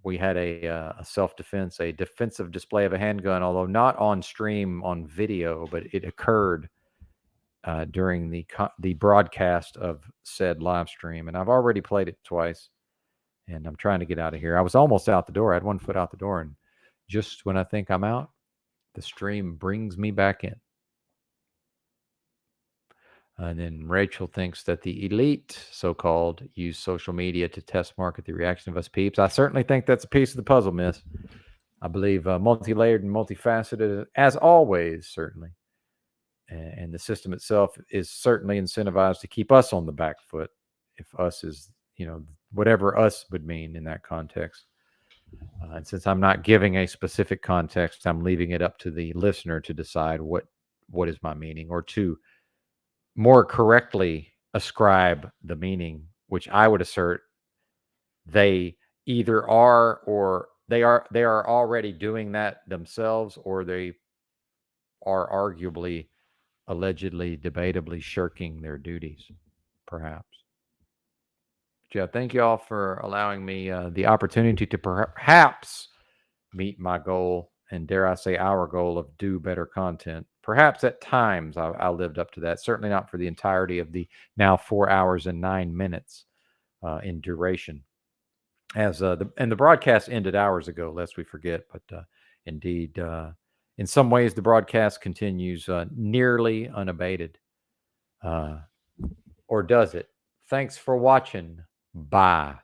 We had a self-defense, a defensive display of a handgun, although not on stream on video, but it occurred during the broadcast of said live stream. And I've already played it twice, and I'm trying to get out of here. I was almost out the door. I had 1 foot out the door, and just when I think I'm out, The stream brings me back in. And then Rachel thinks that the elite, so-called, use social media to test market the reaction of us peeps. I certainly think that's a piece of the puzzle, miss. I believe multi-layered and multifaceted, as always, certainly. And the system itself is certainly incentivized to keep us on the back foot. If us is, whatever us would mean in that context. And since I'm not giving a specific context, I'm leaving it up to the listener to decide what is my meaning, or to more correctly ascribe the meaning, which I would assert they either are, or they are already doing that themselves, or they are arguably, allegedly, debatably shirking their duties, perhaps. Yeah, thank you all for allowing me the opportunity to perhaps meet my goal, and dare I say our goal, of do better content. Perhaps at times I lived up to that. Certainly not for the entirety of the now 4 hours and 9 minutes in duration. As the broadcast ended hours ago, lest we forget. But indeed, in some ways, the broadcast continues nearly unabated. Or does it? Thanks for watching. Bye.